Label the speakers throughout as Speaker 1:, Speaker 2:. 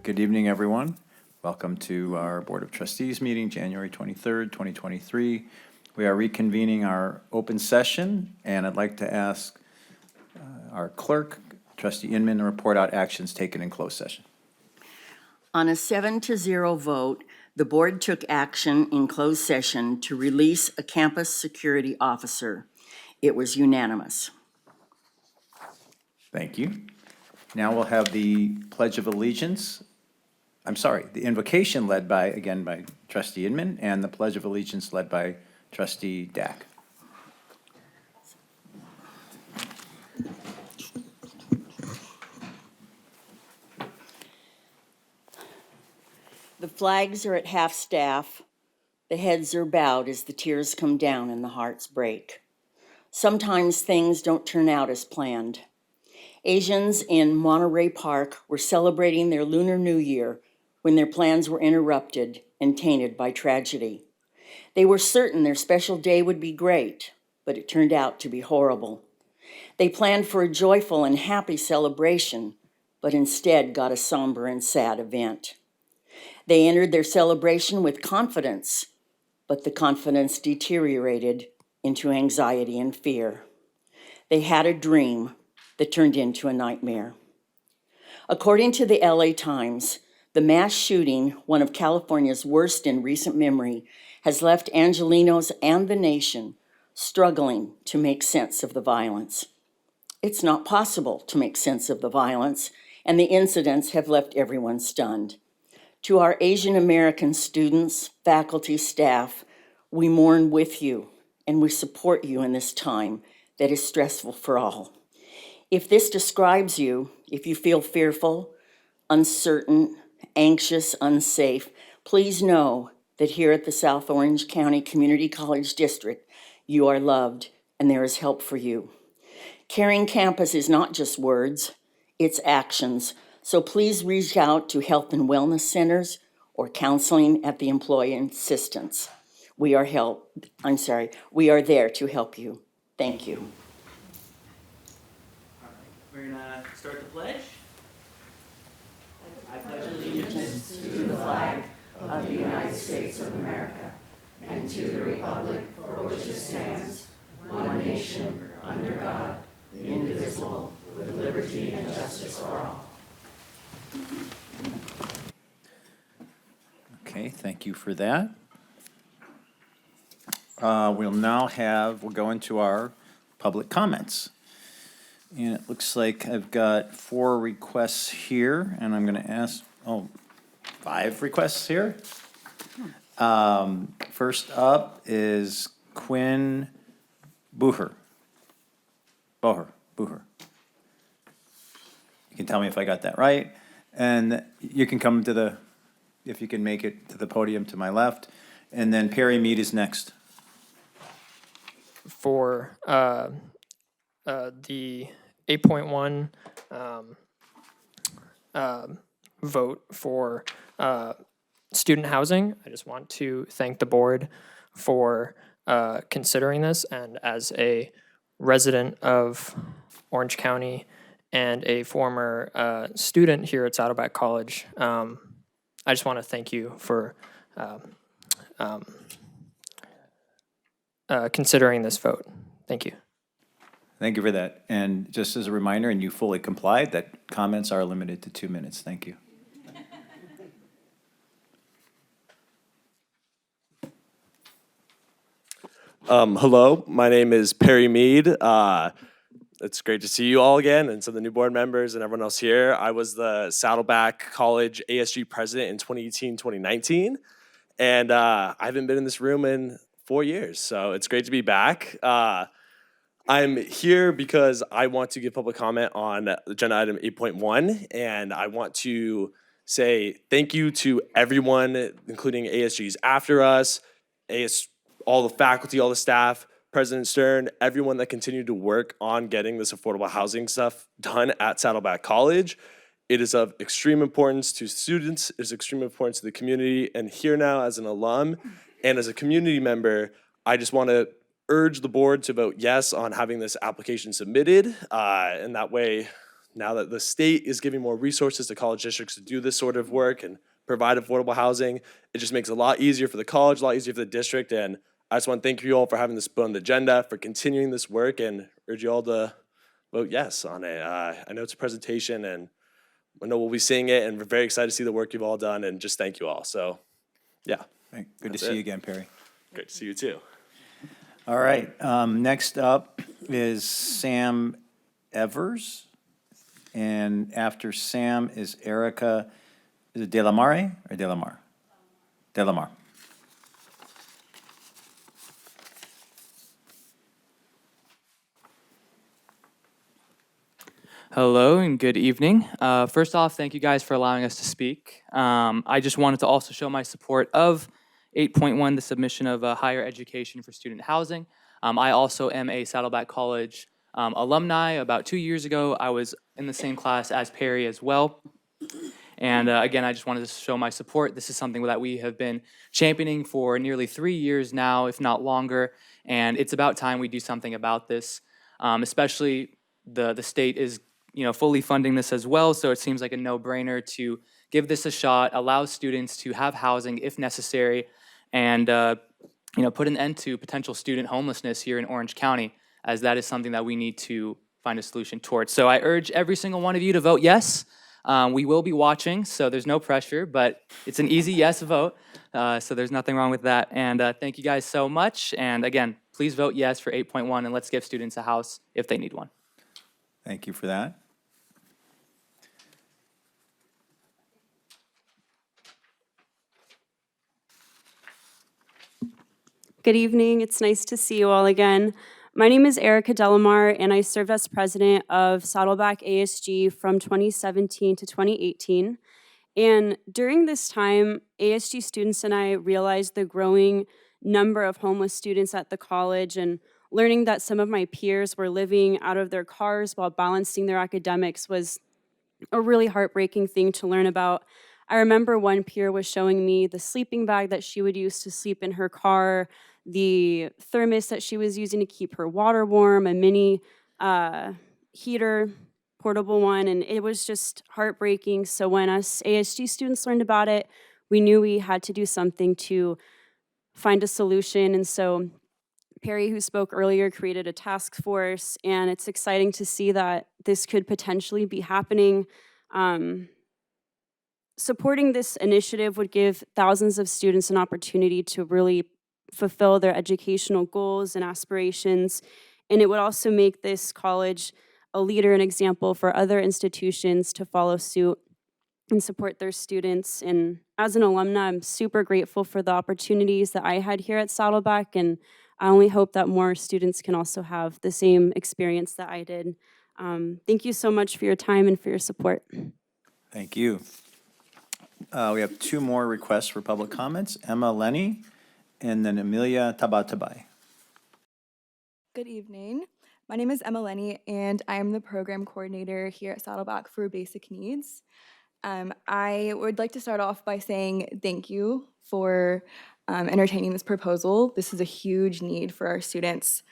Speaker 1: Good evening, everyone. Welcome to our Board of Trustees meeting, January 23rd, 2023. We are reconvening our open session, and I'd like to ask our clerk, Trustee Inman, to report out actions taken in closed session.
Speaker 2: On a 7-0 vote, the board took action in closed session to release a campus security officer. It was unanimous.
Speaker 1: Thank you. Now we'll have the Pledge of Allegiance. The invocation led by Trustee Inman, and the Pledge of Allegiance led by Trustee Dack.
Speaker 2: The flags are at half-staff. The heads are bowed as the tears come down and the hearts break. Sometimes things don't turn out as planned. Asians in Monterey Park were celebrating their Lunar New Year when their plans were interrupted and tainted by tragedy. They were certain their special day would be great, but it turned out to be horrible. They planned for a joyful and happy celebration, but instead got a somber and sad event. They entered their celebration with confidence, but the confidence deteriorated into anxiety and fear. They had a dream that turned into a nightmare. According to the LA Times, the mass shooting, one of California's worst in recent memory, has left Angelenos and the nation struggling to make sense of the violence. It's not possible to make sense of the violence, and the incidents have left everyone stunned. To our Asian American students, faculty, staff, we mourn with you and we support you in this time that is stressful for all. If this describes you, if you feel fearful, uncertain, anxious, unsafe, please know that here at the South Orange County Community College District, you are loved and there is help for you. Caring campus is not just words, it's actions. So please reach out to health and wellness centers or counseling at the employee assistance. We are there to help you. Thank you.
Speaker 3: We're gonna start the pledge.
Speaker 2: I pledge allegiance to the flag of the United States of America and to the republic for which it stands, one nation, under God, indivisible, with liberty and justice for all.
Speaker 1: Okay, thank you for that. We'll go into our public comments. And it looks like I've got 4 requests here, and I'm going to ask, 5 requests here. First up is Quinn Boher. You can tell me if I got that right. And you can come to if you can make it to the podium to my left. And then Perry Mead is next.
Speaker 4: For the 8.1 vote for student housing, I just want to thank the board for considering this. And as a resident of Orange County and a former student here at Saddleback College, I just want to thank you for considering this vote. Thank you.
Speaker 1: Thank you for that. And just as a reminder, and you fully complied, that comments are limited to 2 minutes. Thank you.
Speaker 5: Hello, my name is Perry Mead. It's great to see you all again, and some of the new board members and everyone else here. I was the Saddleback College ASG president in 2018, 2019, and I haven't been in this room in 4 years, so it's great to be back. I'm here because I want to give public comment on agenda item 8.1, and I want to say thank you to everyone, including ASGs after us, all the faculty, all the staff, President Stern, everyone that continued to work on getting this affordable housing stuff done at Saddleback College. It is of extreme importance to students, it is extreme importance to the community, and here now as an alum and as a community member, I just want to urge the board to vote yes on having this application submitted, and that way now that the state is giving more resources to college districts to do this sort of work and provide affordable housing, it just makes it a lot easier for the college, a lot easier for the district. And I just want to thank you all for having this put on the agenda, for continuing this work, and urge you all to vote yes on it. I know it's a presentation, and I know we'll be seeing it, and we're very excited to see the work you've all done, and just thank you all. So, yeah,
Speaker 1: Good to
Speaker 5: That's
Speaker 1: see
Speaker 5: it.
Speaker 1: you again, Perry.
Speaker 5: great to see you too.
Speaker 1: All right, next up is Sam Evers. And after Sam is Erica, is it Delamare or Delamar? Delamar.
Speaker 6: Hello and good evening. First off, thank you guys for allowing us to speak. I just wanted to also show my support of 8.1, the submission of higher education for student housing. I also am a Saddleback College alumni. About 2 years ago, I was in the same class as Perry as well. And again, I just wanted to show my support. This is something that we have been championing for nearly 3 years now, if not longer. And it's about time we do something about this, especially the state is fully funding this as well, so it seems like a no-brainer to give this a shot, allow students to have housing if necessary, and put an end to potential student homelessness here in Orange County, as that is something that we need to find a solution towards. So I urge every single one of you to vote yes. We will be watching, so there's no pressure, but it's an easy yes vote, so there's nothing wrong with that. And thank you guys so much, and again, please vote yes for 8.1, and let's give students a house if they need one.
Speaker 1: Thank you for that.
Speaker 7: Good evening. It's nice to see you all again. My name is Erica Delamar, and I served as president of Saddleback ASG from 2017 to 2018. And during this time, ASG students and I realized the growing number of homeless students at the college, and learning that some of my peers were living out of their cars while balancing their academics was a really heartbreaking thing to learn about. I remember one peer was showing me the sleeping bag that she would use to sleep in her car, the thermos that she was using to keep her water warm, a mini heater, portable one, and it was just heartbreaking. So when us ASG students learned about it, we knew we had to do something to find a solution. And so Perry, who spoke earlier, created a task force, and it's exciting to see that this could potentially be happening. Supporting this initiative would give thousands of students an opportunity to really fulfill their educational goals and aspirations, and it would also make this college a leader and example for other institutions to follow suit and support their students. And as an alumna, I'm super grateful for the opportunities that I had here at Saddleback, and I only hope that more students can also have the same experience that I did. Thank you so much for your time and for your support.
Speaker 1: Thank you. We have two more requests for public comments, Emma Lenny and then Amelia Tabatabai.
Speaker 8: Good evening. My name is Emma Lenny, and I am the program coordinator here at Saddleback for Basic Needs. I would like to start off by saying thank you for entertaining this proposal. This is a huge need for our students.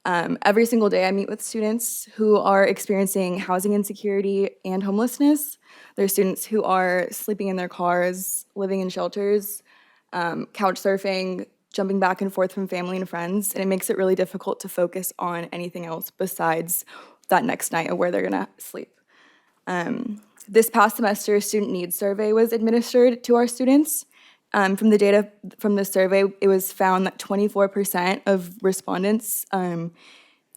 Speaker 8: Every single day I meet with students who are experiencing housing insecurity and homelessness. There are students who are sleeping in their cars, living in shelters, couch surfing, jumping back and forth from family and friends, and it makes it really difficult to focus on anything else besides that next night of where they're gonna sleep. This past semester, a student needs survey was administered to our students. From the data from the survey, it was found that 24% of respondents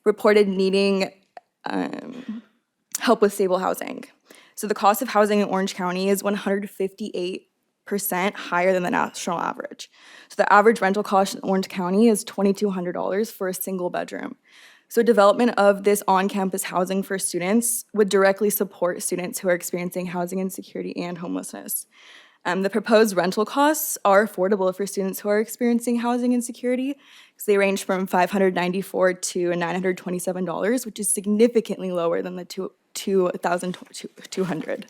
Speaker 8: reported needing help with stable housing. So the cost of housing in Orange County is 158% higher than the national average. So the average rental cost in Orange County is $2,200 for a single bedroom. So development of this on-campus housing for students would directly support students who are experiencing housing insecurity and homelessness. The proposed rental costs are affordable for students who are experiencing housing insecurity, because they range from $594 to $927, which is significantly lower than the $2,200.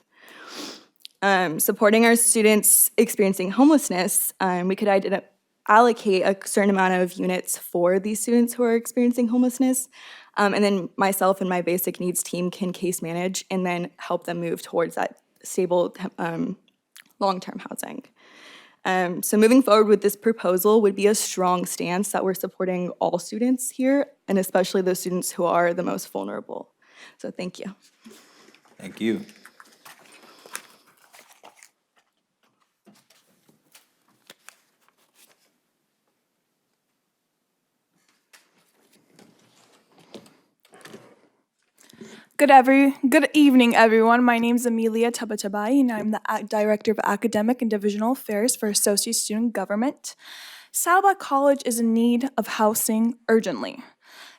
Speaker 8: Supporting our students experiencing homelessness, we could allocate a certain amount of units for these students who are experiencing homelessness. And then myself and my basic needs team can case manage and then help them move towards that stable long-term housing. So moving forward with this proposal would be a strong stance that we're supporting all students here, and especially those students who are the most vulnerable. So thank you.
Speaker 1: Thank you.
Speaker 9: Good evening, everyone. My name is Amelia Tabatabai, and I'm the Director of Academic and Divisional Affairs for Associate Student Government. Saddleback College is in need of housing urgently.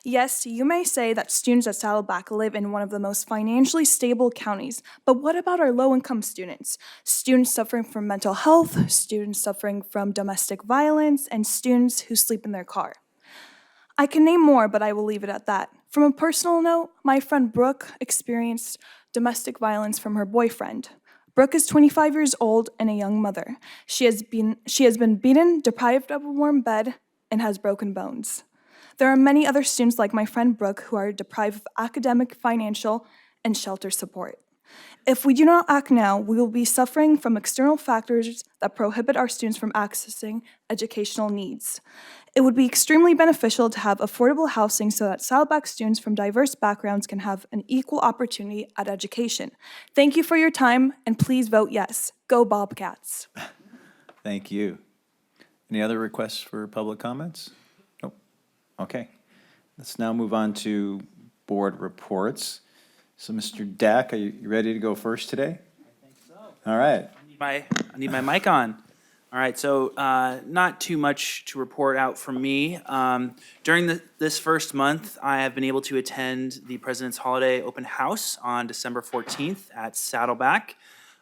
Speaker 9: Yes, you may say that students at Saddleback live in one of the most financially stable counties, but what about our low-income students? Students suffering from mental health, students suffering from domestic violence, and students who sleep in their car. I can name more, but I will leave it at that. From a personal note, my friend Brooke experienced domestic violence from her boyfriend. Brooke is 25 years old and a young mother. She has been beaten, deprived of a warm bed, and has broken bones. There are many other students like my friend Brooke who are deprived of academic, financial, and shelter support. If we do not act now, we will be suffering from external factors that prohibit our students from accessing educational needs. It would be extremely beneficial to have affordable housing so that Saddleback students from diverse backgrounds can have an equal opportunity at education. Thank you for your time, and please vote yes. Go Bobcats.
Speaker 1: Thank you. Any other requests for public comments? Nope. Okay. Let's now move on to board reports. So, Mr. Dack, are you ready to go first today?
Speaker 3: I think so.
Speaker 1: All right.
Speaker 3: I need my mic on. All right, so not too much to report out from me. During this first month, I have been able to attend the President's Holiday Open House on December 14th at Saddleback.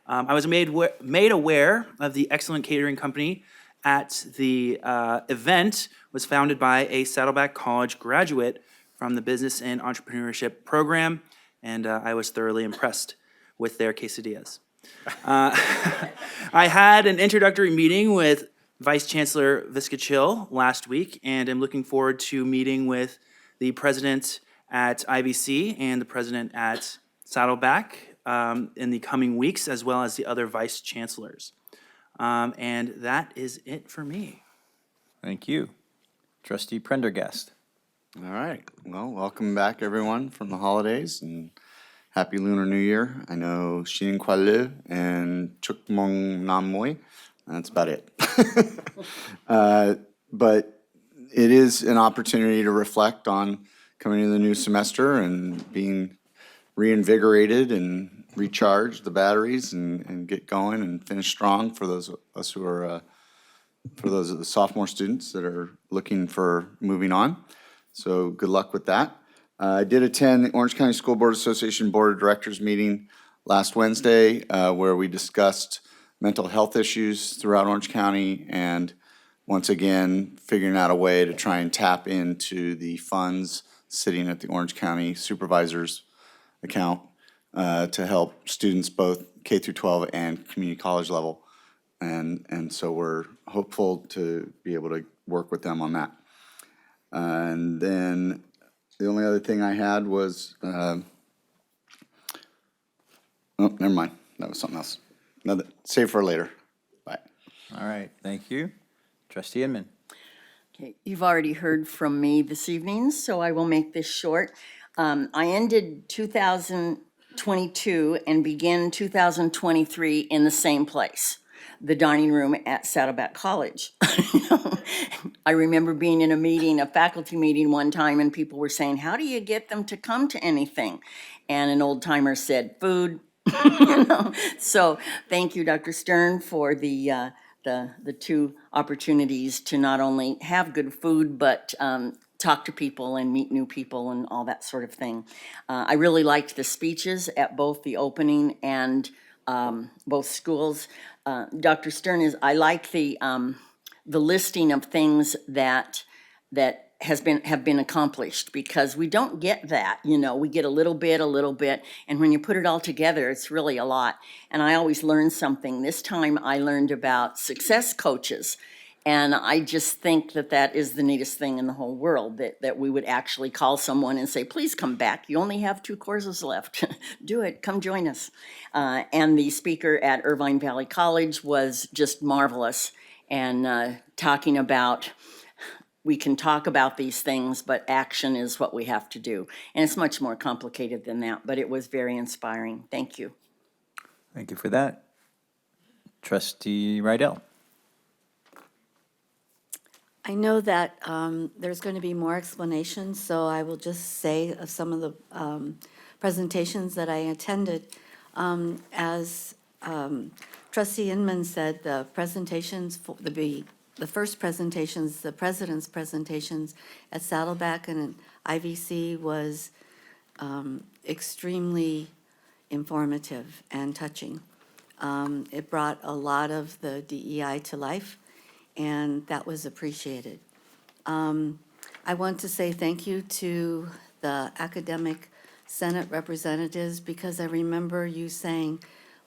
Speaker 3: I was made aware of the excellent catering company at the event was founded by a Saddleback College graduate from the Business and Entrepreneurship program, and I was thoroughly impressed with their quesadillas. I had an introductory meeting with Vice Chancellor Viscachill last week, and I'm looking forward to meeting with the president at IVC and the president at Saddleback in the coming weeks, as well as the other vice chancellors. And that is it for me.
Speaker 1: Thank you. Trustee Prendergast.
Speaker 10: All right. Well, welcome back, everyone, from the holidays, and Happy Lunar New Year. I know Shin Kwa Le and Chuk Mong Nam Moi. That's about it. But it is an opportunity to reflect on coming into the new semester and being reinvigorated and recharge the batteries and get going and finish strong for those of us who are, for those of the sophomore students that are looking for moving on. So good luck with that. I did attend the Orange County School Board Association Board of Directors meeting last Wednesday where we discussed mental health issues throughout Orange County and once again figuring out a way to try and tap into the funds sitting at the Orange County Supervisor's account to help students both K through 12 and community college level. And so we're hopeful to be able to work with them on that. And then the only other thing I had was, oh, never mind. That was something else. Save for later. Bye.
Speaker 1: All right, thank you. Trustee Inman.
Speaker 2: Okay, you've already heard from me this evening, so I will make this short. I ended 2022 and began 2023 in the same place, the dining room at Saddleback College. I remember being in a faculty meeting one time, and people were saying, how do you get them to come to anything? And an old timer said, food. So thank you, Dr. Stern, for the two opportunities to not only have good food, but talk to people and meet new people and all that sort of thing. I really liked the speeches at both the opening and both schools. Dr. Stern, I like the listing of things that have been accomplished, because we don't get that, we get a little bit, and when you put it all together, it's really a lot. And I always learn something. This time I learned about success coaches, And I just think that that is the neatest thing in the whole world, that we would actually call someone and say, please come back. You only have 2 courses left. Do it, come join us. And the speaker at Irvine Valley College was just marvelous, and talking about, we can talk about these things, but action is what we have to do. And it's much more complicated than that, but it was very inspiring. Thank you.
Speaker 1: Thank you for that. Trustee Rydell.
Speaker 11: I know that there's going to be more explanations, so I will just say of some of the presentations that I attended. As Trustee Inman said, the presentations, the first presentations, the president's presentations at Saddleback and IVC was extremely informative and touching. It brought a lot of the DEI to life, and that was appreciated. I want to say thank you to the academic Senate representatives, because I remember you saying,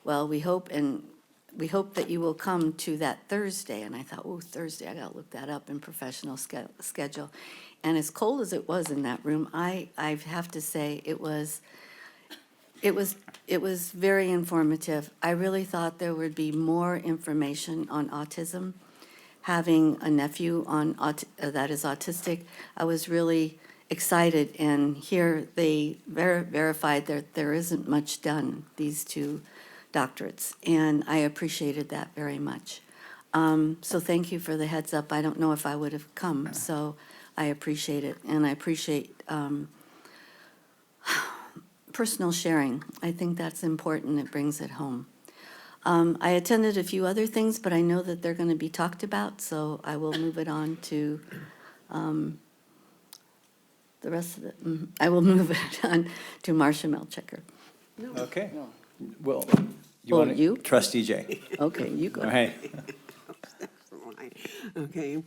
Speaker 11: well, we hope that you will come to that Thursday. And I thought, oh, Thursday, I gotta look that up in professional schedule. And as cold as it was in that room, I have to say it was very informative. I really thought there would be more information on autism. Having a nephew that is autistic, I was really excited, and here they verified that there isn't much done, these 2 doctorates, and I appreciated that very much. So thank you for the heads up. I don't know if I would have come, so I appreciate it, and I appreciate personal sharing. I think that's important. It brings it home. I attended a few other things, but I know that they're going to be talked about, so I will move it on to the rest of it. I will move it on to Marcia Melchiker.
Speaker 1: Okay. Well,
Speaker 11: Oh, you?
Speaker 1: Trustee Jay.
Speaker 11: Okay, you go.
Speaker 1: All right.
Speaker 12: Okay.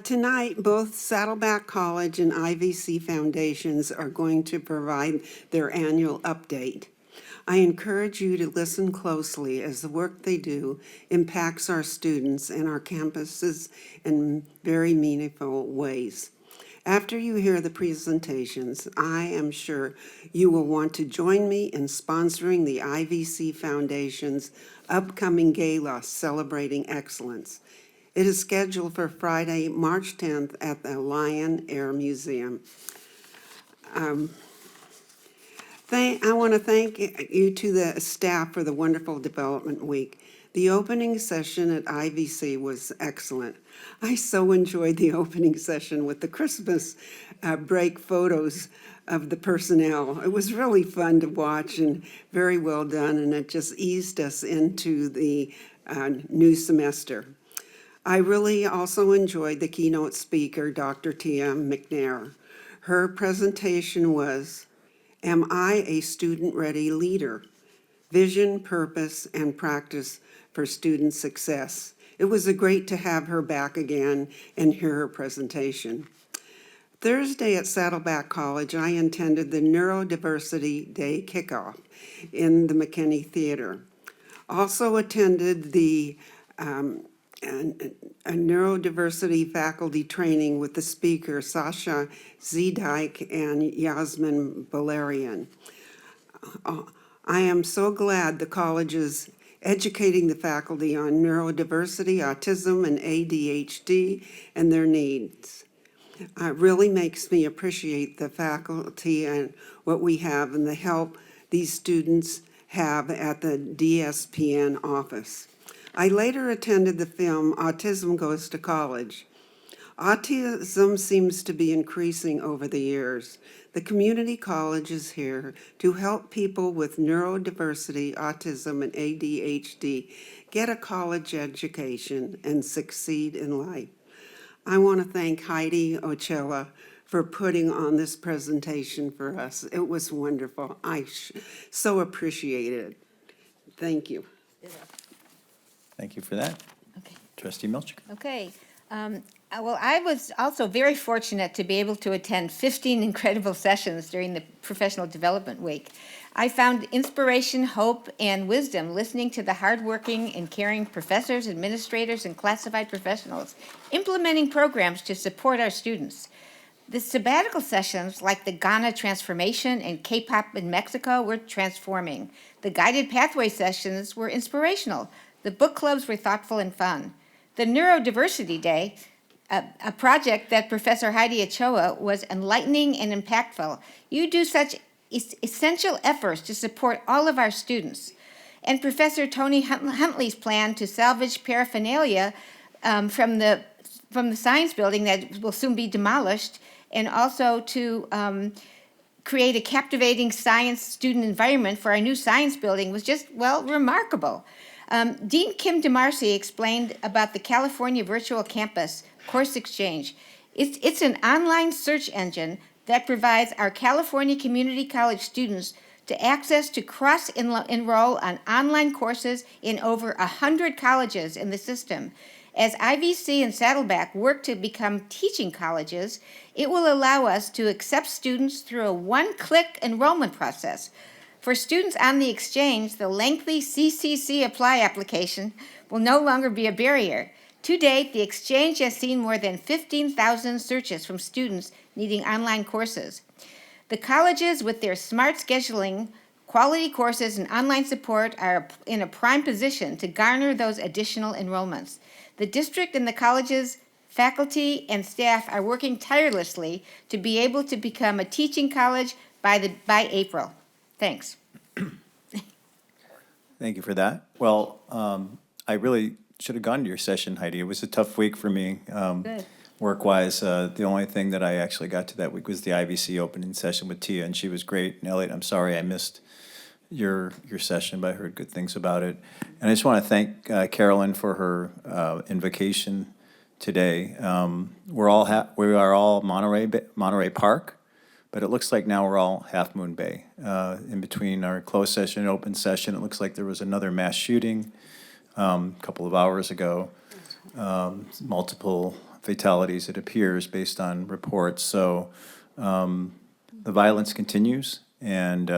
Speaker 12: Tonight, both Saddleback College and IVC Foundations are going to provide their annual update. I encourage you to listen closely, as the work they do impacts our students and our campuses in very meaningful ways. After you hear the presentations, I am sure you will want to join me in sponsoring the IVC Foundation's upcoming gala celebrating excellence. It is scheduled for Friday, March 10th at the Lion Air Museum. I want to thank you to the staff for the wonderful development week. The opening session at IVC was excellent. I so enjoyed the opening session with the Christmas break photos of the personnel. It was really fun to watch and very well done, and it just eased us into the new semester. I really also enjoyed the keynote speaker, Dr. Tia McNair. Her presentation was, "Am I a student-ready leader? Vision, purpose, and practice for student success." It was great to have her back again and hear her presentation. Thursday at Saddleback College, I attended the Neurodiversity Day kickoff in the McKinney Theater. Also attended the a neurodiversity faculty training with the speaker Sasha Zedike and Yasmin Valerian. I am so glad the college is educating the faculty on neurodiversity, autism, and ADHD and their needs. It really makes me appreciate the faculty and what we have and the help these students have at the DSPN office. I later attended the film Autism Goes to College. Autism seems to be increasing over the years. The community college is here to help people with neurodiversity, autism, and ADHD get a college education and succeed in life. I want to thank Heidi Ocella for putting on this presentation for us. It was wonderful. I so appreciate it. Thank you.
Speaker 1: Thank you for that.
Speaker 11: Okay.
Speaker 1: Trustee Milchick.
Speaker 13: Okay. Well, I was also very fortunate to be able to attend 15 incredible sessions during the Professional Development Week. I found inspiration, hope, and wisdom listening to the hardworking and caring professors, administrators, and classified professionals implementing programs to support our students. The sabbatical sessions, like the Ghana Transformation and K-pop in Mexico, were transforming. The guided pathway sessions were inspirational. The book clubs were thoughtful and fun. The Neurodiversity Day, a project that Professor Heidi Ochoa was enlightening and impactful. You do such essential efforts to support all of our students. And Professor Tony Huntley's plan to salvage paraphernalia from the science building that will soon be demolished, and also to create a captivating science student environment for our new science building was just, well, remarkable. Dean Kim DeMarcy explained about the California Virtual Campus Course Exchange. It's an online search engine that provides our California Community College students to access to cross-enroll on online courses in over 100 colleges in the system. As IVC and Saddleback work to become teaching colleges, it will allow us to accept students through a one-click enrollment process. For students on the exchange, the lengthy CCC Apply application will no longer be a barrier. To date, the exchange has seen more than 15,000 searches from students needing online courses. The colleges, with their smart scheduling, quality courses, and online support, are in a prime position to garner those additional enrollments. The district and the college's faculty and staff are working tirelessly to be able to become a teaching college by April. Thanks.
Speaker 1: Thank you for that. Well, I really should have gone to your session, Heidi. It was a tough week for me.
Speaker 13: Good.
Speaker 1: Work-wise, the only thing that I actually got to that week was the IVC opening session with Tia, and she was great. And Elliot, I'm sorry I missed your session, but I heard good things about it. And I just want to thank Carolyn for her invocation today. We are all Monterey Park, but it looks like now we're all Half Moon Bay. In between our closed session and open session, it looks like there was another mass shooting a couple of hours ago. Multiple fatalities, it appears, based on reports. So the violence continues, and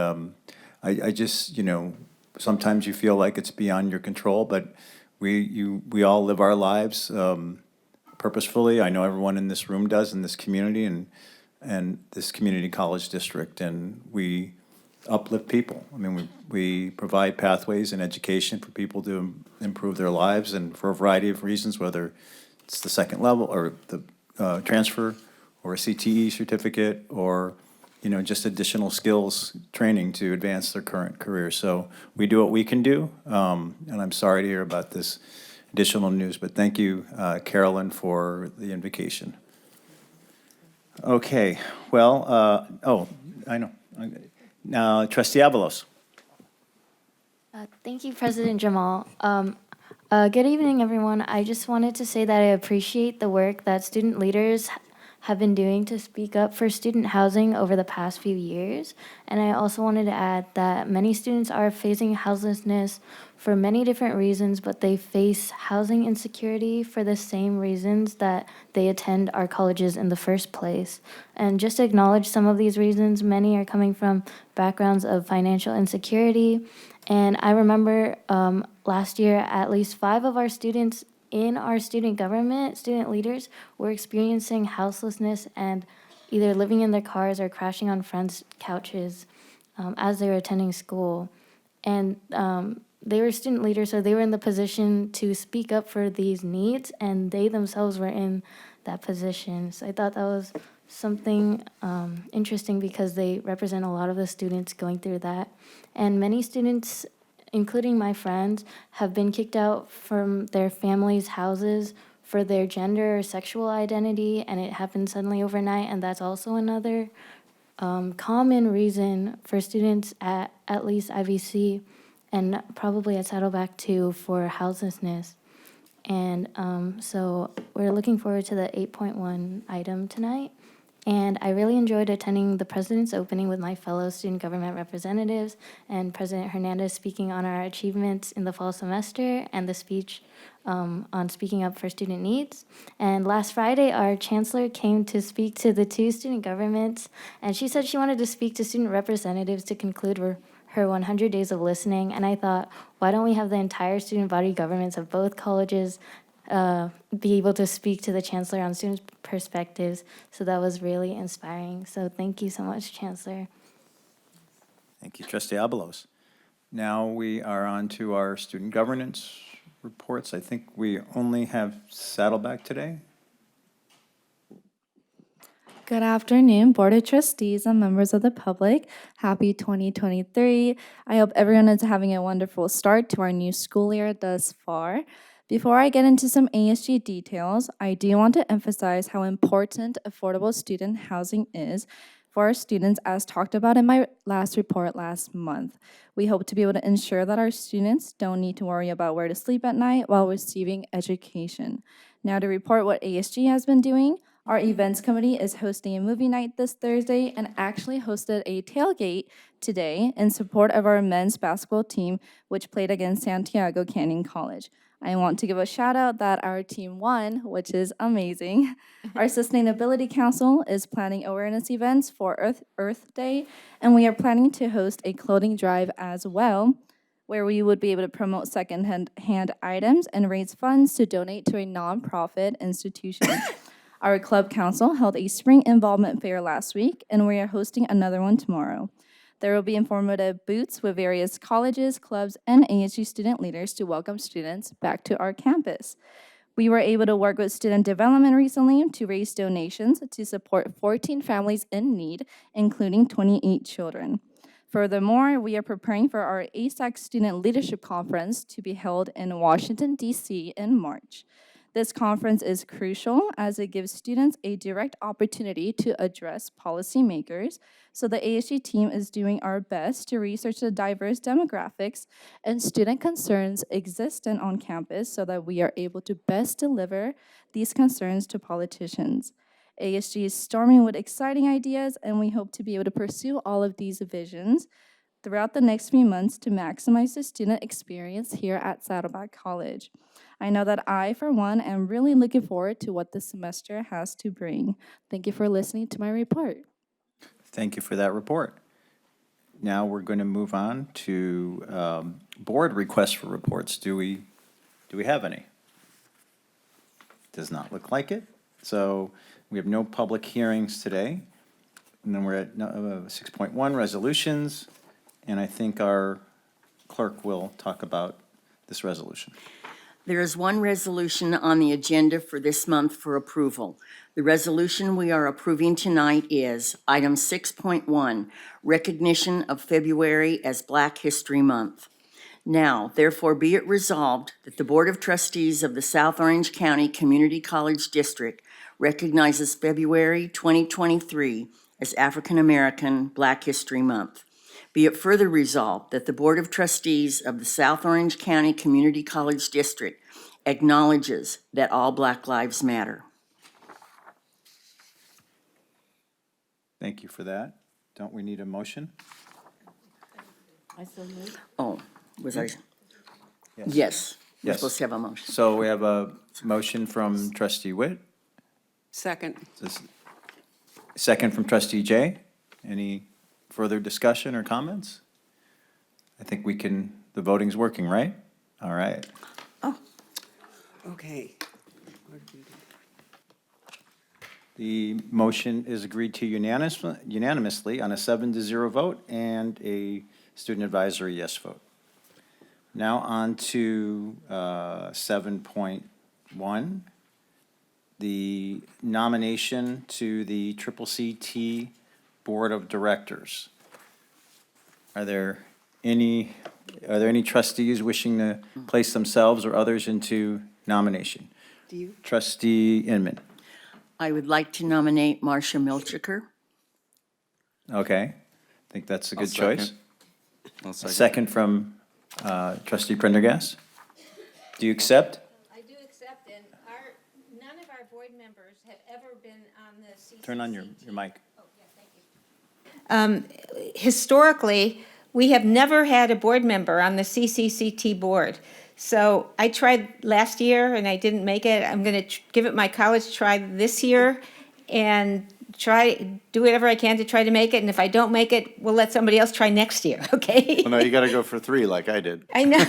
Speaker 1: I just, sometimes you feel like it's beyond your control, but we all live our lives purposefully. I know everyone in this room does, in this community and this community college district, and we uplift people. I mean, we provide pathways and education for people to improve their lives, and for a variety of reasons, whether it's the second level or the transfer or a CTE certificate or, just additional skills training to advance their current career. So we do what we can do, and I'm sorry to hear about this additional news, but thank you, Carolyn, for the invocation. Okay, well, I know. Now, Trustee Avalos.
Speaker 14: Thank you, President Jamal. Good evening, everyone. I just wanted to say that I appreciate the work that student leaders have been doing to speak up for student housing over the past few years. And I also wanted to add that many students are facing houselessness for many different reasons, but they face housing insecurity for the same reasons that they attend our colleges in the first place. And just to acknowledge some of these reasons, many are coming from backgrounds of financial insecurity. And I remember last year, at least 5 of our students in our student government, student leaders, were experiencing houselessness and either living in their cars or crashing on friends' couches as they were attending school. And they were student leaders, so they were in the position to speak up for these needs, and they themselves were in that position. So I thought that was something interesting because they represent a lot of the students going through that. And many students, including my friends, have been kicked out from their families' houses for their gender or sexual identity, and it happened suddenly overnight, and that's also another common reason for students at least IVC, and probably at Saddleback too, for houselessness. And so we're looking forward to the 8.1 item tonight. And I really enjoyed attending the President's opening with my fellow student government representatives and President Hernandez speaking on our achievements in the fall semester and the speech on speaking up for student needs. And last Friday, our chancellor came to speak to the 2 student governments, and she said she wanted to speak to student representatives to conclude her 100 days of listening, and I thought, why don't we have the entire student body governments of both colleges be able to speak to the chancellor on students' perspectives? So that was really inspiring. So thank you so much, Chancellor.
Speaker 1: Thank you, Trustee Abelos. Now we are on to our student governance reports. I think we only have Saddleback today.
Speaker 15: Good afternoon, Board of Trustees and members of the public. Happy 2023. I hope everyone is having a wonderful start to our new school year thus far. Before I get into some ASG details, I do want to emphasize how important affordable student housing is for our students, as talked about in my last report last month. We hope to be able to ensure that our students don't need to worry about where to sleep at night while receiving education. Now to report what ASG has been doing. Our events committee is hosting a movie night this Thursday and actually hosted a tailgate today in support of our men's basketball team, which played against Santiago Canyon College. I want to give a shout out that our team won, which is amazing. Our Sustainability Council is planning awareness events for Earth Day, and we are planning to host a clothing drive as well, where we would be able to promote second-hand items and raise funds to donate to a nonprofit institution. Our club council held a spring involvement fair last week, and we are hosting another one tomorrow. There will be informative booths with various colleges, clubs, and ASU student leaders to welcome students back to our campus. We were able to work with student development recently to raise donations to support 14 families in need, including 28 children. Furthermore, we are preparing for our ASAC Student Leadership Conference to be held in Washington, D.C. in March. This conference is crucial as it gives students a direct opportunity to address policymakers, so the ASG team is doing our best to research the diverse demographics and student concerns existent on campus so that we are able to best deliver these concerns to politicians. ASG is storming with exciting ideas, and we hope to be able to pursue all of these visions throughout the next few months to maximize the student experience here at Saddleback College. I know that I, for one, am really looking forward to what this semester has to bring. Thank you for listening to my report.
Speaker 1: Thank you for that report. Now we're going to move on to board requests for reports. Do we have any? Does not look like it. So we have no public hearings today. And then we're at 6.1 resolutions. And I think our clerk will talk about this resolution.
Speaker 2: There is one resolution on the agenda for this month for approval. The resolution we are approving tonight is item 6.1, recognition of February as Black History Month. Now, therefore, be it resolved that the Board of Trustees of the South Orange County Community College District recognizes February 2023 as African American Black History Month. Be it further resolved that the Board of Trustees of the South Orange County Community College District acknowledges that all Black lives matter.
Speaker 1: Thank you for that. Don't we need a motion?
Speaker 2: I so moved. Oh, was I?
Speaker 1: Yes.
Speaker 2: Yes. We're
Speaker 1: Yes.
Speaker 2: supposed to have a motion.
Speaker 1: So we have a motion from Trustee Witt.
Speaker 12: Second.
Speaker 1: Second from Trustee Jay. Any further discussion or comments? I think the voting's working, right? All right.
Speaker 12: Okay.
Speaker 1: The motion is agreed to unanimously on a 7-0 vote and a student advisory yes vote. Now on to 7.1, the nomination to the CCCT Board of Directors. Are there any trustees wishing to place themselves or others into nomination?
Speaker 12: Do you?
Speaker 1: Trustee Inman.
Speaker 2: I would like to nominate Marcia Milchiker.
Speaker 1: Okay, I think that's a good choice.
Speaker 16: I'll
Speaker 1: A
Speaker 16: second.
Speaker 1: second from Trustee Prendergast. Do you accept?
Speaker 13: I do accept, and none of our board members have ever been on the CCCT.
Speaker 1: Turn on your mic.
Speaker 13: Historically, we have never had a board member on the CCCT board. So I tried last year and I didn't make it. I'm going to give it my college try this year. And do whatever I can to try to make it, and if I don't make it, we'll let somebody else try next year, okay?
Speaker 10: Well, no, you gotta go for 3 like I did.
Speaker 13: I know.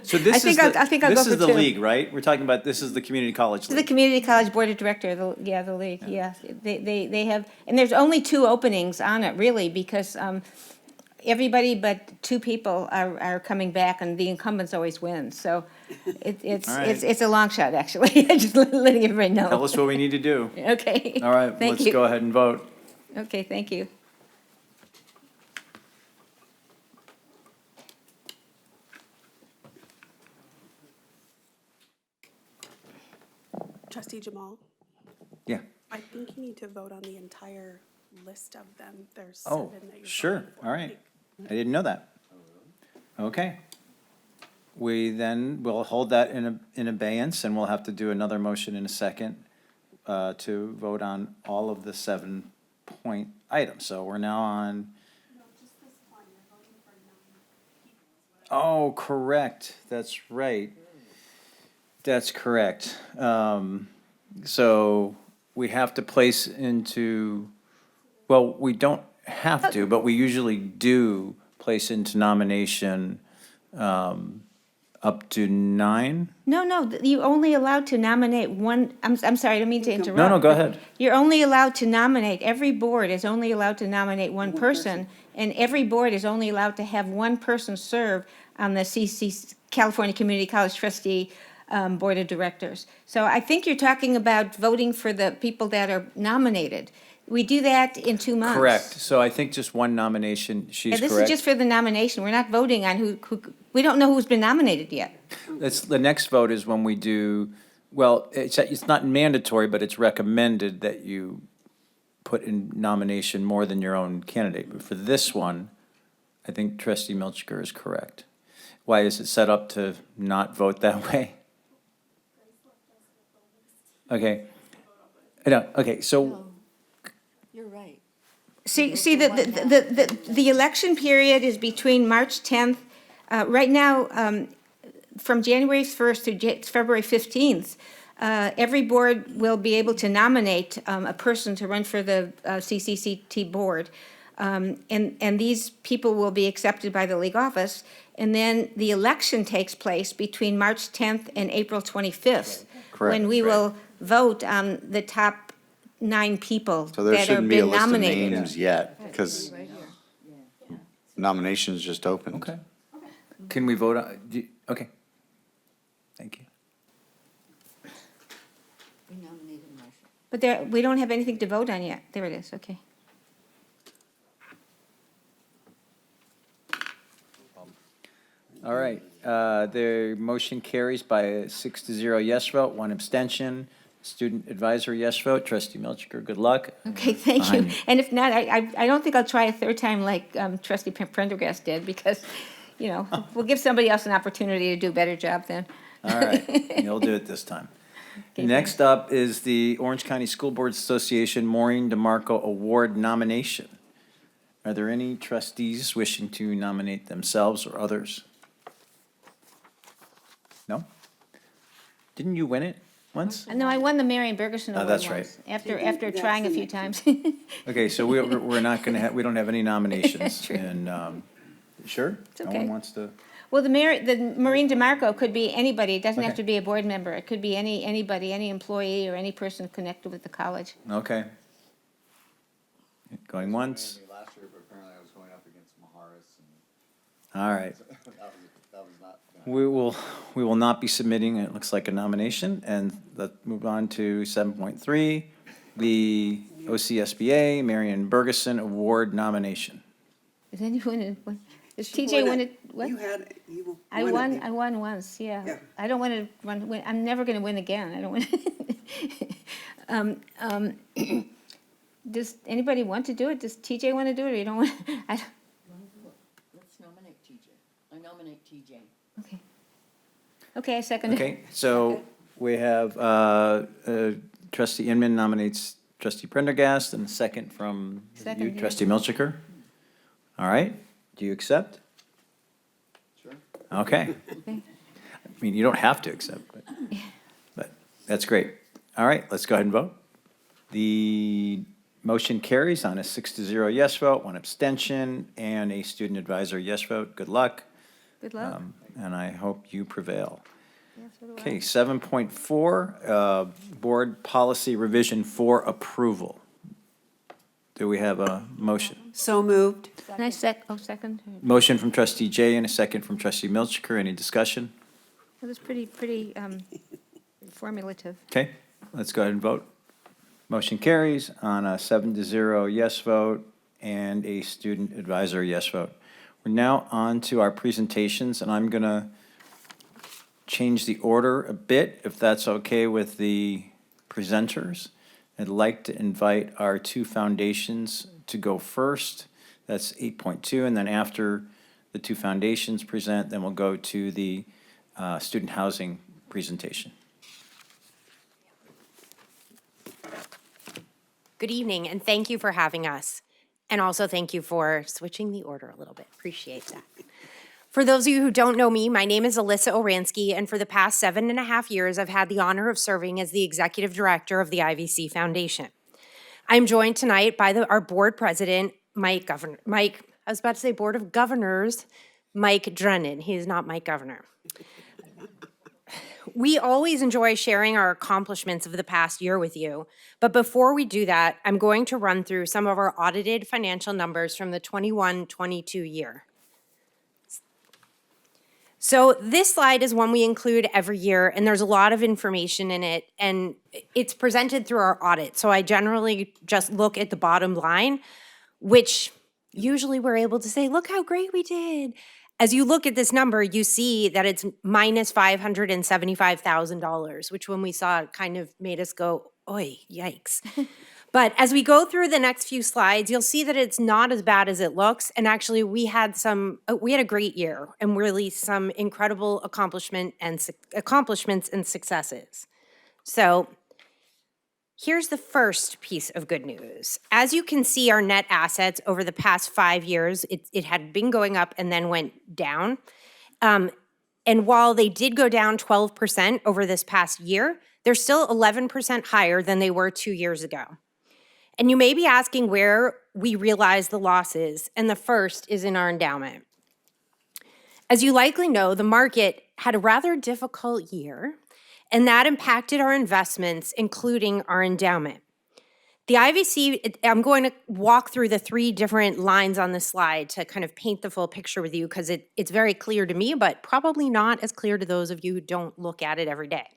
Speaker 1: So this
Speaker 13: think
Speaker 1: is
Speaker 13: I'll-
Speaker 1: the,
Speaker 13: I think I'll go
Speaker 1: this is
Speaker 13: for
Speaker 1: the
Speaker 13: 2.
Speaker 1: league, right? We're talking about, this is the community college
Speaker 13: The
Speaker 1: league.
Speaker 13: Community College Board of Director, the league, yeah. They have, and there's only 2 openings on it, really, because everybody but 2 people are coming back, and the incumbents always win. So
Speaker 1: All right.
Speaker 13: it's a long shot, actually. Just letting everybody know.
Speaker 1: Tell us what we need to do.
Speaker 13: Okay.
Speaker 1: All right,
Speaker 13: Thank
Speaker 1: let's
Speaker 13: you.
Speaker 1: go ahead and vote.
Speaker 13: Okay, thank you.
Speaker 16: Trustee Jamal,
Speaker 1: Yeah.
Speaker 16: I think you need to vote on the entire list of them. There's
Speaker 1: Oh,
Speaker 16: 7 that you're
Speaker 1: sure,
Speaker 16: voting for.
Speaker 1: all right. I didn't know that. Okay. We then will hold that in abeyance, and we'll have to do another motion in a second to vote on all of the 7-point items. So we're now on. Oh, correct, that's right. That's correct. So we have to place into, well, we don't have to, but we usually do place into nomination up to 9.
Speaker 13: No, you're only allowed to nominate one, I'm sorry, I don't mean to interrupt.
Speaker 1: No, go
Speaker 13: but
Speaker 1: ahead.
Speaker 13: You're only allowed to nominate, every board is only allowed to nominate one person, and every board is only allowed to have one person serve on the California Community College Trustee Board of Directors. So I think you're talking about voting for the people that are nominated. We do that in 2 months.
Speaker 1: Correct. So I think just one nomination, she's
Speaker 13: And
Speaker 1: correct.
Speaker 13: this is just for the nomination, we're not voting on who, we don't know who's been nominated yet.
Speaker 1: That's, the next vote is when we do, well, it's not mandatory, but it's recommended that you put in nomination more than your own candidate. But for this one, I think trustee Milchker is correct. Why is it set up to not vote that way? Okay. No, okay, so,
Speaker 11: You're right.
Speaker 13: See, the election period is between March 10th, right now, from January 1st to February 15th, every board will be able to nominate a person to run for the CCCT board. And these people will be accepted by the league office. And then the election takes place between March 10th and April 25th.
Speaker 10: Correct,
Speaker 13: When we
Speaker 10: right.
Speaker 13: will vote on the top 9 people
Speaker 10: So there
Speaker 13: that have
Speaker 10: shouldn't be a
Speaker 13: been
Speaker 10: list of
Speaker 13: nominated.
Speaker 10: names yet, because nominations just opened.
Speaker 1: okay. Can we vote on, okay. Thank you.
Speaker 11: We nominated Marshall.
Speaker 13: But there, we don't have anything to vote on yet. There it is, okay.
Speaker 1: All right, the motion carries by a 6-0 yes vote, 1 abstention. Student advisory yes vote. Trustee Milchker, good luck.
Speaker 13: Okay, thank you.
Speaker 1: Behind-
Speaker 13: And if not, I don't think I'll try a 3rd time like trustee Prendergast did, because, you know, we'll give somebody else an opportunity to do a better job then.
Speaker 1: All right, you'll do it this time. Next up is the Orange County School Boards Association Maureen DeMarco Award nomination. Are there any trustees wishing to nominate themselves or others? No? Didn't you win it once?
Speaker 13: No, I won the Marion Bergerson Award
Speaker 1: that's
Speaker 13: once,
Speaker 1: right.
Speaker 13: after trying a few times.
Speaker 1: Okay, so we're not gonna have, we don't have any nominations.
Speaker 13: True.
Speaker 1: And, sure? No
Speaker 13: okay.
Speaker 1: one wants to?
Speaker 13: Well, the Maureen DeMarco could be anybody. It doesn't have
Speaker 1: Okay.
Speaker 13: to be a board member. It could be anybody, any employee or any person connected with the college.
Speaker 1: Okay. Going once?
Speaker 10: Last year, but apparently I was going up against Maharis,
Speaker 1: All right.
Speaker 10: that was not.
Speaker 1: We will not be submitting, it looks like, a nomination, and let's move on to 7.3, the OCSBA Marion Bergeson Award nomination.
Speaker 13: Is anyone, does
Speaker 12: You
Speaker 13: TJ
Speaker 12: won
Speaker 13: win
Speaker 12: it.
Speaker 13: it? What?
Speaker 12: You
Speaker 13: I
Speaker 12: won it.
Speaker 13: won once, yeah.
Speaker 12: Yeah.
Speaker 13: I don't want to win, I'm never going to win again, I don't want. Does anybody want to do it? Does TJ want to do it, or you don't want? I don't-
Speaker 11: Let's nominate TJ. I nominate TJ.
Speaker 13: Okay. Okay, I second it.
Speaker 1: Okay, so we have trustee Inman nominates trustee Prendergast, and a second from you,
Speaker 13: Second, yeah.
Speaker 1: trustee Milchiker. All right, do you accept?
Speaker 10: Sure.
Speaker 1: Okay.
Speaker 13: Okay.
Speaker 1: I mean, you don't have to accept, but that's great. All right, let's go ahead and vote. The motion carries on a 6-0 yes vote, 1 abstention, and a student advisor yes vote. Good luck.
Speaker 13: Good luck.
Speaker 1: And I hope you prevail.
Speaker 13: Yeah, so do I.
Speaker 1: Okay, 7.4, board policy revision for approval. Do we have a motion?
Speaker 12: So moved.
Speaker 13: Can I second?
Speaker 1: Motion from trustee Jay and a second from trustee Milchiker. Any discussion?
Speaker 13: It was pretty formulative.
Speaker 1: Okay, let's go ahead and vote. Motion carries on a 7-0 yes vote and a student advisor yes vote. We're now on to our presentations, and I'm going to change the order a bit, if that's okay with the presenters. I'd like to invite our two foundations to go first. That's 8.2, and then after the two foundations present, then we'll go to the student housing presentation.
Speaker 17: Good evening, and thank you for having us. And also thank you for switching the order a little bit. Appreciate that. For those of you who don't know me, my name is Alyssa Oransky, and for the past 7.5 years, I've had the honor of serving as the executive director of the IVC Foundation. I'm joined tonight by our board president, Board of Governors, Mike Drennan. He is not Mike Governor. We always enjoy sharing our accomplishments of the past year with you, but before we do that, I'm going to run through some of our audited financial numbers from the 21-22 year. So this slide is one we include every year, and there's a lot of information in it, and it's presented through our audit. So I generally just look at the bottom line, which usually we're able to say, look how great we did. As you look at this number, you see that it's minus $575,000, which when we saw it kind of made us go, oi, yikes. But as we go through the next few slides, you'll see that it's not as bad as it looks. And actually, we had a great year and really some incredible accomplishments and successes. So here's the first piece of good news. As you can see, our net assets over the past 5 years, it had been going up and then went down. And while they did go down 12% over this past year, they're still 11% higher than they were 2 years ago. And you may be asking where we realize the losses, and the first is in our endowment. As you likely know, the market had a rather difficult year, and that impacted our investments, including our endowment. The IVC, I'm going to walk through the 3 different lines on this slide to kind of paint the full picture with you because it's very clear to me, but probably not as clear to those of you who don't look at it every day.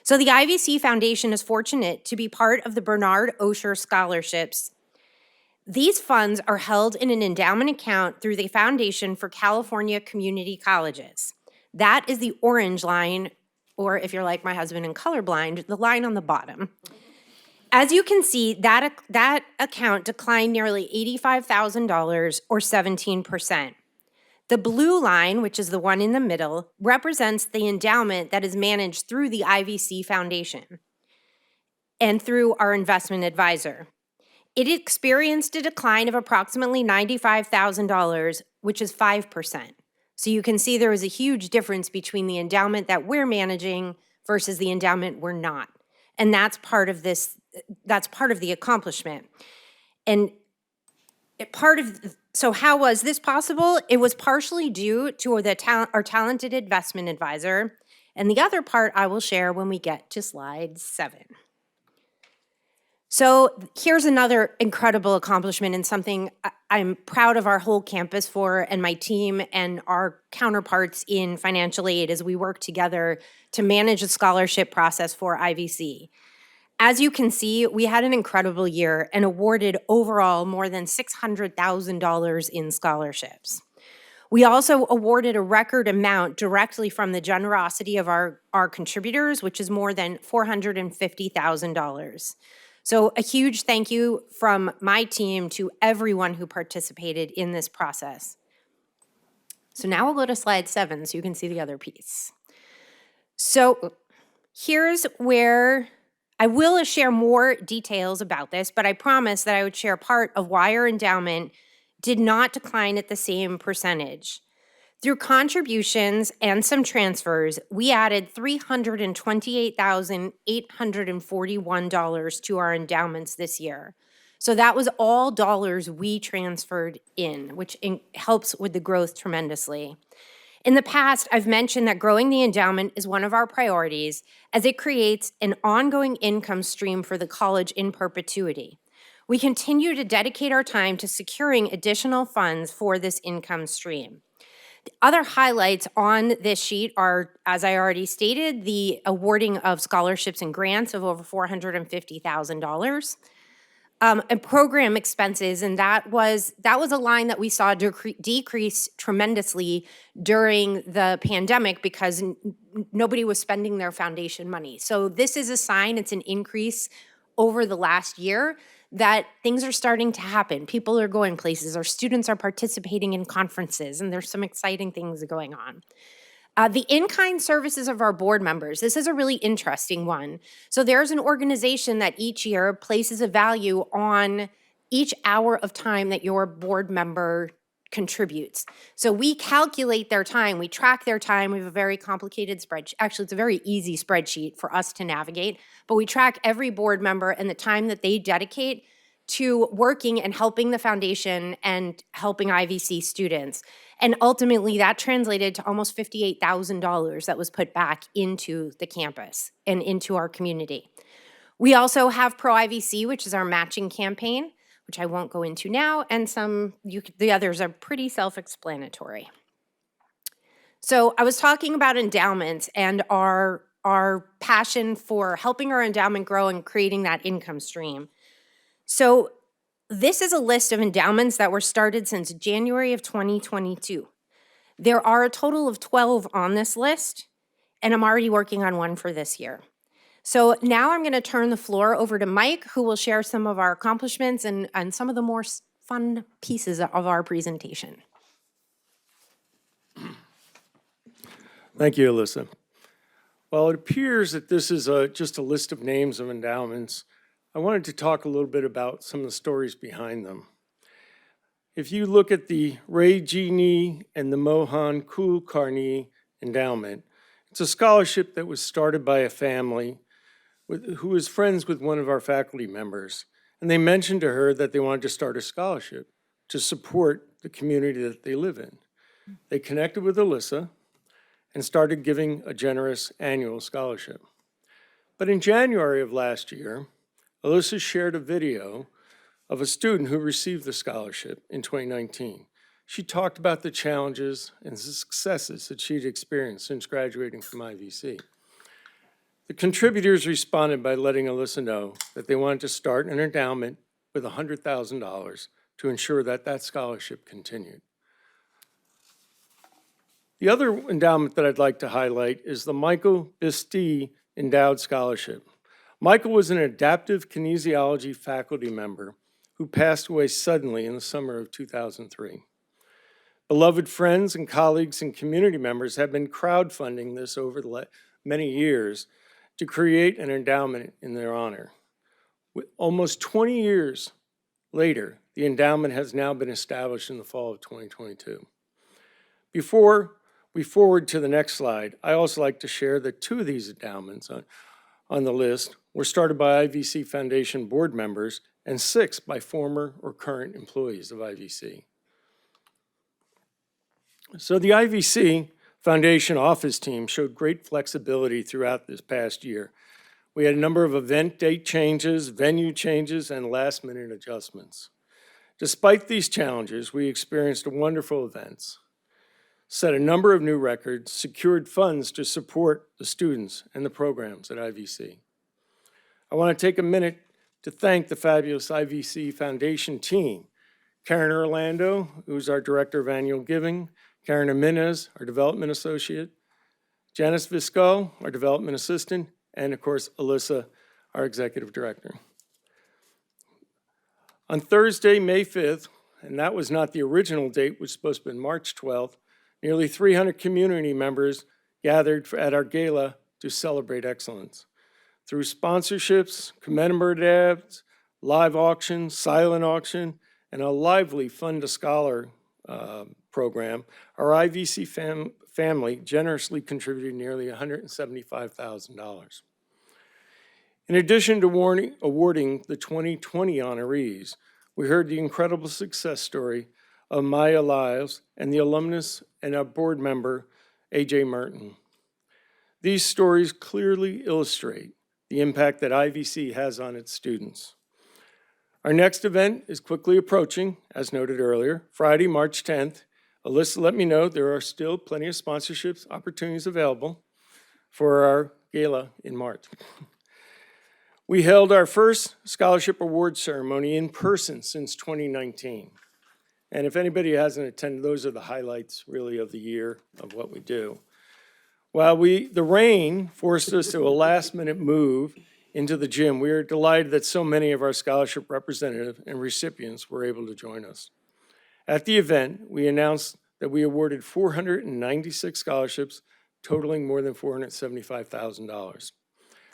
Speaker 17: So the IVC Foundation is fortunate to be part of the Bernard Osher Scholarships. These funds are held in an endowment account through the Foundation for California Community Colleges. That is the orange line, or if you're like my husband and colorblind, the line on the bottom. As you can see, that account declined nearly $85,000 or 17%. The blue line, which is the one in the middle, represents the endowment that is managed through the IVC Foundation and through our investment advisor. It experienced a decline of approximately $95,000, which is 5%. So you can see there is a huge difference between the endowment that we're managing versus the endowment we're not. And that's part of the accomplishment. And so how was this possible? It was partially due to our talented investment advisor, and the other part I will share when we get to slide 7. So here's another incredible accomplishment and something I'm proud of our whole campus for and my team and our counterparts in financial aid as we work together to manage the scholarship process for IVC. As you can see, we had an incredible year and awarded overall more than $600,000 in scholarships. We also awarded a record amount directly from the generosity of our contributors, which is more than $450,000. So a huge thank you from my team to everyone who participated in this process. So now we'll go to slide 7 so you can see the other piece. So here's where I will share more details about this, but I promised that I would share part of why our endowment did not decline at the same percentage. Through contributions and some transfers, we added $328,841 to our endowments this year. So that was all dollars we transferred in, which helps with the growth tremendously. In the past, I've mentioned that growing the endowment is one of our priorities as it creates an ongoing income stream for the college in perpetuity. We continue to dedicate our time to securing additional funds for this income stream. The other highlights on this sheet are, as I already stated, the awarding of scholarships and grants of over $450,000. And program expenses, and that was a line that we saw decrease tremendously during the pandemic because nobody was spending their foundation money. So this is a sign, it's an increase over the last year that things are starting to happen. People are going places, our students are participating in conferences, and there's some exciting things going on. The in-kind services of our board members, this is a really interesting one. So there's an organization that each year places a value on each hour of time that your board member contributes. So we calculate their time, we track their time, we have a very complicated spreadsheet. Actually, it's a very easy spreadsheet for us to navigate, but we track every board member and the time that they dedicate to working and helping the foundation and helping IVC students. And ultimately, that translated to almost $58,000 that was put back into the campus and into our community. We also have Pro IVC, which is our matching campaign, which I won't go into now, and the others are pretty self-explanatory. So I was talking about endowments and our passion for helping our endowment grow and creating that income stream. So this is a list of endowments that were started since January of 2022. There are a total of 12 on this list, and I'm already working on one for this year. So now I'm going to turn the floor over to Mike, who will share some of our accomplishments and some of the more fun pieces of our presentation.
Speaker 18: Thank you, Alyssa. Well, it appears that this is just a list of names of endowments. I wanted to talk a little bit about some of the stories behind them. If you look at the Ray G. Nee and the Mohan Kulkarni Endowment, it's a scholarship that was started by a family who was friends with one of our faculty members. And they mentioned to her that they wanted to start a scholarship to support the community that they live in. They connected with Alyssa and started giving a generous annual scholarship. But in January of last year, Alyssa shared a video of a student who received the scholarship in 2019. She talked about the challenges and successes that she'd experienced since graduating from IVC. The contributors responded by letting Alyssa know that they wanted to start an endowment with $100,000 to ensure that that scholarship continued. The other endowment that I'd like to highlight is the Michael Bistee Endowed Scholarship. Michael was an adaptive kinesiology faculty member who passed away suddenly in the summer of 2003. Beloved friends and colleagues and community members have been crowdfunding this over the many years to create an endowment in their honor. Almost 20 years later, the endowment has now been established in the fall of 2022. Before we forward to the next slide, I also like to share that 2 of these endowments on the list were started by IVC Foundation board members and 6 by former or current employees of IVC. So the IVC Foundation office team showed great flexibility throughout this past year. We had a number of event date changes, venue changes, and last-minute adjustments. Despite these challenges, we experienced wonderful events, set a number of new records, secured funds to support the students and the programs at IVC. I want to take a minute to thank the fabulous IVC Foundation team, Karen Orlando, who's our Director of Annual Giving, Karen Jimenez, our Development Associate, Janice Visco, our Development Assistant, and of course, Alyssa, our Executive Director. On Thursday, May 5th, and that was not the original date, which was supposed to be March 12th, nearly 300 community members gathered at our gala to celebrate excellence. Through sponsorships, commemorative ads, live auction, silent auction, and a lively Fund a Scholar program, our IVC family generously contributed nearly $175,000. In addition to awarding the 2020 honorees, we heard the incredible success story of Maya Lyles and the alumnus and our board member, A.J. Merton. These stories clearly illustrate the impact that IVC has on its students. Our next event is quickly approaching, as noted earlier, Friday, March 10th. Alyssa let me know there are still plenty of sponsorships opportunities available for our gala in March. We held our first scholarship award ceremony in person since 2019. And if anybody hasn't attended, those are the highlights really of the year of what we do. While the rain forced us to a last-minute move into the gym, we are delighted that so many of our scholarship representatives and recipients were able to join us. At the event, we announced that we awarded 496 scholarships, totaling more than $475,000.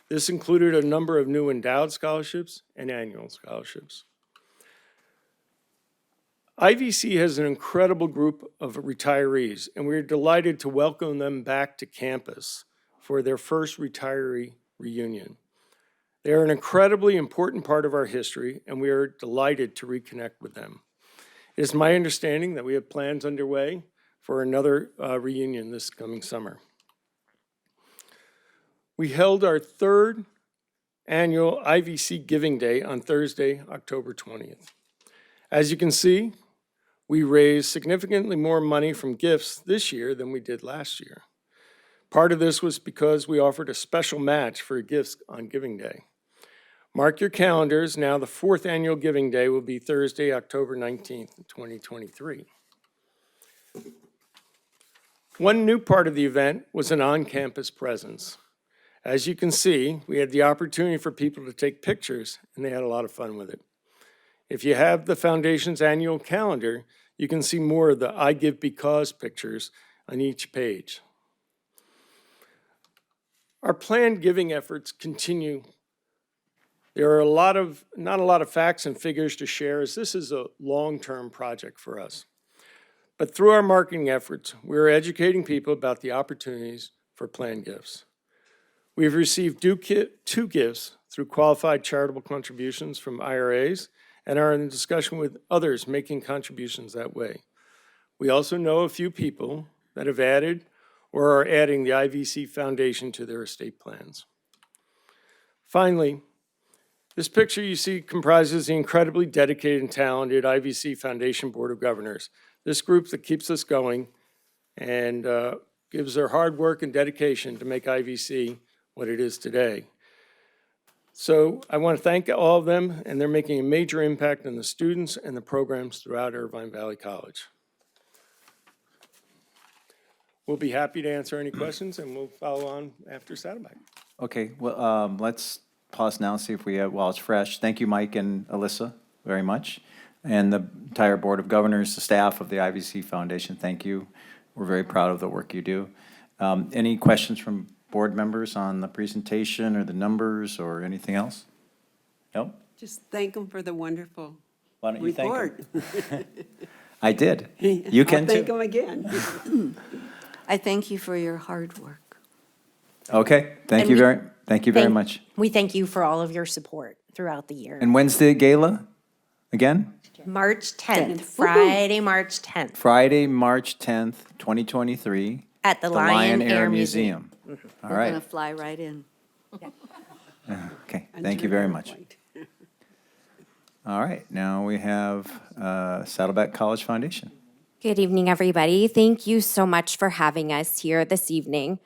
Speaker 18: This included a number of new endowed scholarships and annual scholarships. IVC has an incredible group of retirees, and we're delighted to welcome them back to campus for their first retiree reunion. They are an incredibly important part of our history, and we are delighted to reconnect with them. It is my understanding that we have plans underway for another reunion this coming summer. We held our third annual IVC Giving Day on Thursday, October 20th. As you can see, we raised significantly more money from gifts this year than we did last year. Part of this was because we offered a special match for gifts on Giving Day. Mark your calendars. Now the fourth annual Giving Day will be Thursday, October 19th, 2023. One new part of the event was an on-campus presence. As you can see, we had the opportunity for people to take pictures, and they had a lot of fun with it. If you have the Foundation's annual calendar, you can see more of the I Give Because pictures on each page. Our planned giving efforts continue. There are not a lot of facts and figures to share, as this is a long-term project for us. But through our marketing efforts, we are educating people about the opportunities for planned gifts. We have received two gifts through qualified charitable contributions from IRAs and are in discussion with others making contributions that way. We also know a few people that have added or are adding the IVC Foundation to their estate plans. Finally, this picture you see comprises the incredibly dedicated and talented IVC Foundation Board of Governors. This group that keeps us going and gives their hard work and dedication to make IVC what it is today. So I want to thank all of them, and they're making a major impact on the students and the programs throughout Irvine Valley College. We'll be happy to answer any questions, and we'll follow on after Saddleback.
Speaker 1: Okay, well, let's pause now and see if we have, while it's fresh. Thank you, Mike and Alyssa, very much. And the entire Board of Governors, the staff of the IVC Foundation, thank you. We're very proud of the work you do. Any questions from board members on the presentation or the numbers or anything else? No?
Speaker 12: Just thank them for the wonderful
Speaker 1: Why don't you
Speaker 12: report.
Speaker 1: thank them? I did. You can
Speaker 12: I'll thank
Speaker 1: too.
Speaker 12: them again.
Speaker 11: I thank you for your hard work.
Speaker 1: Okay, thank
Speaker 17: And
Speaker 1: you
Speaker 17: we-
Speaker 1: very much.
Speaker 17: We thank you for all of your support throughout the year.
Speaker 1: And when's the gala again?
Speaker 17: March 10th, Friday, March 10th,
Speaker 1: Friday, March 10th, 2023.
Speaker 17: at the Lion Air Museum.
Speaker 1: All
Speaker 11: We're
Speaker 1: right.
Speaker 11: going to fly right in.
Speaker 1: Okay, thank you very much. All right, now we have Saddleback College Foundation.
Speaker 19: Good evening, everybody. Thank you so much for having us here this evening.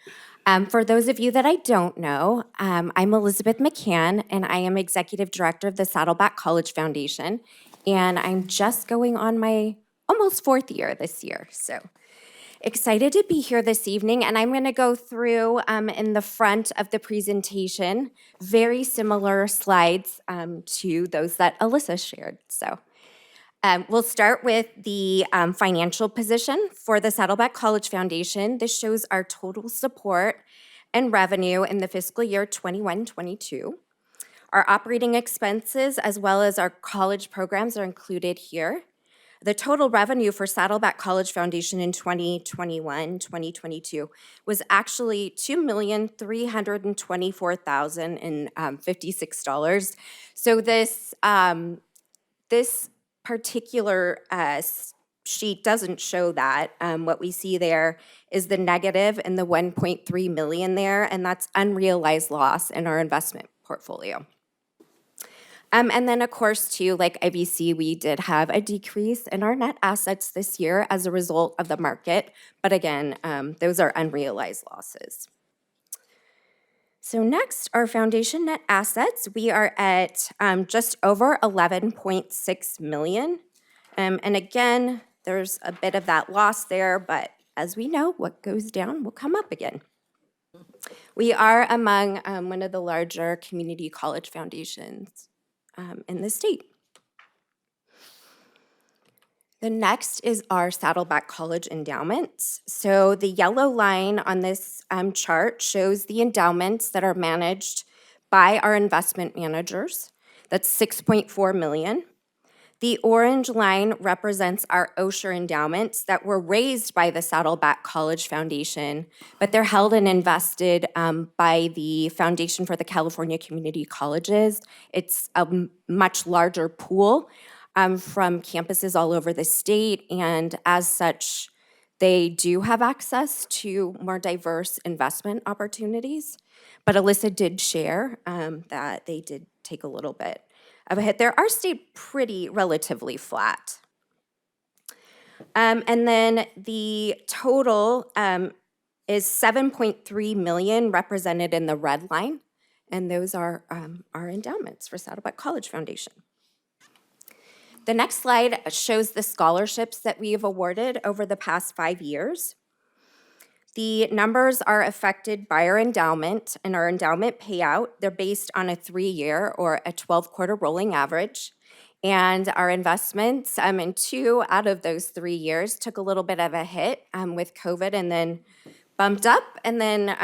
Speaker 19: For those of you that I don't know, I'm Elizabeth McCann, and I am Executive Director of the Saddleback College Foundation, and I'm just going on my almost fourth year this year, so excited to be here this evening, and I'm going to go through in the front of the presentation very similar slides to those that Alyssa shared. So we'll start with the financial position for the Saddleback College Foundation. This shows our total support and revenue in the fiscal year 21-22. Our operating expenses as well as our college programs are included here. The total revenue for Saddleback College Foundation in 2021-2022 was actually $2,324,056. So this particular sheet doesn't show that. What we see there is the negative and the 1.3 million there, and that's unrealized loss in our investment portfolio. And then, of course, too, like IBC, we did have a decrease in our net assets this year as a result of the market. But again, those are unrealized losses. So next, our foundation net assets, we are at just over 11.6 million. And again, there's a bit of that loss there, but as we know, what goes down will come up again. We are among one of the larger community college foundations in the state. The next is our Saddleback College endowments. So the yellow line on this chart shows the endowments that are managed by our investment managers. That's 6.4 million. The orange line represents our Osher endowments that were raised by the Saddleback College Foundation, but they're held and invested by the Foundation for the California Community Colleges. It's a much larger pool from campuses all over the state, and as such, they do have access to more diverse investment opportunities. But Alyssa did share that they did take a little bit of a hit there. Ours stayed pretty relatively flat. And then the total is 7.3 million represented in the red line, and those are our endowments for Saddleback College Foundation. The next slide shows the scholarships that we have awarded over the past 5 years. The numbers are affected by our endowment and our endowment payout. They're based on a 3-year or a 12-quarter rolling average. And our investments in 2 out of those 3 years took a little bit of a hit with COVID and then bumped up and then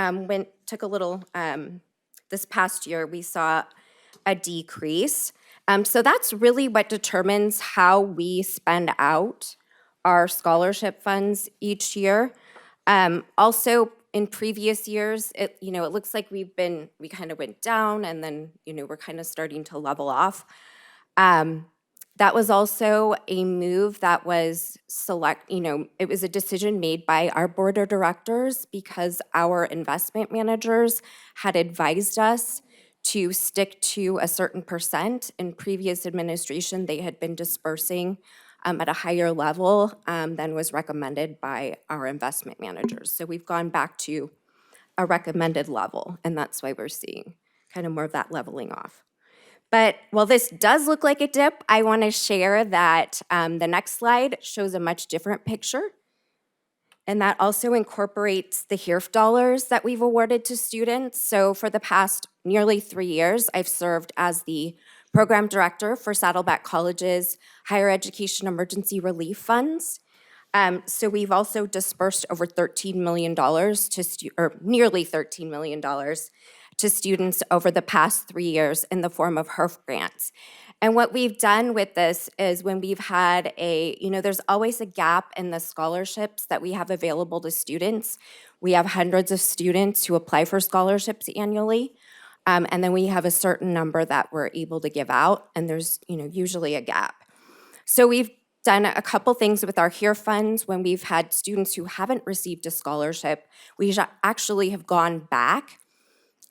Speaker 19: took a little, this past year we saw a decrease. So that's really what determines how we spend out our scholarship funds each year. Also, in previous years, it looks like we kind of went down and then, we're kind of starting to level off. That was also a move that was it was a decision made by our board of directors because our investment managers had advised us to stick to a certain percent. In previous administration, they had been dispersing at a higher level than was recommended by our investment managers. So we've gone back to a recommended level, and that's why we're seeing kind of more of that leveling off. But while this does look like a dip, I want to share that the next slide shows a much different picture. And that also incorporates the HEERF dollars that we've awarded to students. So for the past nearly 3 years, I've served as the program director for Saddleback College's Higher Education Emergency Relief Funds. So we've also dispersed over $13 million or nearly $13 million to students over the past 3 years in the form of HEERF grants. And what we've done with this is when we've had there's always a gap in the scholarships that we have available to students. We have hundreds of students who apply for scholarships annually. And then we have a certain number that we're able to give out, and there's usually a gap. So we've done a couple things with our HEER funds. When we've had students who haven't received a scholarship, we actually have gone back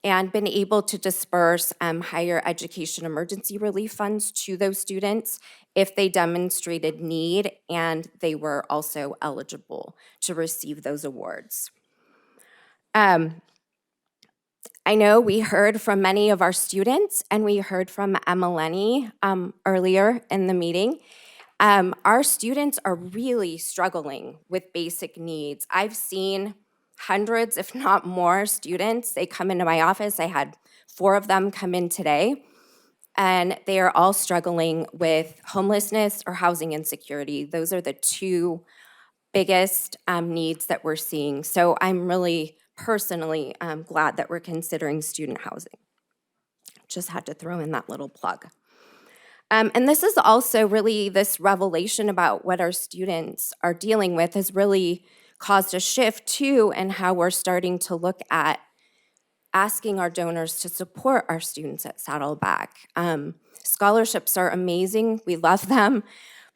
Speaker 19: and been able to disperse higher education emergency relief funds to those students if they demonstrated need and they were also eligible to receive those awards. I know we heard from many of our students and we heard from Emileni earlier in the meeting. Our students are really struggling with basic needs. I've seen hundreds, if not more, students. They come into my office. I had 4 of them come in today, and they are all struggling with homelessness or housing insecurity. Those are the 2 biggest needs that we're seeing. So I'm really personally glad that we're considering student housing. Just had to throw in that little plug. And this is also really this revelation about what our students are dealing with has really caused a shift too in how we're starting to look at asking our donors to support our students at Saddleback. Scholarships are amazing, we love them,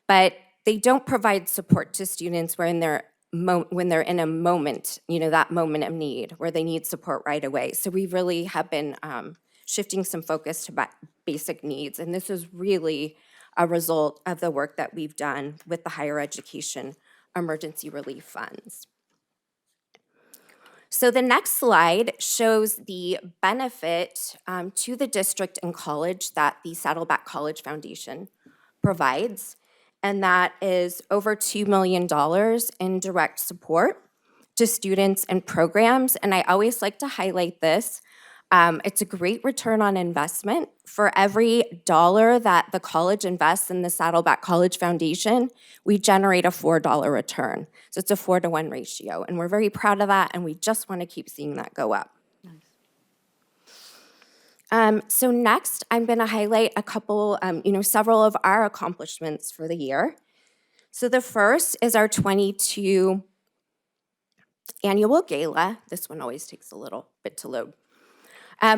Speaker 19: but they don't provide support to students when they're in a moment, that moment of need where they need support right away. So we really have been shifting some focus to basic needs, and this is really a result of the work that we've done with the higher education emergency relief funds. So the next slide shows the benefit to the district and college that the Saddleback College Foundation provides, and that is over $2 million in direct support to students and programs. And I always like to highlight this. It's a great return on investment. For every dollar that the college invests in the Saddleback College Foundation, we generate a $4 return. So it's a 4-to-1 ratio, and we're very proud of that, and we just want to keep seeing that go up. So next, I'm going to highlight a couple, several of our accomplishments for the year. So the first is our 22 annual gala. This one always takes a little bit to load.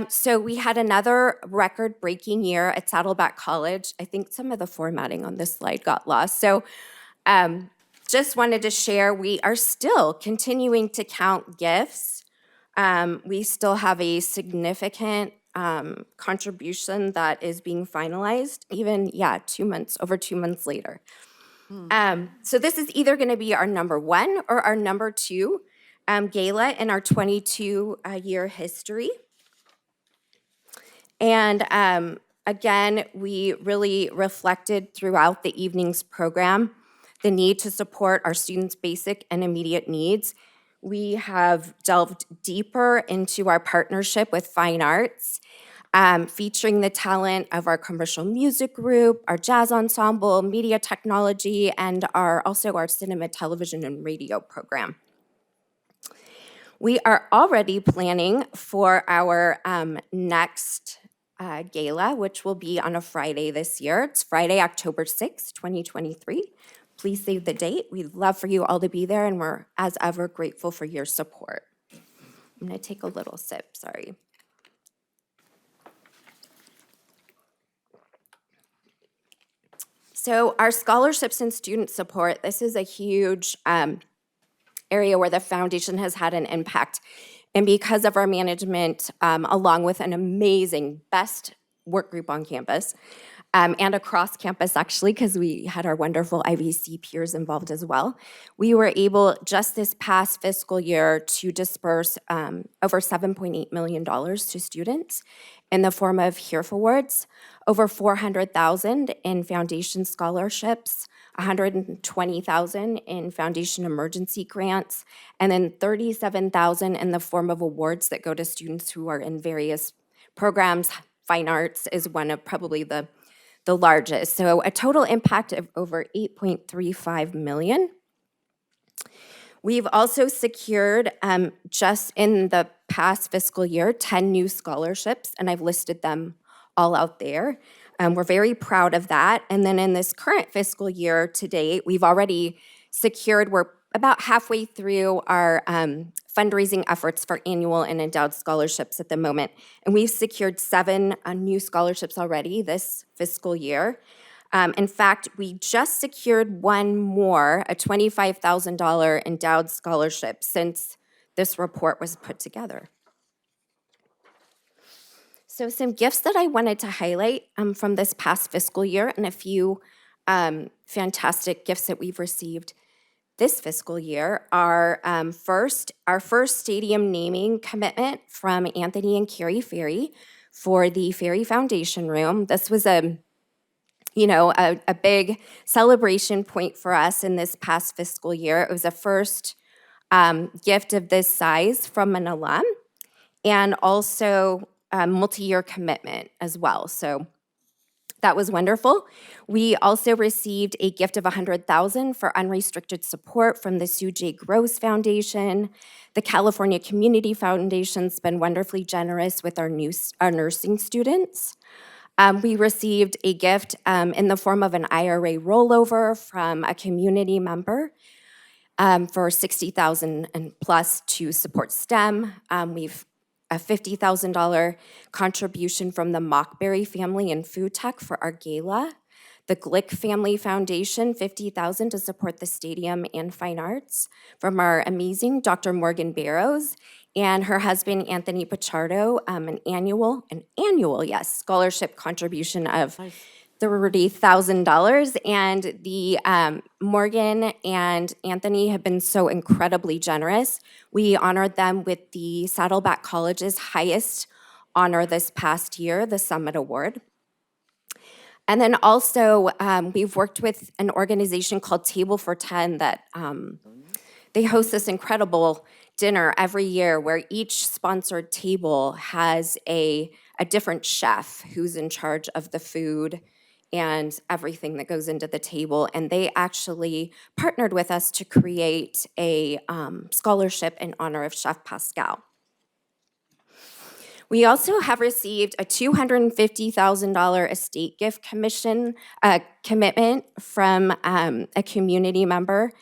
Speaker 19: So we had another record-breaking year at Saddleback College. I think some of the formatting on this slide got lost. So just wanted to share, we are still continuing to count gifts. We still have a significant contribution that is being finalized, even, over 2 months later. So this is either going to be our number 1 or our number 2 gala in our 22-year history. And again, we really reflected throughout the evening's program the need to support our students' basic and immediate needs. We have delved deeper into our partnership with fine arts, featuring the talent of our commercial music group, our jazz ensemble, media technology, and also our cinema, television, and radio program. We are already planning for our next gala, which will be on a Friday this year. It's Friday, October 6th, 2023. Please save the date. We'd love for you all to be there, and we're, as ever, grateful for your support. I'm going to take a little sip, sorry. So our scholarships and student support, this is a huge area where the foundation has had an impact. And because of our management, along with an amazing best work group on campus, and across campus actually, because we had our wonderful IVC peers involved as well, we were able just this past fiscal year to disperse over $7.8 million to students in the form of HERF awards, over $400,000 in foundation scholarships, $120,000 in foundation emergency grants, and then $37,000 in the form of awards that go to students who are in various programs. Fine arts is one of probably the largest. So a total impact of over $8.35 million. We've also secured, just in the past fiscal year, 10 new scholarships, and I've listed them all out there. We're very proud of that. And then in this current fiscal year to date, we've already secured, we're about halfway through our fundraising efforts for annual and endowed scholarships at the moment. And we've secured 7 new scholarships already this fiscal year. In fact, we just secured one more, a $25,000 endowed scholarship since this report was put together. So some gifts that I wanted to highlight from this past fiscal year, and a few fantastic gifts that we've received this fiscal year are our first stadium naming commitment from Anthony and Carrie Ferry for the Ferry Foundation Room. This was a big celebration point for us in this past fiscal year. It was a first gift of this size from an alum, and also a multi-year commitment as well. So that was wonderful. We also received a gift of $100,000 for unrestricted support from the Sue J. Gross Foundation. The California Community Foundation's been wonderfully generous with our nursing students. We received a gift in the form of an IRA rollover from a community member for $60,000 and plus to support STEM. We've a $50,000 contribution from the Mockberry family in food tech for our gala. The Glick Family Foundation, $50,000 to support the stadium and fine arts from our amazing Dr. Morgan Barrows and her husband Anthony Pichardo, an annual, yes, scholarship contribution of $30,000. And the Morgan and Anthony have been so incredibly generous. We honored them with the Saddleback College's highest honor this past year, the Summit Award. And then also, we've worked with an organization called Table for 10 that they host this incredible dinner every year where each sponsored table has a different chef who's in charge of the food and everything that goes into the table. And they actually partnered with us to create a scholarship in honor of Chef Pascal. We also have received a $250,000 estate gift commitment from a community member.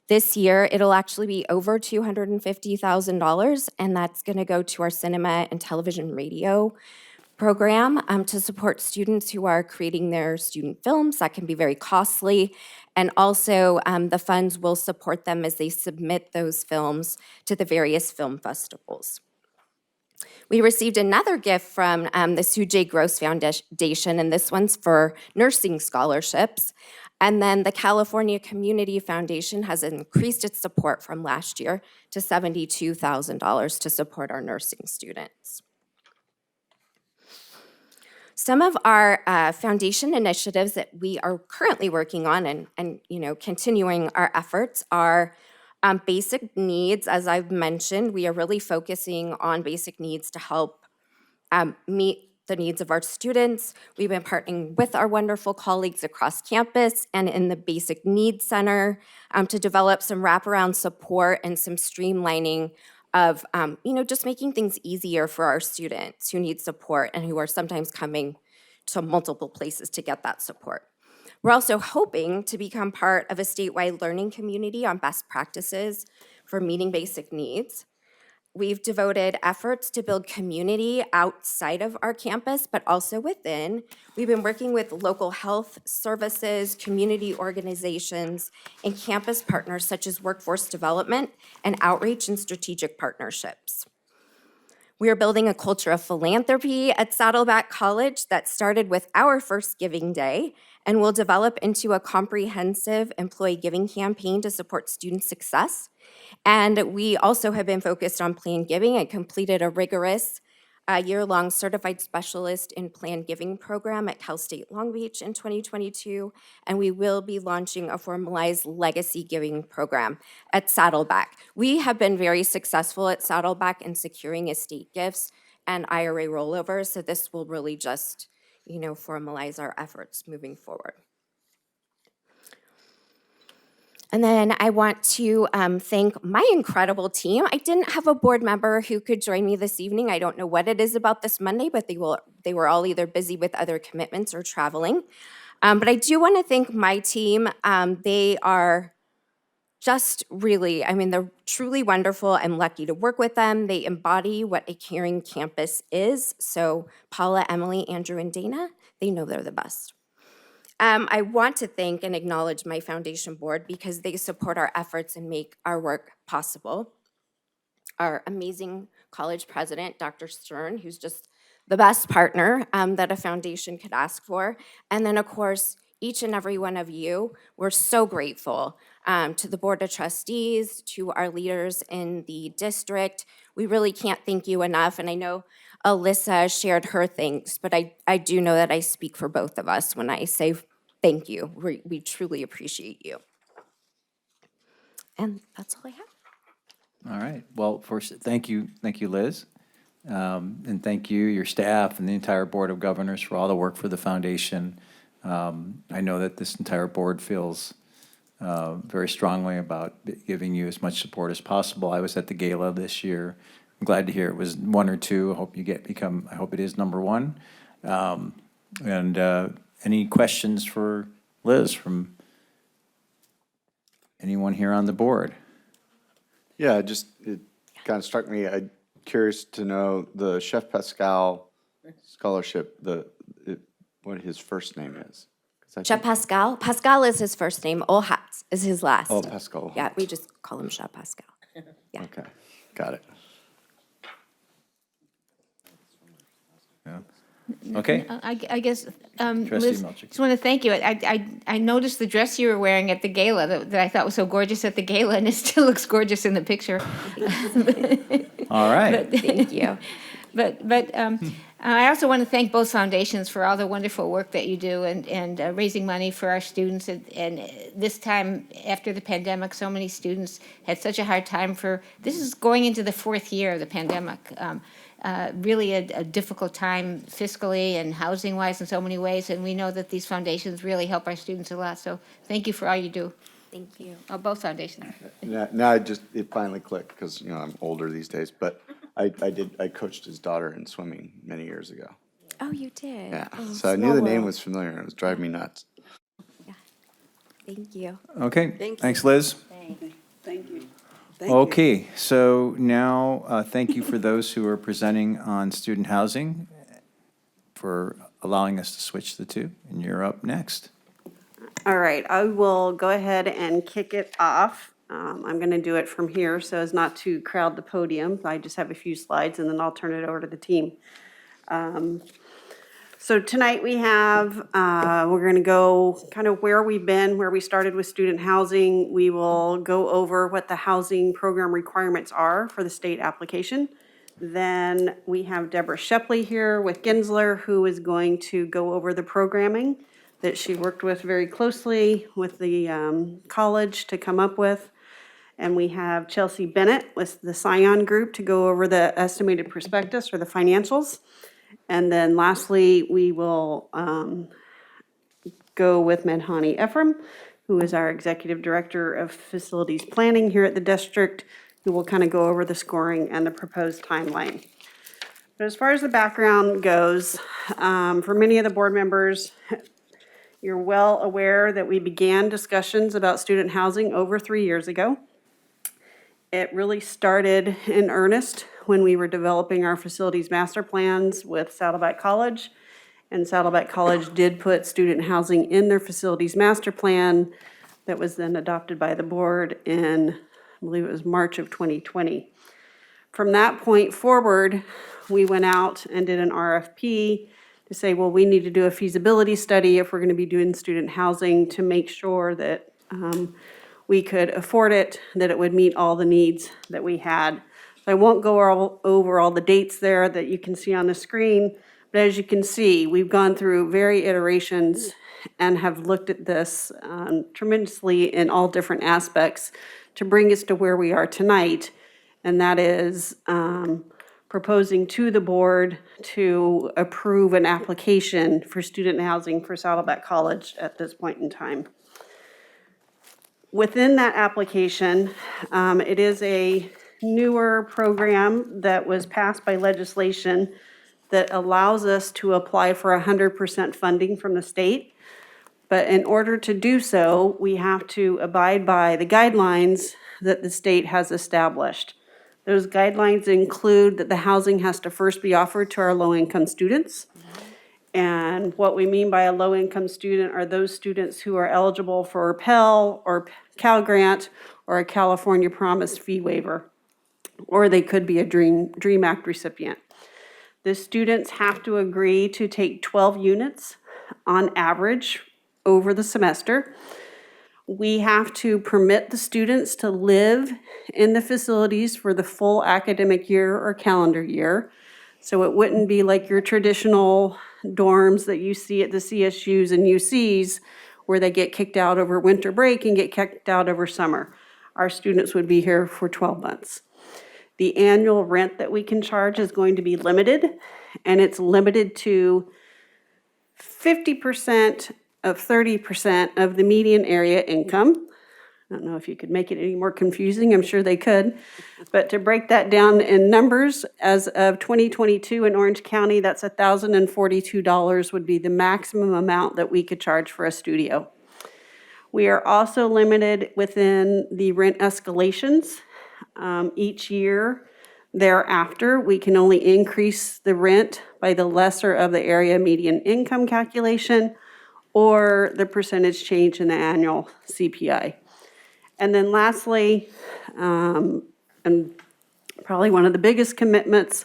Speaker 19: This year, it'll actually be over $250,000, and that's going to go to our cinema and television radio program to support students who are creating their student films. That can be very costly. And also, the funds will support them as they submit those films to the various film festivals. We received another gift from the Sue J. Gross Foundation, and this one's for nursing scholarships. And then the California Community Foundation has increased its support from last year to $72,000 to support our nursing students. Some of our foundation initiatives that we are currently working on and continuing our efforts are basic needs. As I've mentioned, we are really focusing on basic needs to help meet the needs of our students. We've been partnering with our wonderful colleagues across campus and in the Basic Needs Center to develop some wraparound support and some streamlining of, just making things easier for our students who need support and who are sometimes coming to multiple places to get that support. We're also hoping to become part of a statewide learning community on best practices for meeting basic needs. We've devoted efforts to build community outside of our campus, but also within. We've been working with local health services, community organizations, and campus partners such as workforce development and outreach and strategic partnerships. We are building a culture of philanthropy at Saddleback College that started with our first Giving Day and will develop into a comprehensive employee giving campaign to support student success. And we also have been focused on planned giving and completed a rigorous year-long certified specialist in planned giving program at Cal State Long Beach in 2022. And we will be launching a formalized legacy giving program at Saddleback. We have been very successful at Saddleback in securing estate gifts and IRA rollovers. So this will really just, formalize our efforts moving forward. And then I want to thank my incredible team. I didn't have a board member who could join me this evening. I don't know what it is about this Monday, but they were all either busy with other commitments or traveling. But I do want to thank my team. They are just really, they're truly wonderful. I'm lucky to work with them. They embody what a caring campus is. So Paula, Emily, Andrew, and Dana, they know they're the best. I want to thank and acknowledge my foundation board because they support our efforts and make our work possible. Our amazing college president, Dr. Stern, who's just the best partner that a foundation could ask for. And then, of course, each and every one of you, we're so grateful to the Board of Trustees, to our leaders in the district. We really can't thank you enough. And I know Alyssa shared her thanks, but I do know that I speak for both of us when I say thank you. We truly appreciate you. And that's all I have.
Speaker 1: All right. Well, first, thank you, Liz. And thank you, your staff, and the entire Board of Governors for all the work for the foundation. I know that this entire board feels very strongly about giving you as much support as possible. I was at the gala this year. I'm glad to hear it was one or two. I hope you I hope it is number one. And any questions for Liz from anyone here on the board?
Speaker 10: Yeah, it kind of struck me, I'm curious to know the Chef Pascal scholarship, what his first name is. 'Cause I
Speaker 19: Chef
Speaker 10: think-
Speaker 19: Pascal. Pascal is his first name. Olhatz is his last.
Speaker 10: Oh, Pascal.
Speaker 19: Yeah, we just call him Chef Pascal. Yeah.
Speaker 10: Okay, got it.
Speaker 1: Yeah. Okay.
Speaker 13: I guess,
Speaker 1: Trustee
Speaker 13: Liz,
Speaker 1: Melchick.
Speaker 13: just want to thank you. I noticed the dress you were wearing at the gala that I thought was so gorgeous at the gala, and it still looks gorgeous in the picture.
Speaker 1: All right.
Speaker 19: Thank you.
Speaker 13: But I also want to thank both foundations for all the wonderful work that you do and raising money for our students. And this time, after the pandemic, so many students had such a hard time this is going into the 4th year of the pandemic. Really a difficult time fiscally and housing-wise in so many ways. And we know that these foundations really help our students a lot. So thank you for all you do.
Speaker 19: Thank you.
Speaker 13: Oh, both foundations.
Speaker 10: Now it finally clicked, because, I'm older these days, but I coached his daughter in swimming many years ago.
Speaker 19: Oh, you did?
Speaker 10: Yeah,
Speaker 19: Oh,
Speaker 10: so I knew
Speaker 19: small
Speaker 10: the name
Speaker 19: world.
Speaker 10: was familiar, and it was driving me nuts.
Speaker 19: Thank you.
Speaker 1: Okay,
Speaker 11: Thank you.
Speaker 1: thanks, Liz.
Speaker 11: Thank you.
Speaker 1: Okay, so now, thank you for those who are presenting on student housing, for allowing us to switch the two, and you're up next.
Speaker 20: All right, I will go ahead and kick it off. I'm going to do it from here so as not to crowd the podium. I just have a few slides, and then I'll turn it over to the team. So tonight we have, we're going to go kind of where we've been, where we started with student housing. We will go over what the housing program requirements are for the state application. Then we have Deborah Shepley here with Gensler, who is going to go over the programming that she worked with very closely with the college to come up with. And we have Chelsea Bennett with the Scion Group to go over the estimated prospectus or the financials. And then lastly, we will go with Medhani Ephraim, who is our Executive Director of Facilities Planning here at the district, who will kind of go over the scoring and the proposed timeline. But as far as the background goes, for many of the board members, you're well aware that we began discussions about student housing over 3 years ago. It really started in earnest when we were developing our facilities master plans with Saddleback College. And Saddleback College did put student housing in their facilities master plan that was then adopted by the board in, I believe it was March of 2020. From that point forward, we went out and did an RFP to say, well, we need to do a feasibility study if we're going to be doing student housing to make sure that we could afford it, that it would meet all the needs that we had. So I won't go over all the dates there that you can see on the screen, but as you can see, we've gone through various iterations and have looked at this tremendously in all different aspects to bring us to where we are tonight, and that is proposing to the board to approve an application for student housing for Saddleback College at this point in time. Within that application, it is a newer program that was passed by legislation that allows us to apply for 100% funding from the state. But in order to do so, we have to abide by the guidelines that the state has established. Those guidelines include that the housing has to first be offered to our low-income students. And what we mean by a low-income student are those students who are eligible for a Pell or Cal Grant or a California Promise Fee Waiver, or they could be a DREAM Act recipient. The students have to agree to take 12 units on average over the semester. We have to permit the students to live in the facilities for the full academic year or calendar year. So it wouldn't be like your traditional dorms that you see at the CSUs and UCs where they get kicked out over winter break and get kicked out over summer. Our students would be here for 12 months. The annual rent that we can charge is going to be limited, and it's limited to 50% of 30% of the median area income. I don't know if you could make it any more confusing, I'm sure they could. But to break that down in numbers, as of 2022 in Orange County, that's $1,042 would be the maximum amount that we could charge for a studio. We are also limited within the rent escalations. Each year thereafter, we can only increase the rent by the lesser of the area median income calculation or the percentage change in the annual CPI. And then lastly, and probably one of the biggest commitments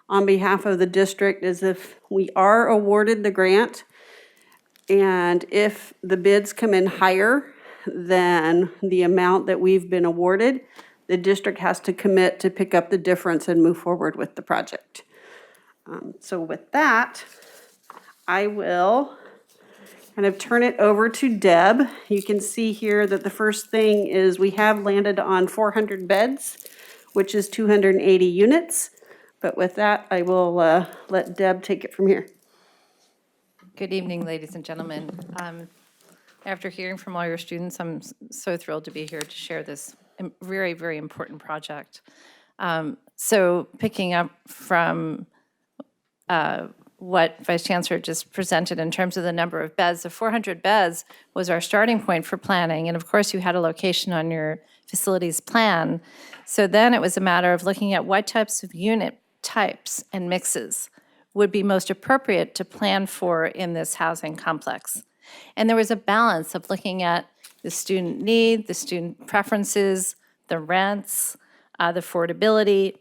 Speaker 20: on behalf of the district is if we are awarded the grant, and if the bids come in higher than the amount that we've been awarded, the district has to commit to pick up the difference and move forward with the project. So with that, I will kind of turn it over to Deb. You can see here that the first thing is we have landed on 400 beds, which is 280 units. But with that, I will let Deb take it from here.
Speaker 21: Good evening, ladies and gentlemen. After hearing from all your students, I'm so thrilled to be here to share this very, very important project. So picking up from what Vice Chancellor just presented in terms of the number of beds, the 400 beds was our starting point for planning. And of course, you had a location on your facilities plan. So then it was a matter of looking at what types of unit types and mixes would be most appropriate to plan for in this housing complex. And there was a balance of looking at the student need, the student preferences, the rents, the affordability,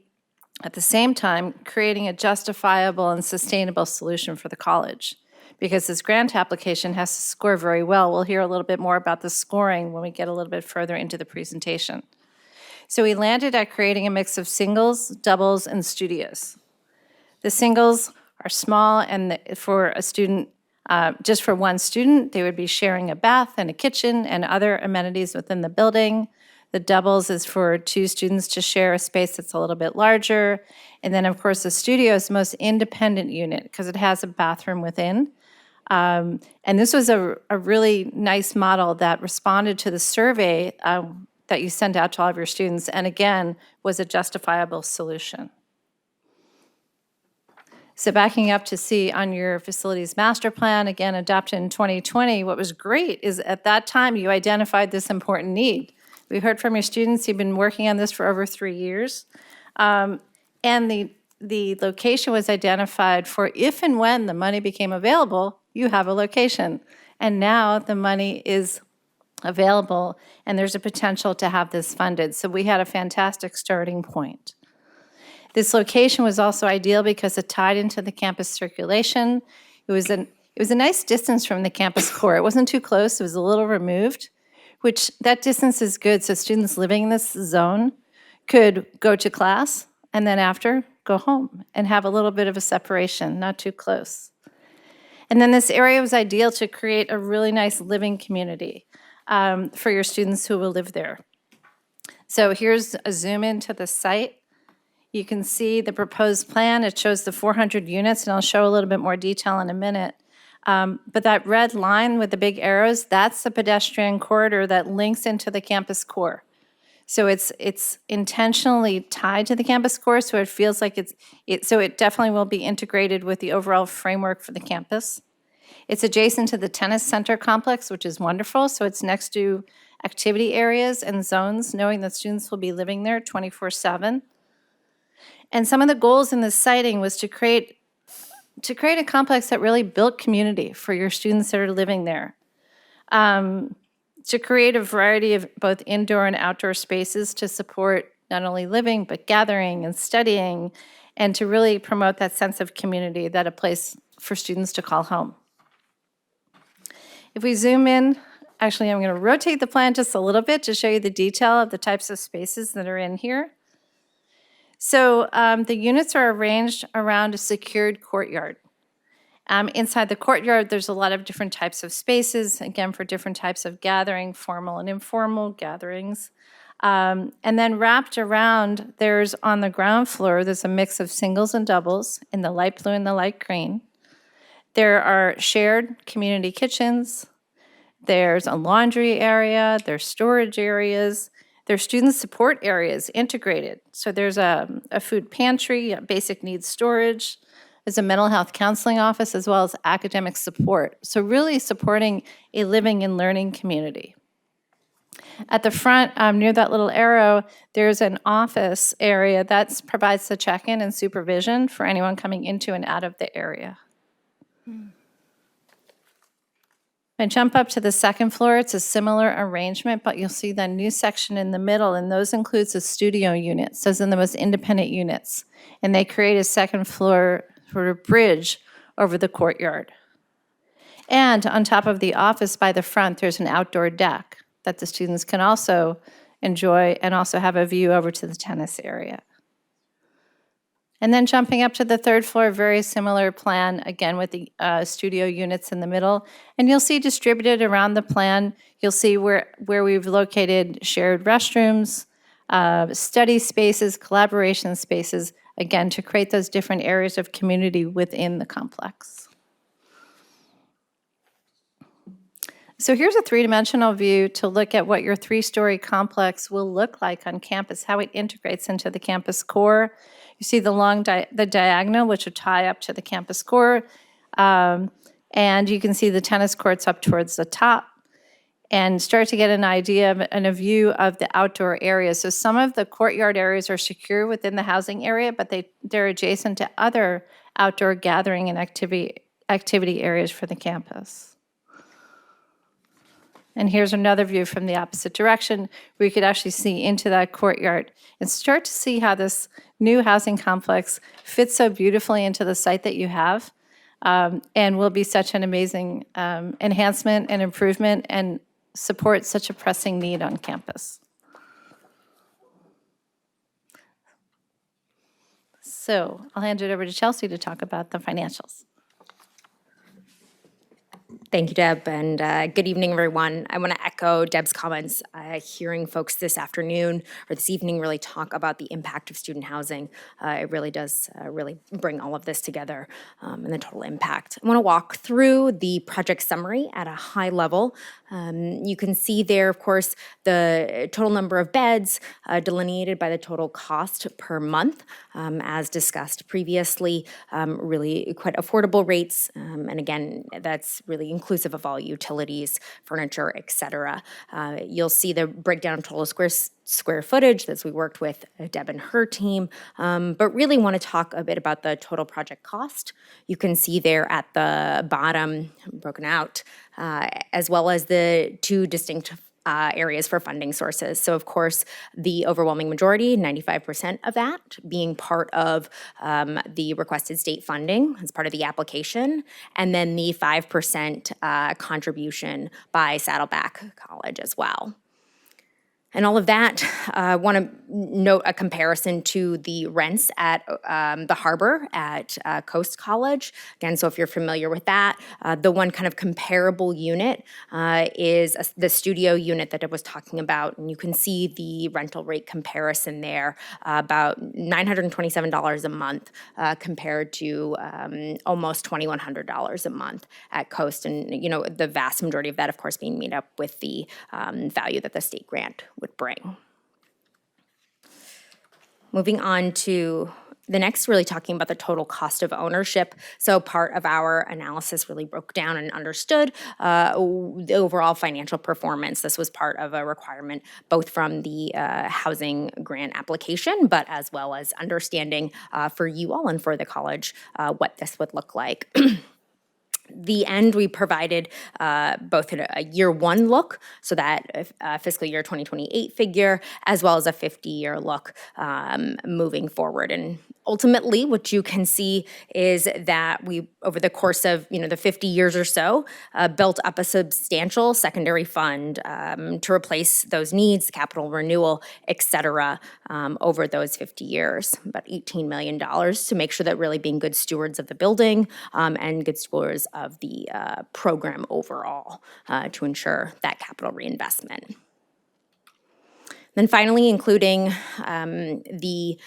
Speaker 21: at the same time creating a justifiable and sustainable solution for the college. Because this grant application has to score very well. We'll hear a little bit more about the scoring when we get a little bit further into the presentation. So we landed at creating a mix of singles, doubles, and studios. The singles are small, and for a student, just for one student, they would be sharing a bath and a kitchen and other amenities within the building. The doubles is for two students to share a space that's a little bit larger. And then, of course, the studio is the most independent unit because it has a bathroom within. And this was a really nice model that responded to the survey that you sent out to all of your students, and again, was a justifiable solution. So backing up to see on your facilities master plan, again, adopted in 2020, what was great is at that time you identified this important need. We heard from your students, you've been working on this for over 3 years. And the location was identified for if and when the money became available, you have a location. And now the money is available and there's a potential to have this funded. So we had a fantastic starting point. This location was also ideal because it tied into the campus circulation. It was a nice distance from the campus core. It wasn't too close, it was a little removed, which that distance is good so students living in this zone could go to class and then after go home and have a little bit of a separation, not too close. And then this area was ideal to create a really nice living community for your students who will live there. So here's a zoom into the site. You can see the proposed plan. It shows the 400 units, and I'll show a little bit more detail in a minute. But that red line with the big arrows, that's the pedestrian corridor that links into the campus core. So it's intentionally tied to the campus core, so it feels like so it definitely will be integrated with the overall framework for the campus. It's adjacent to the tennis center complex, which is wonderful. So it's next to activity areas and zones, knowing that students will be living there 24/7. And some of the goals in this siting was to create a complex that really built community for your students that are living there. To create a variety of both indoor and outdoor spaces to support not only living, but gathering and studying, and to really promote that sense of community, that a place for students to call home. If we zoom in, actually I'm going to rotate the plan just a little bit to show you the detail of the types of spaces that are in here. So the units are arranged around a secured courtyard. Inside the courtyard, there's a lot of different types of spaces, again, for different types of gathering, formal and informal gatherings. And then wrapped around, there's on the ground floor, there's a mix of singles and doubles in the light blue and the light green. There are shared community kitchens. There's a laundry area, there's storage areas, there's student support areas integrated. So there's a food pantry, a basic needs storage, there's a mental health counseling office, as well as academic support. So really supporting a living and learning community. At the front, near that little arrow, there's an office area that provides the check-in and supervision for anyone coming into and out of the area. I jump up to the second floor, it's a similar arrangement, but you'll see the new section in the middle, and those includes the studio units. Those are the most independent units. And they create a second floor sort of bridge over the courtyard. And on top of the office by the front, there's an outdoor deck that the students can also enjoy and also have a view over to the tennis area. And then jumping up to the third floor, very similar plan, again with the studio units in the middle. And you'll see distributed around the plan, you'll see where we've located shared restrooms, study spaces, collaboration spaces, again, to create those different areas of community within the complex. So here's a three-dimensional view to look at what your three-story complex will look like on campus, how it integrates into the campus core. You see the diagonal, which would tie up to the campus core, and you can see the tennis courts up towards the top, and start to get an idea of, and a view of the outdoor areas. So some of the courtyard areas are secure within the housing area, but they're adjacent to other outdoor gathering and activity areas for the campus. And here's another view from the opposite direction where you could actually see into that courtyard and start to see how this new housing complex fits so beautifully into the site that you have, and will be such an amazing enhancement and improvement and support such a pressing need on campus. So I'll hand it over to Chelsea to talk about the financials.
Speaker 19: Thank you, Deb, and good evening, everyone. I want to echo Deb's comments. Hearing folks this afternoon or this evening really talk about the impact of student housing, it really does really bring all of this together and the total impact. I want to walk through the project summary at a high level. You can see there, of course, the total number of beds delineated by the total cost per month. As discussed previously, really quite affordable rates, and again, that's really inclusive of all utilities, furniture, et cetera. You'll see the breakdown of total square footage as we worked with Deb and her team, but really want to talk a bit about the total project cost. You can see there at the bottom, broken out, as well as the two distinct areas for funding sources. So of course, the overwhelming majority, 95% of that, being part of the requested state funding as part of the application, and then the 5% contribution by Saddleback College as well. And all of that, I want to note a comparison to the rents at the harbor at Coast College. Again, so if you're familiar with that, the one kind of comparable unit is the studio unit that I was talking about. And you can see the rental rate comparison there, about $927 a month compared to almost $2,100 a month at Coast. And, you know, the vast majority of that, of course, being made up with the value that the state grant would bring. Moving on to the next, really talking about the total cost of ownership. So part of our analysis really broke down and understood the overall financial performance. This was part of a requirement both from the housing grant application, but as well as understanding for you all and for the college what this would look like. The end, we provided both a year one look, so that fiscal year 2028 figure, as well as a 50-year look moving forward. And ultimately, what you can see is that we, over the course of the 50 years or so, built up a substantial secondary fund to replace those needs, capital renewal, et cetera, over those 50 years. About $18 million to make sure that really being good stewards of the building and good stewards of the program overall to ensure that capital reinvestment. Then finally, including the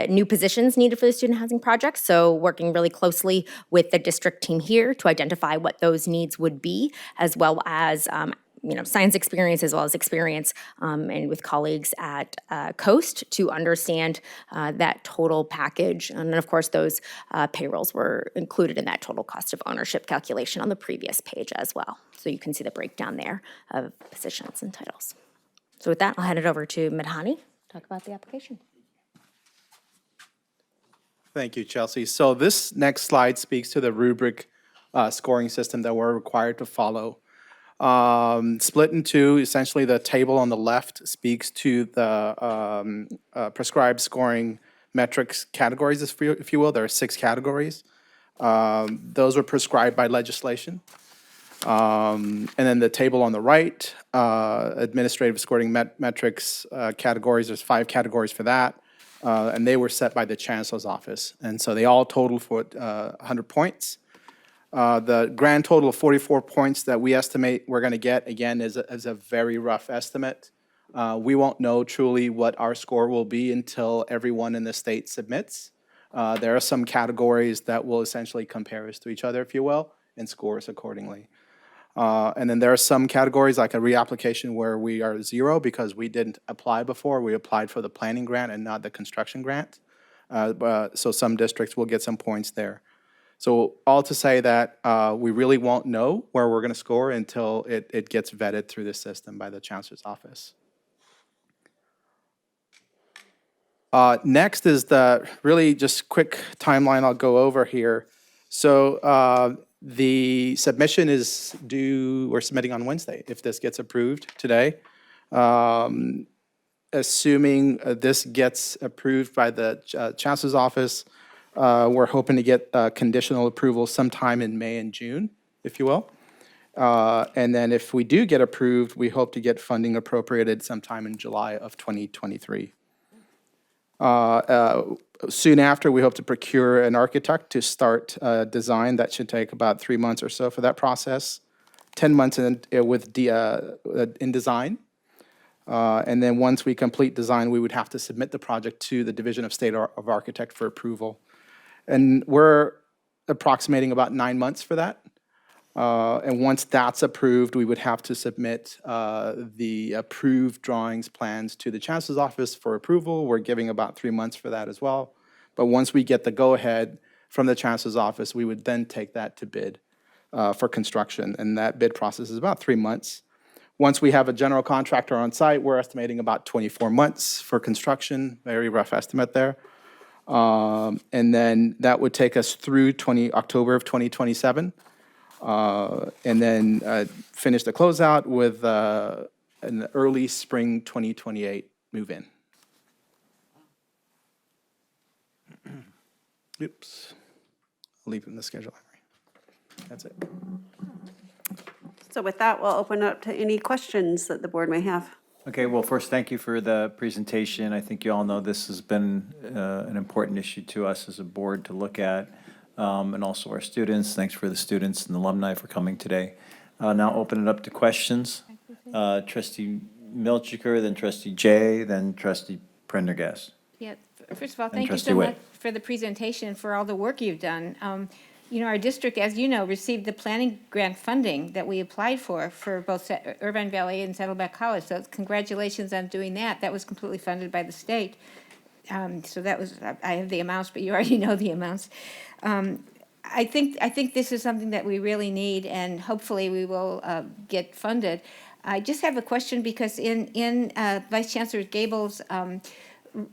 Speaker 19: new positions needed for the student housing project. So working really closely with the district team here to identify what those needs would be, as well as
Speaker 4: science experience as well as experience and with colleagues at Coast to understand that total package. And then, of course, those payrolls were included in that total cost of ownership calculation on the previous page as well. So you can see the breakdown there of positions and titles. So with that, I'll hand it over to Madhani to talk about the application.
Speaker 22: Thank you, Chelsea. So this next slide speaks to the rubric scoring system that we're required to follow. Split in two, essentially the table on the left speaks to the prescribed scoring metrics categories, if you will. There are 6 categories. Those were prescribed by legislation. And then the table on the right, administrative scoring metrics categories, there's 5 categories for that. And they were set by the Chancellor's office. And so they all totaled for 100 points. The grand total of 44 points that we estimate we're going to get, again, is a very rough estimate. We won't know truly what our score will be until everyone in the state submits. There are some categories that will essentially compare us to each other, if you will, and score us accordingly. And then there are some categories like a reapplication where we are 0 because we didn't apply before. We applied for the planning grant and not the construction grant. So some districts will get some points there. So all to say that we really won't know where we're going to score until it gets vetted through the system by the Chancellor's office. Next is the really just quick timeline I'll go over here. So the submission is due, we're submitting on Wednesday, if this gets approved today. Assuming this gets approved by the Chancellor's office, we're hoping to get conditional approval sometime in May and June, if you will. And then if we do get approved, we hope to get funding appropriated sometime in July of 2023. Soon after, we hope to procure an architect to start design. That should take about 3 months or so for that process. 10 months in design. And then once we complete design, we would have to submit the project to the Division of State of Architect for approval. And we're approximating about 9 months for that. And once that's approved, we would have to submit the approved drawings, plans to the Chancellor's office for approval. We're giving about 3 months for that as well. But once we get the go-ahead from the Chancellor's office, we would then take that to bid for construction. And that bid process is about 3 months. Once we have a general contractor on site, we're estimating about 24 months for construction, very rough estimate there. And then that would take us through October of 2027. And then finish the closeout with an early spring 2028 move-in. Oops. I'll leave it in the schedule. That's it.
Speaker 20: So with that, we'll open up to any questions that the board may have.
Speaker 1: Okay, well, first, thank you for the presentation. I think you all know this has been an important issue to us as a board to look at, and also our students. Thanks for the students and alumni for coming today. Now open it up to questions. Trustee Milchiker, then Trustee Jay, then Trustee Prendergast.
Speaker 13: Yeah, first of all,
Speaker 1: And
Speaker 13: thank you
Speaker 1: Trustee
Speaker 13: so
Speaker 1: Witt.
Speaker 13: much for the presentation and for all the work you've done. Our district, as you know, received the planning grant funding that we applied for both Irvine Valley and Saddleback College. So congratulations on doing that. That was completely funded by the state. So that was, I have the amounts, but you already know the amounts. I think this is something that we really need, and hopefully we will get funded. I just have a question because in Vice Chancellor Gable's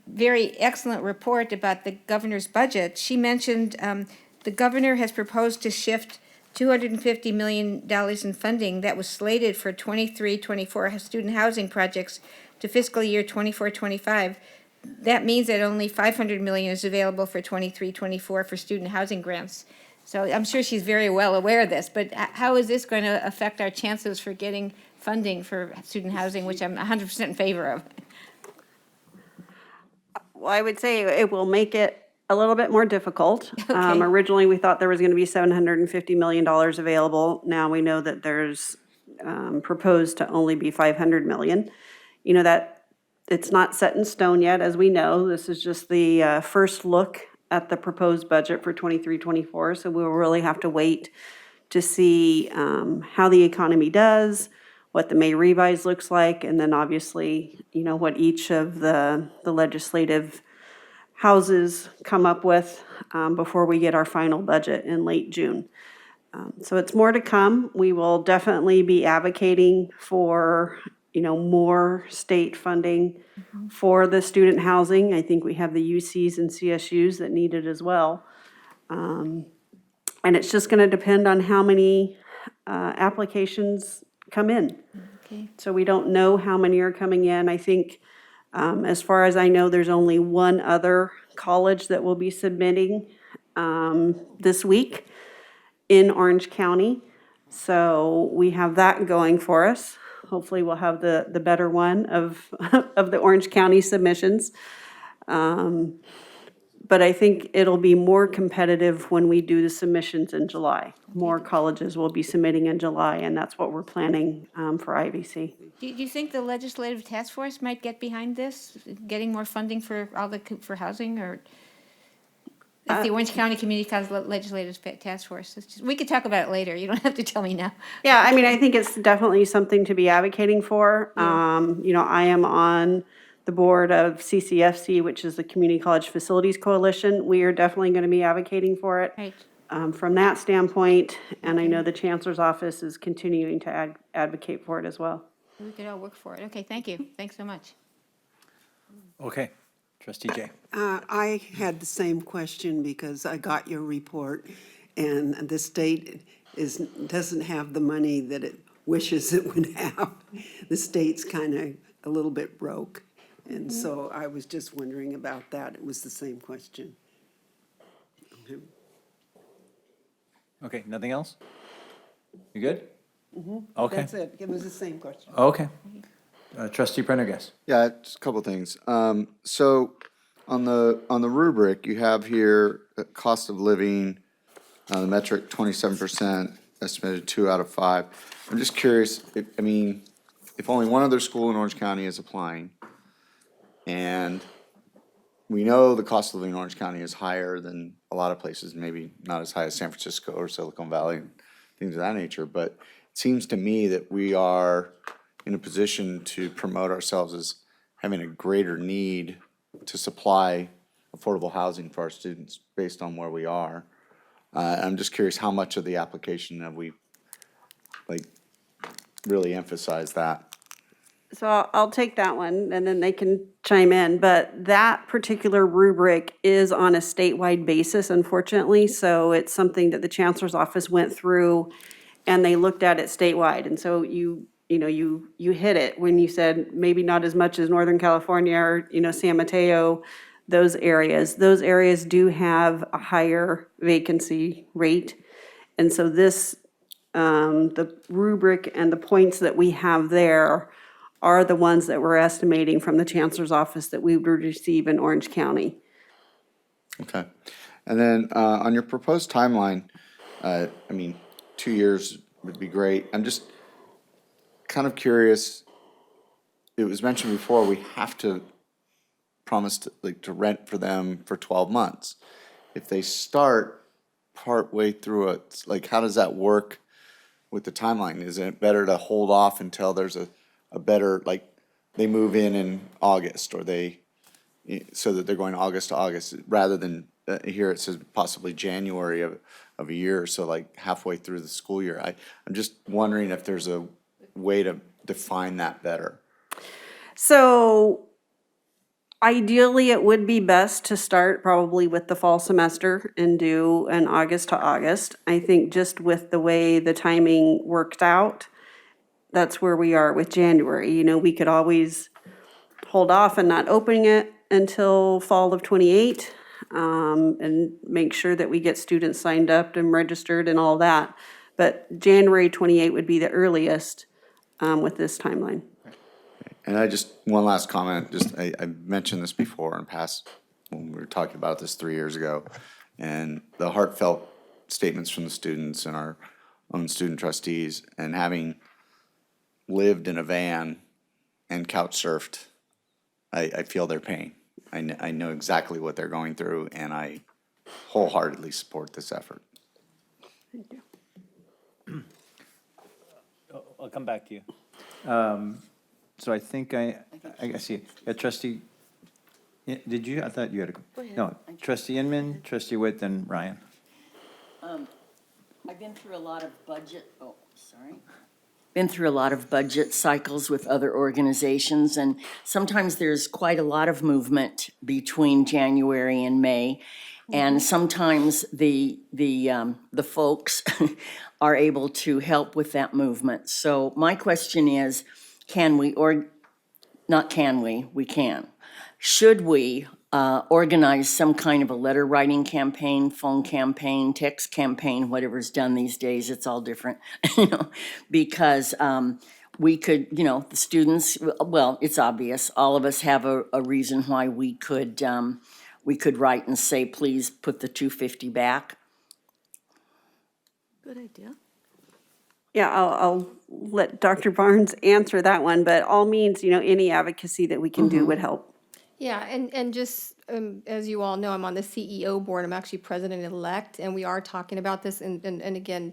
Speaker 13: very excellent report about the governor's budget, she mentioned the governor has proposed to shift $250 million in funding that was slated for 23-24 student housing projects to fiscal year 24-25. That means that only $500 million is available for 23-24 for student housing grants. So I'm sure she's very well aware of this, but how is this going to affect our chances for getting funding for student housing, which I'm 100% in favor of?
Speaker 20: Well, I would say it will make it a little bit more difficult.
Speaker 13: Okay.
Speaker 20: Originally, we thought there was going to be $750 million available. Now we know that there's proposed to only be $500 million. You know, that it's not set in stone yet, as we know. This is just the first look at the proposed budget for 23-24. So we'll really have to wait to see how the economy does, what the May revise looks like, and then obviously, what each of the legislative houses come up with before we get our final budget in late June. So it's more to come. We will definitely be advocating for, more state funding for the student housing. I think we have the UCs and CSUs that need it as well. And it's just going to depend on how many applications come in.
Speaker 13: Okay.
Speaker 20: So we don't know how many are coming in. I think, as far as I know, there's only one other college that will be submitting this week in Orange County. So we have that going for us. Hopefully we'll have the better one of the Orange County submissions. But I think it'll be more competitive when we do the submissions in July. More colleges will be submitting in July, and that's what we're planning for IVC.
Speaker 13: Do you think the legislative task force might get behind this, getting more funding for for housing, or it's the Orange County Community College Legislative Task Force? We could talk about it later. You don't have to tell me now.
Speaker 20: Yeah, I mean, I think it's definitely something to be advocating for. I am on the board of CCFC, which is the Community College Facilities Coalition. We are definitely going to be advocating for it.
Speaker 13: Right.
Speaker 20: From that standpoint, and I know the Chancellor's Office is continuing to advocate for it as well.
Speaker 13: We could all work for it. Okay, thank you. Thanks so much.
Speaker 1: Okay, Trustee Jay.
Speaker 12: I had the same question because I got your report, and the state doesn't have the money that it wishes it would have. The state's kind of a little bit broke, and so I was just wondering about that. It was the same question.
Speaker 1: Okay, nothing else? You good? Okay.
Speaker 12: That's it. It was the same question.
Speaker 1: Okay. Trustee Prendergast.
Speaker 10: Yeah, just a couple of things. So on the rubric, you have here cost of living, the metric 27%, estimated 2 out of 5. I'm just curious, if only one other school in Orange County is applying, and we know the cost of living in Orange County is higher than a lot of places, maybe not as high as San Francisco or Silicon Valley and things of that nature, but it seems to me that we are in a position to promote ourselves as having a greater need to supply affordable housing for our students based on where we are. I'm just curious how much of the application have we really emphasized that?
Speaker 20: So I'll take that one, and then they can chime in, but that particular rubric is on a statewide basis, unfortunately, so it's something that the Chancellor's Office went through, and they looked at it statewide, and so you hit it when you said maybe not as much as Northern California or, San Mateo, those areas. Those areas do have a higher vacancy rate, and so this, the rubric and the points that we have there are the ones that we're estimating from the Chancellor's Office that we would receive in Orange County.
Speaker 10: Okay. And then on your proposed timeline, 2 years would be great. I'm just kind of curious, it was mentioned before, we have to promise to rent for them for 12 months. If they start partway through it, how does that work with the timeline? Is it better to hold off until there's a better, they move in August, or so that they're going August to August, rather than, here it says possibly January of a year, so halfway through the school year. I'm just wondering if there's a way to define that better.
Speaker 20: So ideally, it would be best to start probably with the fall semester and do an August to August. I think just with the way the timing worked out, that's where we are with January. We could always hold off and not opening it until fall of '28, and make sure that we get students signed up and registered and all that. But January 28 would be the earliest with this timeline.
Speaker 10: And one last comment, I mentioned this before in past, when we were talking about this 3 years ago, and the heartfelt statements from the students and our own student trustees, and having lived in a van and couch surfed, I feel their pain. I know exactly what they're going through, and I wholeheartedly support this effort.
Speaker 20: Thank you.
Speaker 1: I'll come back to you. So I think I see, trustee, did you, I thought you had a.
Speaker 2: Go ahead.
Speaker 1: No, trustee Inman, trustee Witt, then Ryan.
Speaker 2: I've been through a lot of been through a lot of budget cycles with other organizations, and sometimes there's quite a lot of movement between January and May. And sometimes the folks are able to help with that movement. So my question is, can we, or not can we can. Should we organize some kind of a letter writing campaign, phone campaign, text campaign, whatever's done these days, it's all different, you know, because we could, you know, the students, well, it's obvious, all of us have a reason why we could write and say, please put the 250 back.
Speaker 11: Good idea.
Speaker 20: Yeah, I'll let Dr. Barnes answer that one, but all means, any advocacy that we can do would help.
Speaker 5: Yeah, and just as you all know, I'm on the CEO board. I'm actually president-elect, and we are talking about this. And again,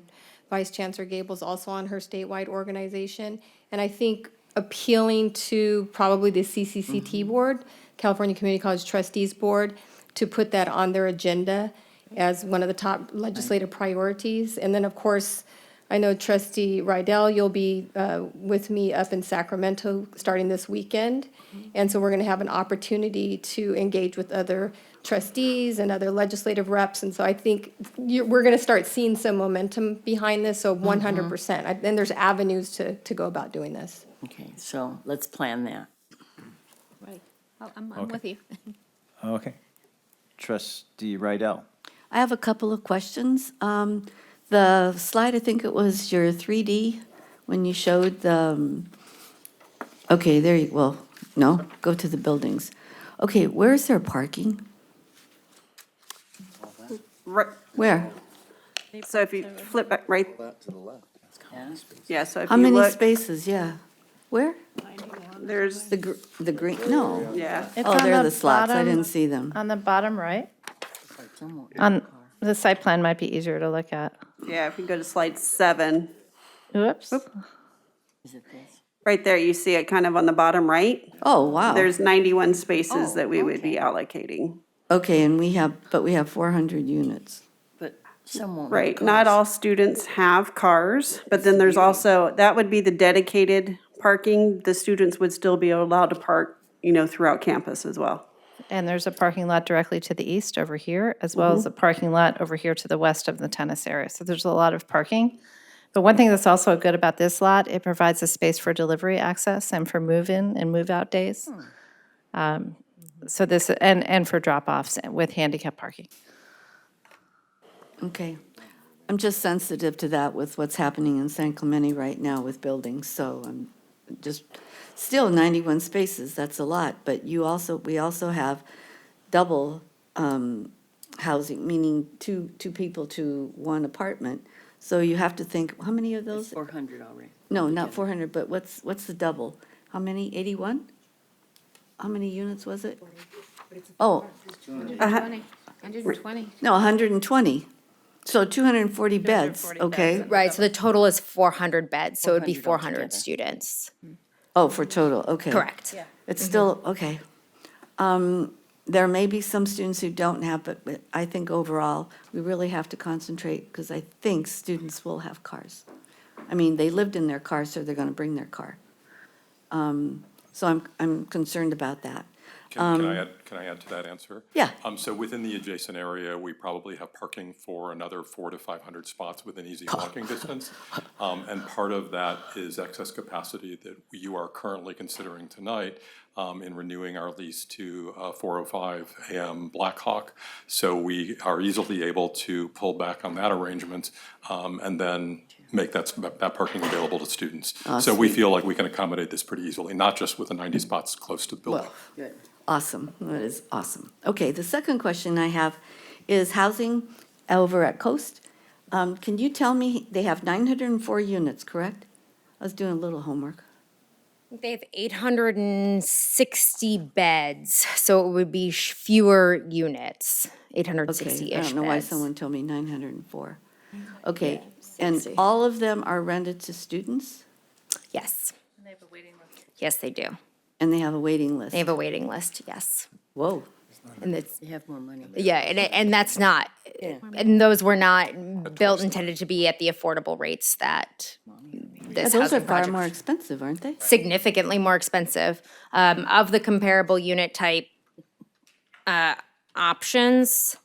Speaker 5: Vice Chancellor Gable's also on her statewide organization. And I think appealing to probably the CCCT board, California Community College Trustees Board, to put that on their agenda as one of the top legislative priorities. And then, of course, I know Trustee Rydell, you'll be with me up in Sacramento starting this weekend. And so we're going to have an opportunity to engage with other trustees and other legislative reps. And so I think we're going to start seeing some momentum behind this, so 100%. And there's avenues to go about doing this.
Speaker 2: Okay, so let's plan that.
Speaker 11: Right.
Speaker 13: I'm
Speaker 1: Okay.
Speaker 13: with you.
Speaker 1: Okay. Trustee Rydell.
Speaker 11: I have a couple of questions. The slide, I think it was your 3D, when you showed the, okay, there you, well, no, go to the buildings. Okay, where is there parking? Where?
Speaker 20: So if you flip back right. Yeah, so if
Speaker 11: How
Speaker 20: you
Speaker 11: many
Speaker 20: look,
Speaker 11: spaces? Yeah. Where?
Speaker 20: there's,
Speaker 11: The green, no.
Speaker 20: yeah.
Speaker 21: It's
Speaker 11: Oh,
Speaker 21: on
Speaker 11: there are
Speaker 21: the
Speaker 11: the slots. I
Speaker 21: bottom-
Speaker 11: didn't see them.
Speaker 21: On the bottom right. The site plan might be easier to look at.
Speaker 20: Yeah, if you go to slide 7,
Speaker 21: Oops.
Speaker 2: Is it this?
Speaker 20: right there, you see it kind of on the bottom right.
Speaker 11: Oh, wow.
Speaker 20: There's 91 spaces
Speaker 11: Oh,
Speaker 20: that we would be allocating.
Speaker 11: Okay, and we have 400 units.
Speaker 2: But some won't. have
Speaker 20: Right, not
Speaker 2: cars.
Speaker 20: all students have cars, but then there's also, that would be the dedicated parking. The students would still be allowed to park, throughout campus as well.
Speaker 21: And there's a parking lot directly to the east over here, as well as a parking lot over here to the west of the tennis area. So there's a lot of parking. But one thing that's also good about this lot, it provides a space for delivery access and for move-in and move-out days. So this, and for drop-offs with handicap parking.
Speaker 11: Okay. I'm just sensitive to that with what's happening in San Clemente right now with buildings, so I'm just, still 91 spaces, that's a lot, but we also have double housing, meaning two people to one apartment. So you have to think, how many of those?
Speaker 2: 400 already.
Speaker 11: No, not 400, but what's the double? How many, 81? How many units was it? Oh,
Speaker 13: 120. 120.
Speaker 11: no, 120. So 240 beds, okay?
Speaker 4: Right, so the total is 400 beds, so it would be
Speaker 2: 400
Speaker 4: 400
Speaker 2: altogether.
Speaker 4: students.
Speaker 11: Oh, for total, okay.
Speaker 4: Correct.
Speaker 11: It's still, okay. There may be some students who don't have, but I think overall, we really have to concentrate, because I think students will have cars. I mean, they lived in their car, so they're going to bring their car. So I'm concerned about that.
Speaker 6: Can I add to that answer?
Speaker 11: Yeah.
Speaker 6: So within the adjacent area, we probably have parking for another 400 to 500 spots within easy walking distance. And part of that is excess capacity that you are currently considering tonight in renewing our lease to 405 AM Blackhawk. So we are easily able to pull back on that arrangement and then make that parking available to students. So we feel like we can accommodate this pretty easily, not just with the 90 spots close to the building.
Speaker 11: Good. Awesome, that is awesome. Okay, the second question I have is housing over at Coast. Can you tell me, they have 904 units, correct? I was doing a little homework.
Speaker 4: They have 860 beds, so it would be fewer units, 860-ish
Speaker 11: Okay, I don't know why
Speaker 4: beds.
Speaker 11: someone told me 904. Okay, and all of them are rented to students?
Speaker 4: Yes. Yes, they do.
Speaker 11: And they have a waiting list.
Speaker 4: They have a waiting list, yes.
Speaker 11: Whoa.
Speaker 4: And it's,
Speaker 2: They have more money.
Speaker 4: yeah, and that's not,
Speaker 2: Yeah.
Speaker 4: and those were not built intended to be at the affordable rates that this
Speaker 11: Those are
Speaker 4: housing
Speaker 11: far
Speaker 4: project.
Speaker 11: more expensive, aren't they?
Speaker 4: Significantly more expensive. Of the comparable unit type options,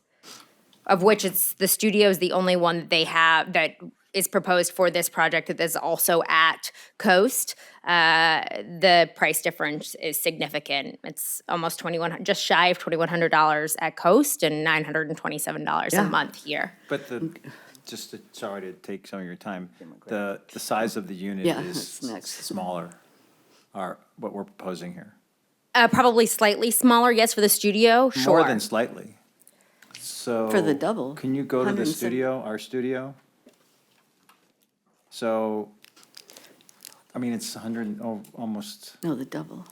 Speaker 4: of which it's, the studio is the only one that they have that is proposed for this project that is also at Coast. The price difference is significant. It's almost just shy of $2,100 at Coast and $927 a
Speaker 11: Yeah.
Speaker 4: month here.
Speaker 1: But sorry to take some of your time, the size of the unit
Speaker 11: Yeah,
Speaker 1: is
Speaker 11: that's next.
Speaker 1: smaller, what we're proposing here.
Speaker 4: Probably slightly smaller, yes, for the studio, sure.
Speaker 1: More than slightly. So.
Speaker 11: For the double,
Speaker 1: Can you go to the
Speaker 11: 107.
Speaker 1: studio, our studio? So, I mean, it's 100, almost,
Speaker 11: No, the double.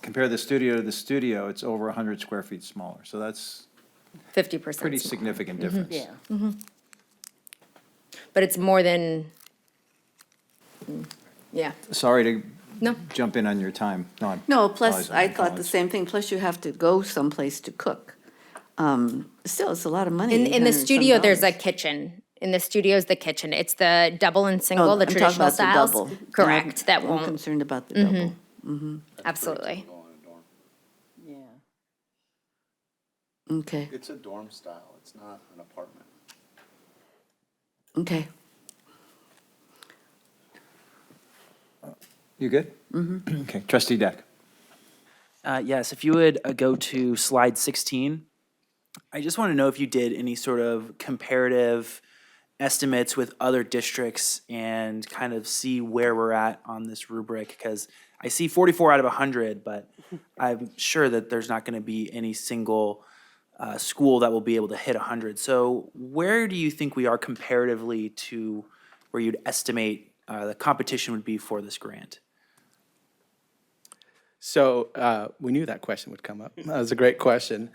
Speaker 1: compare the studio to the studio, it's over 100 square feet smaller. So that's
Speaker 4: 50%.
Speaker 1: pretty
Speaker 4: smaller.
Speaker 1: significant difference.
Speaker 2: Yeah.
Speaker 4: But it's more than, yeah.
Speaker 1: Sorry to
Speaker 4: No.
Speaker 1: jump in on your time.
Speaker 11: No, plus,
Speaker 1: apologize,
Speaker 11: I thought the
Speaker 1: college.
Speaker 11: same thing, plus you have to go someplace to cook. Still, it's a lot of money.
Speaker 4: In the
Speaker 11: $800
Speaker 4: studio, there's a
Speaker 11: $some.
Speaker 4: kitchen. In the studio is the kitchen. It's the double and single,
Speaker 11: Oh,
Speaker 4: the
Speaker 11: I'm talking
Speaker 4: traditional
Speaker 11: about the
Speaker 4: styles.
Speaker 11: double.
Speaker 4: Correct, that
Speaker 11: I'm
Speaker 4: won't,
Speaker 11: concerned about the double.
Speaker 4: absolutely.
Speaker 2: Yeah.
Speaker 11: Okay,
Speaker 10: It's a dorm style, it's not an apartment.
Speaker 11: okay.
Speaker 1: You good? Mm-hmm. Okay, trustee Deck.
Speaker 3: Yes, if you would go to slide 16, I just want to know if you did any sort of comparative estimates with other districts and kind of see where we're at on this rubric, because I see 44 out of 100, but I'm sure that there's not going to be any single school that will be able to hit 100. So where do you think we are comparatively to where you'd estimate the competition would be for this grant?
Speaker 22: So we knew that question would come up. That was a great question.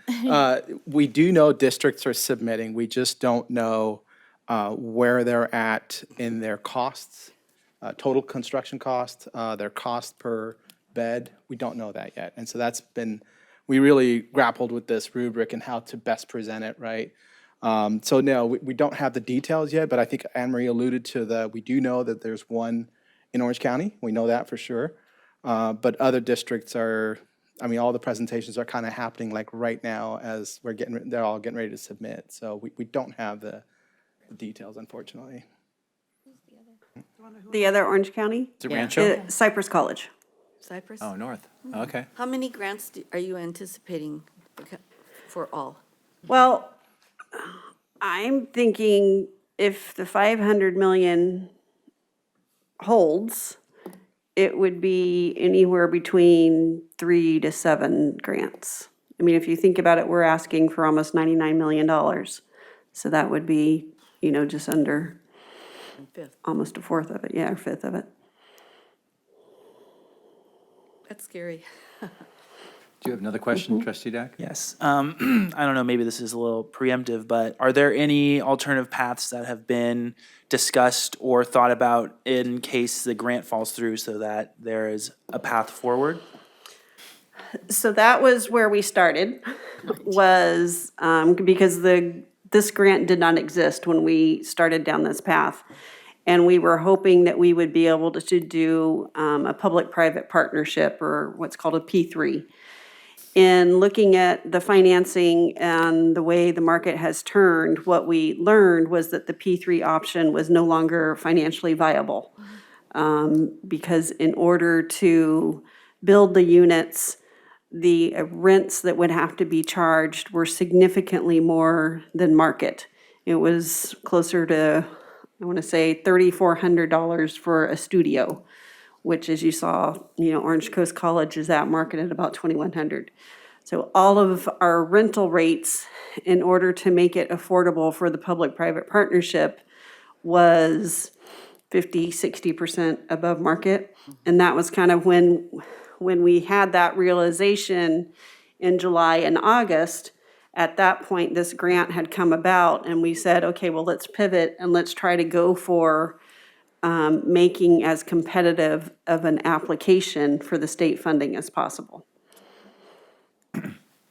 Speaker 22: We do know districts are submitting. We just don't know where they're at in their costs, total construction cost, their cost per bed. We don't know that yet. And so we really grappled with this rubric and how to best present it, right? So no, we don't have the details yet, but I think Anne Marie alluded to we do know that there's one in Orange County. We know that for sure. But other districts all the presentations are kind of happening like right now as they're all getting ready to submit. So we don't have the details, unfortunately.
Speaker 20: The other Orange County?
Speaker 1: Is it Rancho?
Speaker 20: Cypress College.
Speaker 11: Cypress?
Speaker 1: Oh, north. Okay.
Speaker 11: How many grants are you anticipating for all?
Speaker 20: Well, I'm thinking if the 500 million holds, it would be anywhere between 3 to 7 grants. I mean, if you think about it, we're asking for almost $99 million. So that would be, just under
Speaker 11: Fifth.
Speaker 20: almost a fourth of it, or fifth of it.
Speaker 11: That's scary.
Speaker 1: Do you have another question, trustee Deck?
Speaker 3: Yes. I don't know, maybe this is a little preemptive, but are there any alternative paths that have been discussed or thought about in case the grant falls through so that there is a path forward?
Speaker 20: So that was where we started, was because this grant did not exist when we started down this path. And we were hoping that we would be able to do a public-private partnership, or what's called a P3. In looking at the financing and the way the market has turned, what we learned was that the P3 option was no longer financially viable. Because in order to build the units, the rents that would have to be charged were significantly more than market. It was closer to, I want to say, $3,400 for a studio, which, as you saw, Orange Coast College is at market at about $2,100. So all of our rental rates, in order to make it affordable for the public-private partnership, was 50-60% above market. And that was kind of when we had that realization in July and August. At that point, this grant had come about, and we said, okay, well, let's pivot and let's try to go for making as competitive of an application for the state funding as possible.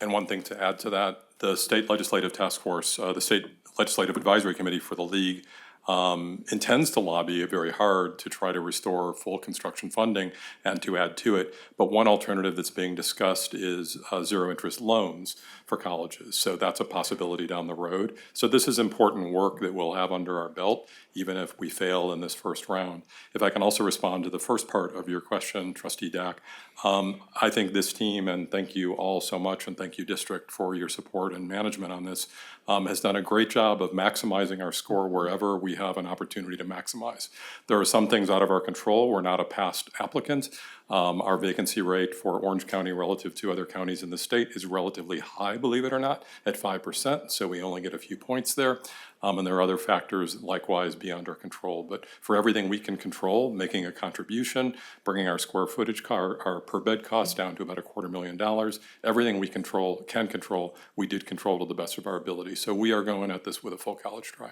Speaker 6: And one thing to add to that, the State Legislative Task Force, the State Legislative Advisory Committee for the League intends to lobby very hard to try to restore full construction funding and to add to it. But one alternative that's being discussed is zero-interest loans for colleges. So that's a possibility down the road. So this is important work that we'll have under our belt, even if we fail in this first round. If I can also respond to the first part of your question, Trustee Dack, I think this team, and thank you all so much, and thank you, District, for your support and management on this, has done a great job of maximizing our score wherever we have an opportunity to maximize. There are some things out of our control. We're not a past applicant. Our vacancy rate for Orange County relative to other counties in the state is relatively high, believe it or not, at 5%, so we only get a few points there. And there are other factors likewise beyond our control. But for everything we can control, making a contribution, bringing our square footage, our per bed cost down to about $250,000, everything we can control, we did control to the best of our ability. So we are going at this with a full college try.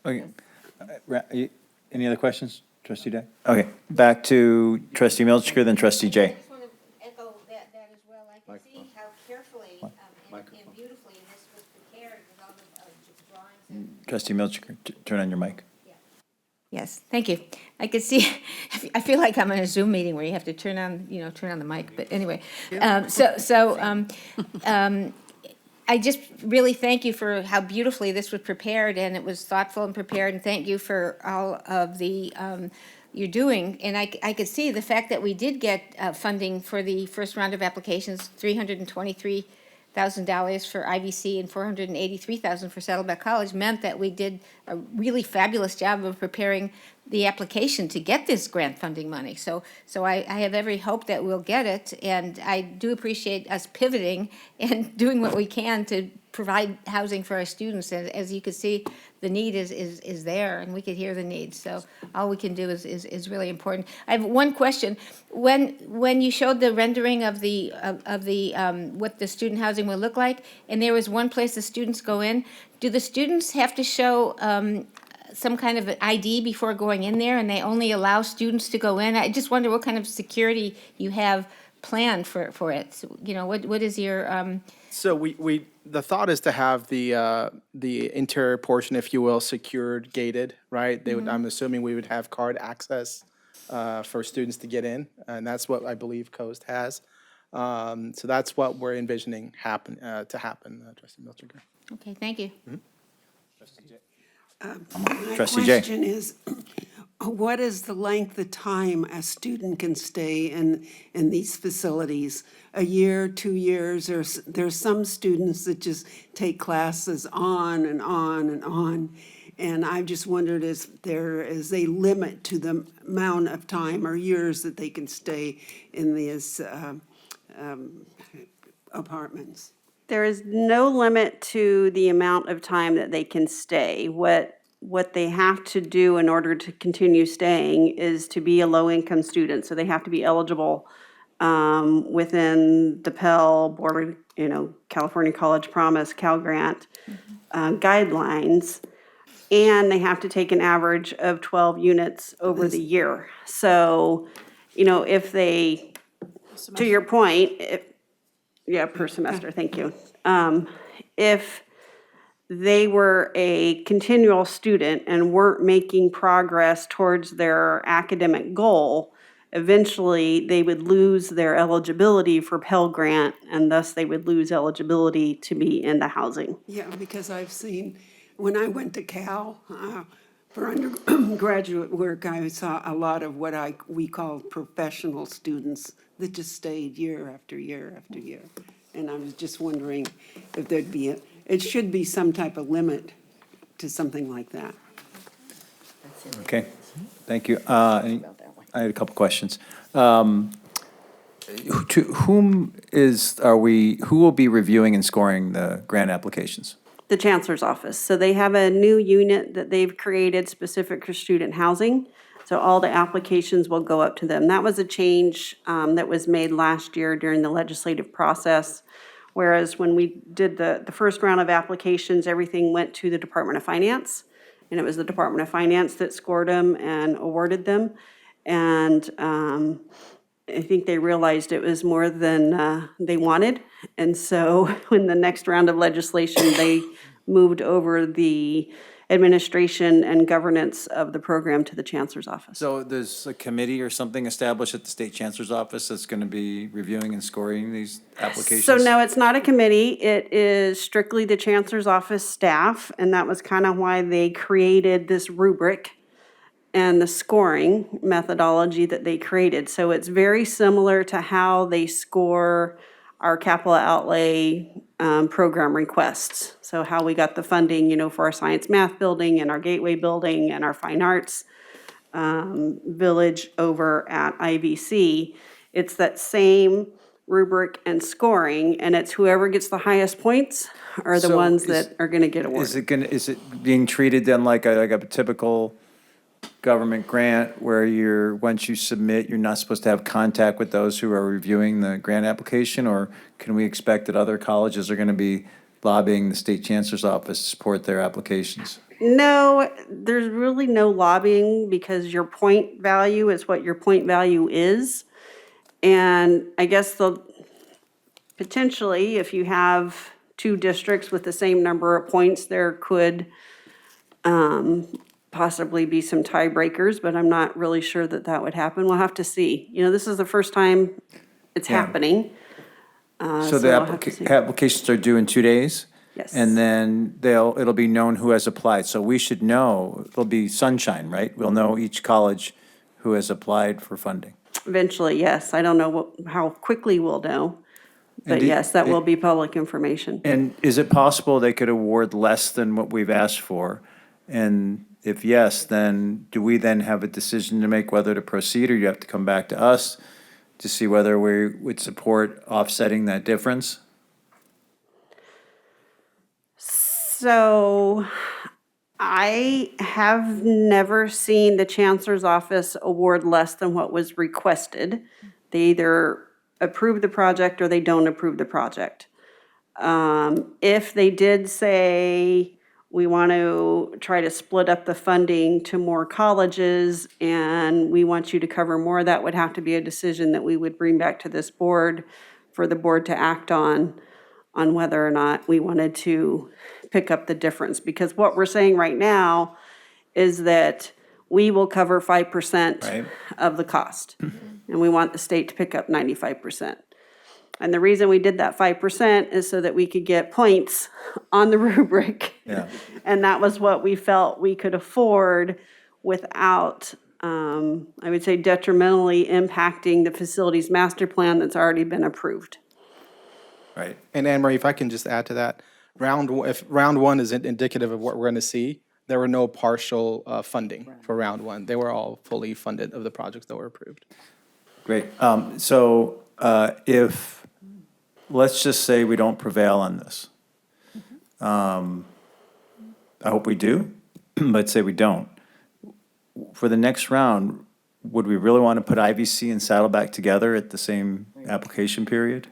Speaker 1: Okay. Any other questions, Trustee Day? Okay, back to Trustee Milchker, then Trustee Jay.
Speaker 13: I just want to echo that as well. I can see how carefully and beautifully this was prepared with all the drawings and.
Speaker 1: Trustee Milchker, turn on your mic.
Speaker 13: Yes, thank you. I could see, I feel like I'm in a Zoom meeting where you have to turn on the mic, but anyway. I just really thank you for how beautifully this was prepared, and it was thoughtful and prepared, and thank you for all of the, you're doing. And I could see the fact that we did get funding for the first round of applications, $323,000 for IVC and $483,000 for Saddleback College, meant that we did a really fabulous job of preparing the application to get this grant funding money. So I have every hope that we'll get it, and I do appreciate us pivoting and doing what we can to provide housing for our students. And as you can see, the need is there, and we could hear the need. So all we can do is really important. I have one question. When you showed the rendering of the what the student housing will look like, and there was one place the students go in, do the students have to show some kind of an ID before going in there, and they only allow students to go in? I just wonder what kind of security you have planned for it. So, what is your?
Speaker 22: So the thought is to have the interior portion, if you will, secured, gated, right? They would, I'm assuming we would have card access for students to get in, and that's what I believe Coast has. So that's what we're envisioning to happen, Trustee Milchiker.
Speaker 13: Okay, thank you.
Speaker 12: My
Speaker 1: Trustee Jay.
Speaker 12: question is, what is the length of time a student can stay in these facilities? A year, 2 years? There's some students that just take classes on and on and on. And I just wondered if there is a limit to the amount of time or years that they can stay in these apartments.
Speaker 20: There is no limit to the amount of time that they can stay. What they have to do in order to continue staying is to be a low-income student. So they have to be eligible within the Pell Board, California College Promise, Cal Grant guidelines, and they have to take an average of 12 units over the year. So, if they, to your point, per semester, thank you. If they were a continual student and weren't making progress towards their academic goal, eventually they would lose their eligibility for Pell Grant, and thus they would lose eligibility to be in the housing.
Speaker 12: Yeah, because I've seen, when I went to Cal for undergraduate work, I saw a lot of what we call professional students that just stayed year after year after year. And I was just wondering if there'd be it should be some type of limit to something like that.
Speaker 1: Okay, thank you. I had a couple questions. To who will be reviewing and scoring the grant applications?
Speaker 20: The Chancellor's Office. So they have a new unit that they've created specific for student housing. So all the applications will go up to them. That was a change that was made last year during the legislative process. Whereas when we did the first round of applications, everything went to the Department of Finance. and it was the Department of Finance that scored them and awarded them. And I think they realized it was more than they wanted. And so when the next round of legislation, they moved over the administration and governance of the program to the Chancellor's office.
Speaker 1: So there's a committee or something established at the State Chancellor's Office that's going to be reviewing and scoring these applications?
Speaker 20: So no, it's not a committee. It is strictly the Chancellor's office staff, and that was kind of why they created this rubric and the scoring methodology that they created. So it's very similar to how they score our capital outlay program requests. So how we got the funding, for our science math building and our gateway building and our fine arts village over at IVC. It's that same rubric and scoring, and it's whoever gets the highest points are the
Speaker 1: So
Speaker 20: ones
Speaker 1: is-
Speaker 20: that are gonna get awarded.
Speaker 1: Is it being treated then like a typical government grant where once you submit, you're not supposed to have contact with those who are reviewing the grant application? Or can we expect that other colleges are gonna be lobbying the State Chancellor's Office to support their applications?
Speaker 20: No, there's really no lobbying because your point value is what your point value is. And I guess potentially, if you have two districts with the same number of points, there could possibly be some tiebreakers, but I'm not really sure that that would happen. We'll have to see. This is the first time it's
Speaker 1: Yeah.
Speaker 20: happening.
Speaker 1: So the
Speaker 20: we'll have to see.
Speaker 1: applications are due in 2 days?
Speaker 20: Yes.
Speaker 1: And then it'll be known who has applied. So we should know, it'll be sunshine, right? We'll know each college who has applied for funding.
Speaker 20: Eventually, yes. I don't know how quickly we'll know,
Speaker 1: And
Speaker 20: but yes, that will be public information.
Speaker 1: And is it possible they could award less than what we've asked for? And if yes, then do we then have a decision to make whether to proceed, or you have to come back to us to see whether we would support offsetting that difference?
Speaker 20: So I have never seen the Chancellor's office award less than what was requested. They either approve the project or they don't approve the project. If they did say, we want to try to split up the funding to more colleges and we want you to cover more, that would have to be a decision that we would bring back to this board for the board to act on whether or not we wanted to pick up the difference. Because what we're saying right now is that we will cover 5%
Speaker 1: Right.
Speaker 20: of the cost. And we want the state to pick up 95%. And the reason we did that 5% is so that we could get points on the rubric.
Speaker 1: Yeah.
Speaker 20: And that was what we felt we could afford without, I would say, detrimentally impacting the facilities master plan that's already been approved.
Speaker 1: Right.
Speaker 22: And Anne Marie, if I can just add to that, if round one is indicative of what we're going to see, there were no partial funding for round one. They were all fully funded of the projects that were approved.
Speaker 1: Great. If, let's just say we don't prevail on this. I hope we do, but say we don't. For the next round, would we really want to put IVC and Saddleback together at the same application period?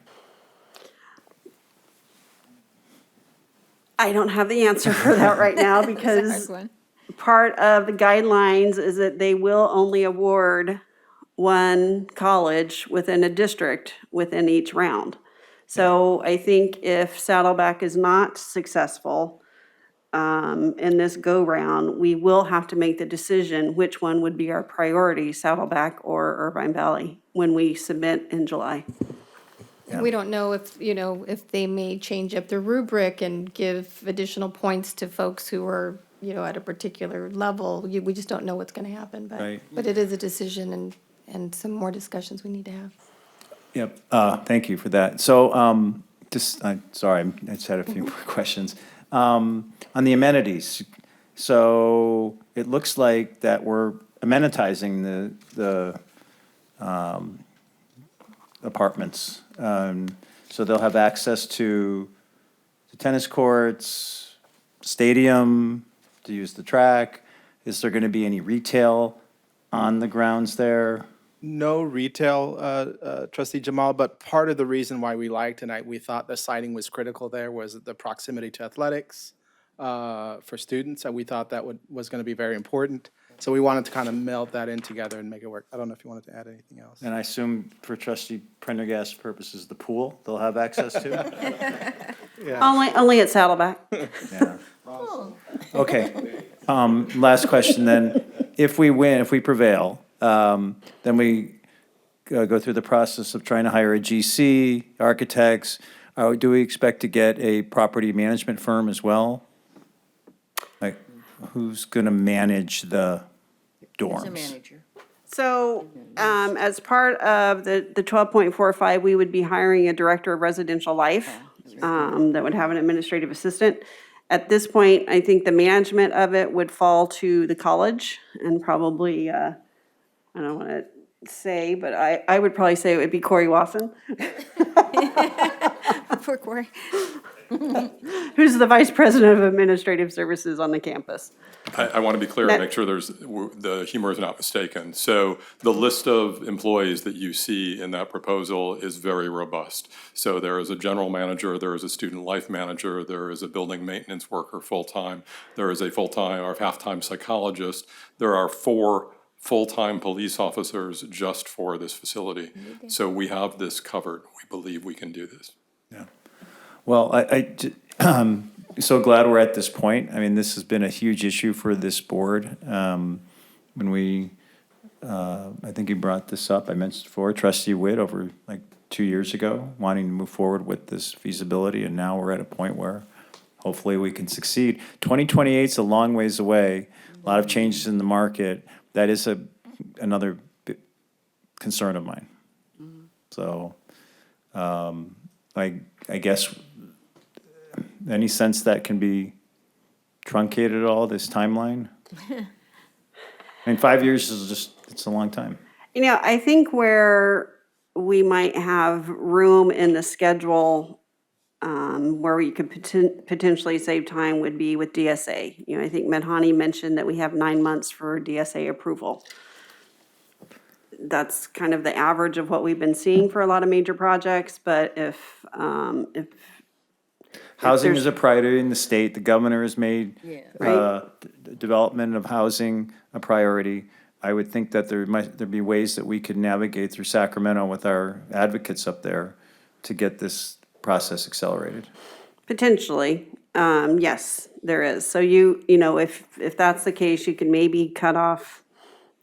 Speaker 20: I don't have the answer for that right now because part of the guidelines is that they will only award one college within a district within each round. So I think if Saddleback is not successful in this go-round, we will have to make the decision which one would be our priority, Saddleback or Irvine Valley, when we submit in July.
Speaker 5: We don't know if they may change up the rubric and give additional points to folks who are, at a particular level. We just don't know what's going to happen,
Speaker 1: Right.
Speaker 5: but it is a decision and some more discussions we need to have.
Speaker 1: Yep, thank you for that. So, I'm just had a few more questions. On the amenities, so it looks like that we're amenitizing the apartments. So they'll have access to the tennis courts, stadium, to use the track. Is there going to be any retail on the grounds there?
Speaker 22: No retail, Trustee Jamal, but part of the reason why we liked and we thought the siting was critical there was the proximity to athletics, for students, and we thought that was going to be very important. So we wanted to kind of meld that in together and make it work. I don't know if you wanted to add anything else.
Speaker 1: And I assume for trustee Prendergast purposes, the pool they'll have access to?
Speaker 20: Only at Saddleback.
Speaker 1: Yeah. Okay. Last question then. If we win, if we prevail, then we go through the process of trying to hire a GC, architects. Do we expect to get a property management firm as well? Like, who's going to manage the dorms?
Speaker 2: Who's a manager?
Speaker 20: So, as part of the 12.45, we would be hiring a director of residential life that would have an administrative assistant. At this point, I think the management of it would fall to the college and probably, I don't want to say, but I would probably say it would be Corey Wasson,
Speaker 11: Poor Corey.
Speaker 20: who's the vice president of administrative services on the campus.
Speaker 6: I want to be clear and make sure the humor is not mistaken. So the list of employees that you see in that proposal is very robust. So there is a general manager, there is a student life manager, there is a building maintenance worker full-time, there is a full-time or half-time psychologist, there are 4 full-time police officers just for this facility. So we have this covered. We believe we can do this.
Speaker 1: Yeah. Well, I'm so glad we're at this point. I mean, this has been a huge issue for this board. When we, I think you brought this up, I mentioned before, Trustee Witt over like 2 years ago, wanting to move forward with this feasibility, and now we're at a point where hopefully we can succeed. 2028 is a long ways away, a lot of changes in the market. That is another concern of mine. So, I guess, any sense that can be truncated at all, this timeline? I mean, 5 years is just, it's a long time.
Speaker 20: You know, I think where we might have room in the schedule where we could potentially save time would be with DSA. You know, I think Medhani mentioned that we have 9 months for DSA approval. That's kind of the average of what we've been seeing for a lot of major projects, but if
Speaker 1: Housing
Speaker 20: there's-
Speaker 1: is a priority in the state. The governor has made development of housing a priority. I would think that there'd be ways that we could navigate through Sacramento with our advocates up there to get this process accelerated.
Speaker 20: Potentially, yes, there is. So you know, if that's the case, you can maybe cut off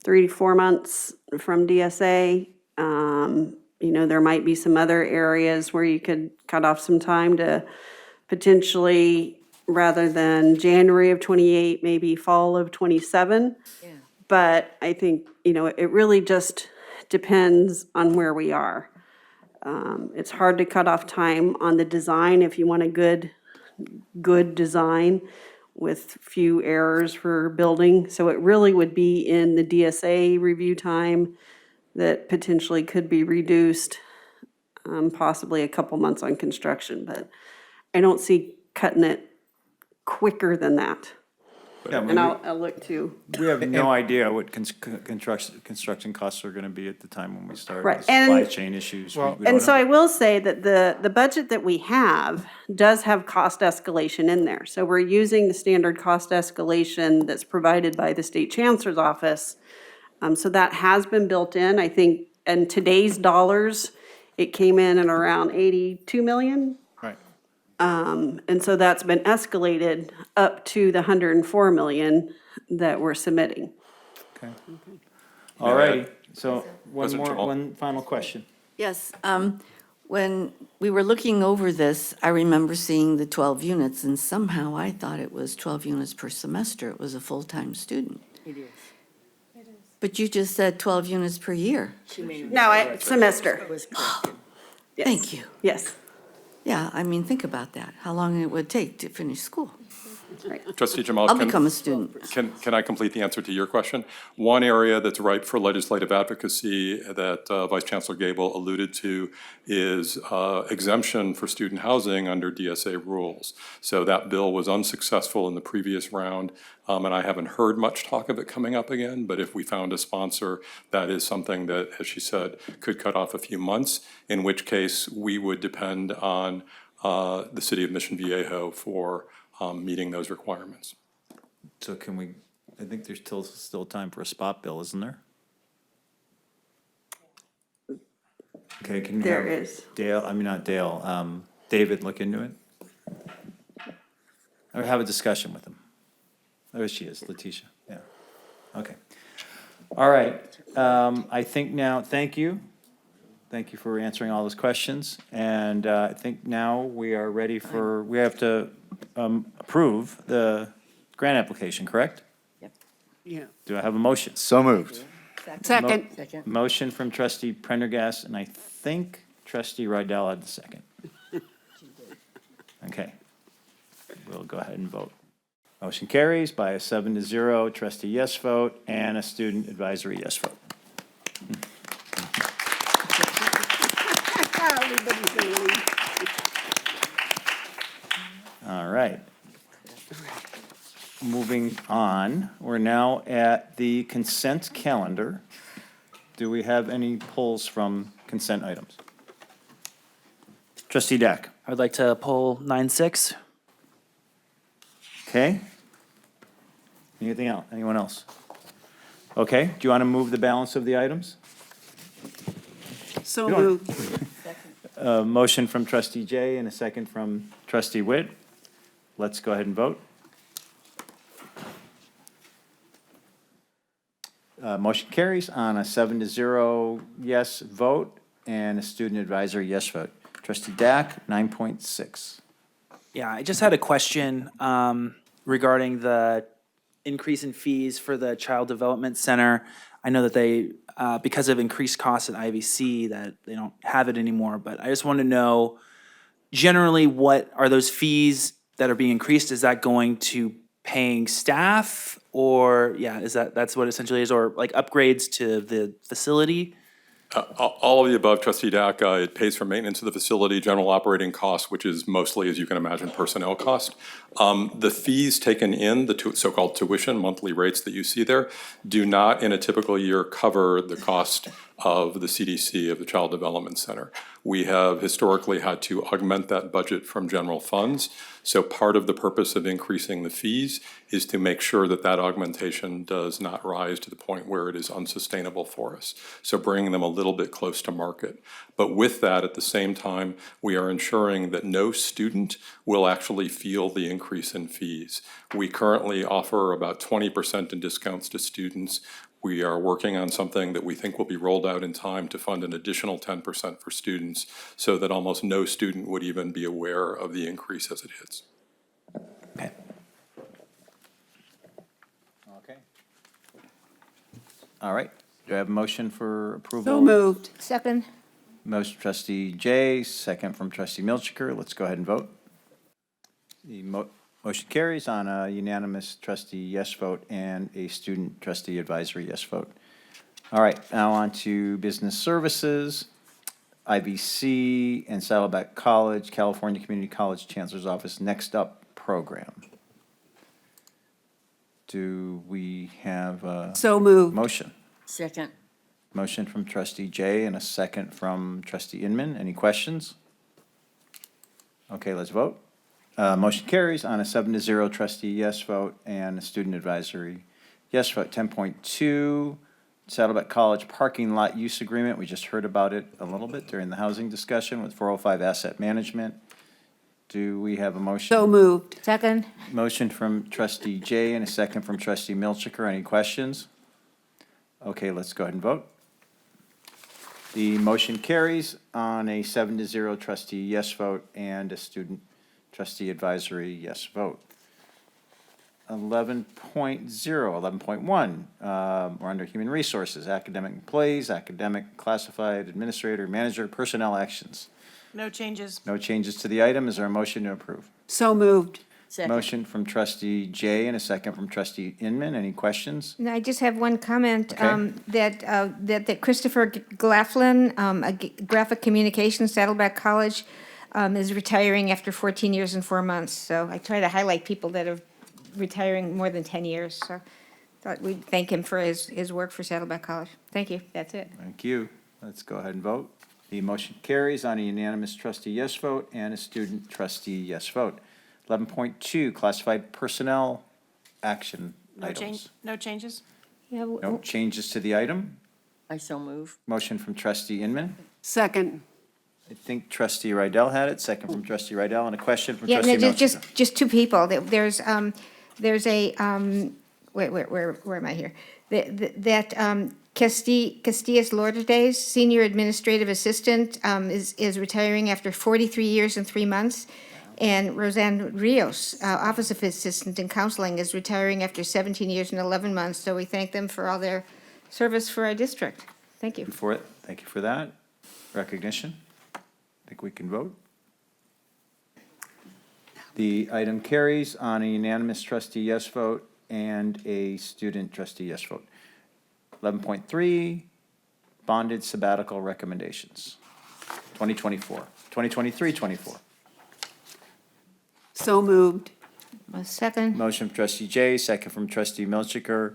Speaker 20: 3 to 4 months from DSA. You know, there might be some other areas where you could cut off some time to potentially, rather than January of 28, maybe fall of 27.
Speaker 2: Yeah.
Speaker 20: But I think, you know, it really just depends on where we are. It's hard to cut off time on the design if you want a good design with few errors for building. So it really would be in the DSA review time that potentially could be reduced, possibly a couple months on construction, but I don't see cutting it quicker than that.
Speaker 1: Yeah, I mean,
Speaker 20: And I'll look to.
Speaker 1: we have no idea what construction costs are gonna be at the time when we start.
Speaker 20: Right,
Speaker 1: The supply
Speaker 20: and-
Speaker 1: chain issues.
Speaker 22: Well-
Speaker 1: we don't
Speaker 20: And so
Speaker 1: know.
Speaker 20: I will say that the budget that we have does have cost escalation in there. So we're using the standard cost escalation that's provided by the state chancellor's office. So that has been built in. I think in today's dollars, it came in at around 82 million.
Speaker 22: Right.
Speaker 20: And so that's been escalated up to the 104 million that we're submitting.
Speaker 1: Okay. All righty, so
Speaker 6: President Jamal?
Speaker 1: one final question.
Speaker 11: Yes, when we were looking over this, I remember seeing the 12 units, and somehow I thought it was 12 units per semester. It was a full-time student.
Speaker 2: It is.
Speaker 11: But you just said 12 units per year.
Speaker 2: She made a
Speaker 20: No,
Speaker 2: mistake.
Speaker 20: semester.
Speaker 2: It was corrected.
Speaker 20: Yes.
Speaker 11: Thank you.
Speaker 20: Yes.
Speaker 11: Yeah, I mean, think about that, how long it would take to finish school.
Speaker 6: Trustee Jamal,
Speaker 11: I'll become a student.
Speaker 6: Can I complete the answer to your question? One area that's ripe for legislative advocacy that Vice Chancellor Gable alluded to is exemption for student housing under DSA rules. So that bill was unsuccessful in the previous round, and I haven't heard much talk of it coming up again, but if we found a sponsor, that is something that, as she said, could cut off a few months, in which case we would depend on the city of Mission Viejo for meeting those requirements.
Speaker 1: So can we, I think there's still time for a spot bill, isn't there? Okay, can you
Speaker 20: There
Speaker 1: have
Speaker 20: is.
Speaker 1: Dale, I mean, not Dale, David look into it? Or have a discussion with him? There she is, Letitia, yeah. Okay. All right, I think now, thank you. Thank you for answering all those questions. And I think now we are ready for, we have to approve the grant application, correct?
Speaker 12: Yeah.
Speaker 1: Do I have a motion?
Speaker 10: So moved.
Speaker 12: Second.
Speaker 1: Motion from trustee Prendergast, and I think trustee Rydell had the second. Okay. We'll go ahead and vote. Motion carries by a 7-0, trustee yes vote, and a student advisory yes vote.
Speaker 12: Everybody's gonna leave.
Speaker 1: All right. Moving on, we're now at the consent calendar. Do we have any pulls from consent items? Trustee Dack.
Speaker 3: I would like to pull 9-6.
Speaker 1: Okay. Anything else? Anyone else? Okay, do you want to move the balance of the items?
Speaker 12: So
Speaker 1: You don't-
Speaker 12: moved.
Speaker 1: Motion from trustee Jay and a second from trustee Witt. Let's go ahead and vote. Motion carries on a 7-0 yes vote and a student advisory yes vote. Trustee Dack, 9.6.
Speaker 3: Yeah, I just had a question regarding the increase in fees for the Child Development Center. I know that they, because of increased costs at IVC, that they don't have it anymore, but I just want to know, generally, what are those fees that are being increased? Is that going to paying staff? Or, yeah, that's what it essentially is, or like upgrades to the facility?
Speaker 6: All of the above, trustee Dack. It pays for maintenance of the facility, general operating costs, which is mostly, as you can imagine, personnel cost. The fees taken in, the so-called tuition, monthly rates that you see there, do not in a typical year cover the cost of the CDC, of the Child Development Center. We have historically had to augment that budget from general funds. So part of the purpose of increasing the fees is to make sure that that augmentation does not rise to the point where it is unsustainable for us. So bringing them a little bit close to market. But with that, at the same time, we are ensuring that no student will actually feel the increase in fees. We currently offer about 20% in discounts to students. We are working on something that we think will be rolled out in time to fund an additional 10% for students so that almost no student would even be aware of the increase as it hits.
Speaker 1: Okay. Okay. All right. Do I have a motion for approval?
Speaker 12: So moved.
Speaker 13: Second.
Speaker 1: Motion trustee Jay, second from trustee Milchiker. Let's go ahead and vote. The motion carries on a unanimous trustee yes vote and a student trustee advisory yes vote. All right, now on to business services, IVC and Saddleback College, California Community College Chancellor's Office Next Up program. Do we have a
Speaker 12: So moved.
Speaker 1: motion?
Speaker 2: Second.
Speaker 1: Motion from trustee Jay and a second from trustee Inman. Any questions? Okay, let's vote. Motion carries on a 7-0 trustee yes vote and a student advisory yes vote. 10.2, Saddleback College parking lot use agreement. We just heard about it a little bit during the housing discussion with 405 Asset Management. Do we have a motion?
Speaker 12: So moved.
Speaker 13: Second.
Speaker 1: Motion from trustee Jay and a second from trustee Milchiker. Any questions? Okay, let's go ahead and vote. The motion carries on a 7-0 trustee yes vote and a student trustee advisory yes vote. 11.0, 11.1, we're under human resources, academic employees, academic classified administrator, manager, personnel actions.
Speaker 21: No changes.
Speaker 1: No changes to the item. Is there a motion to approve?
Speaker 12: So moved.
Speaker 2: Second.
Speaker 1: Motion from trustee Jay and a second from trustee Inman. Any questions?
Speaker 13: No, I just have one comment,
Speaker 1: Okay.
Speaker 13: that Christopher Glafflin, Graphic Communications, Saddleback College, is retiring after 14 years and 4 months. So I try to highlight people that are retiring more than 10 years. So thought we'd thank him for his work for Saddleback College. Thank you, that's it.
Speaker 1: Thank you. Let's go ahead and vote. The motion carries on a unanimous trustee yes vote and a student trustee yes vote. 11.2, classified personnel action
Speaker 16: No change,
Speaker 1: items.
Speaker 16: no changes?
Speaker 2: Yeah,
Speaker 1: No changes to the item.
Speaker 2: I so move.
Speaker 1: Motion from trustee Inman.
Speaker 12: Second.
Speaker 1: I think trustee Rydell had it, second from trustee Rydell, and a question from
Speaker 13: Yeah,
Speaker 1: trustee
Speaker 13: no,
Speaker 1: Melchior.
Speaker 13: just two people. There's a, wait, where am I here? That Castillas Lourdes, Senior Administrative Assistant, is retiring after 43 years and 3 months. And Roseanne Rios, Office of Assistant in Counseling, is retiring after 17 years and 11 months. So we thank them for all their service for our district. Thank you.
Speaker 1: Thank you for that recognition. I think we can vote. The item carries on a unanimous trustee yes vote and a student trustee yes vote. 11.3, bonded sabbatical recommendations, 2023-24.
Speaker 12: So moved.
Speaker 13: A second.
Speaker 1: Motion from trustee Jay, second from trustee Milchiker.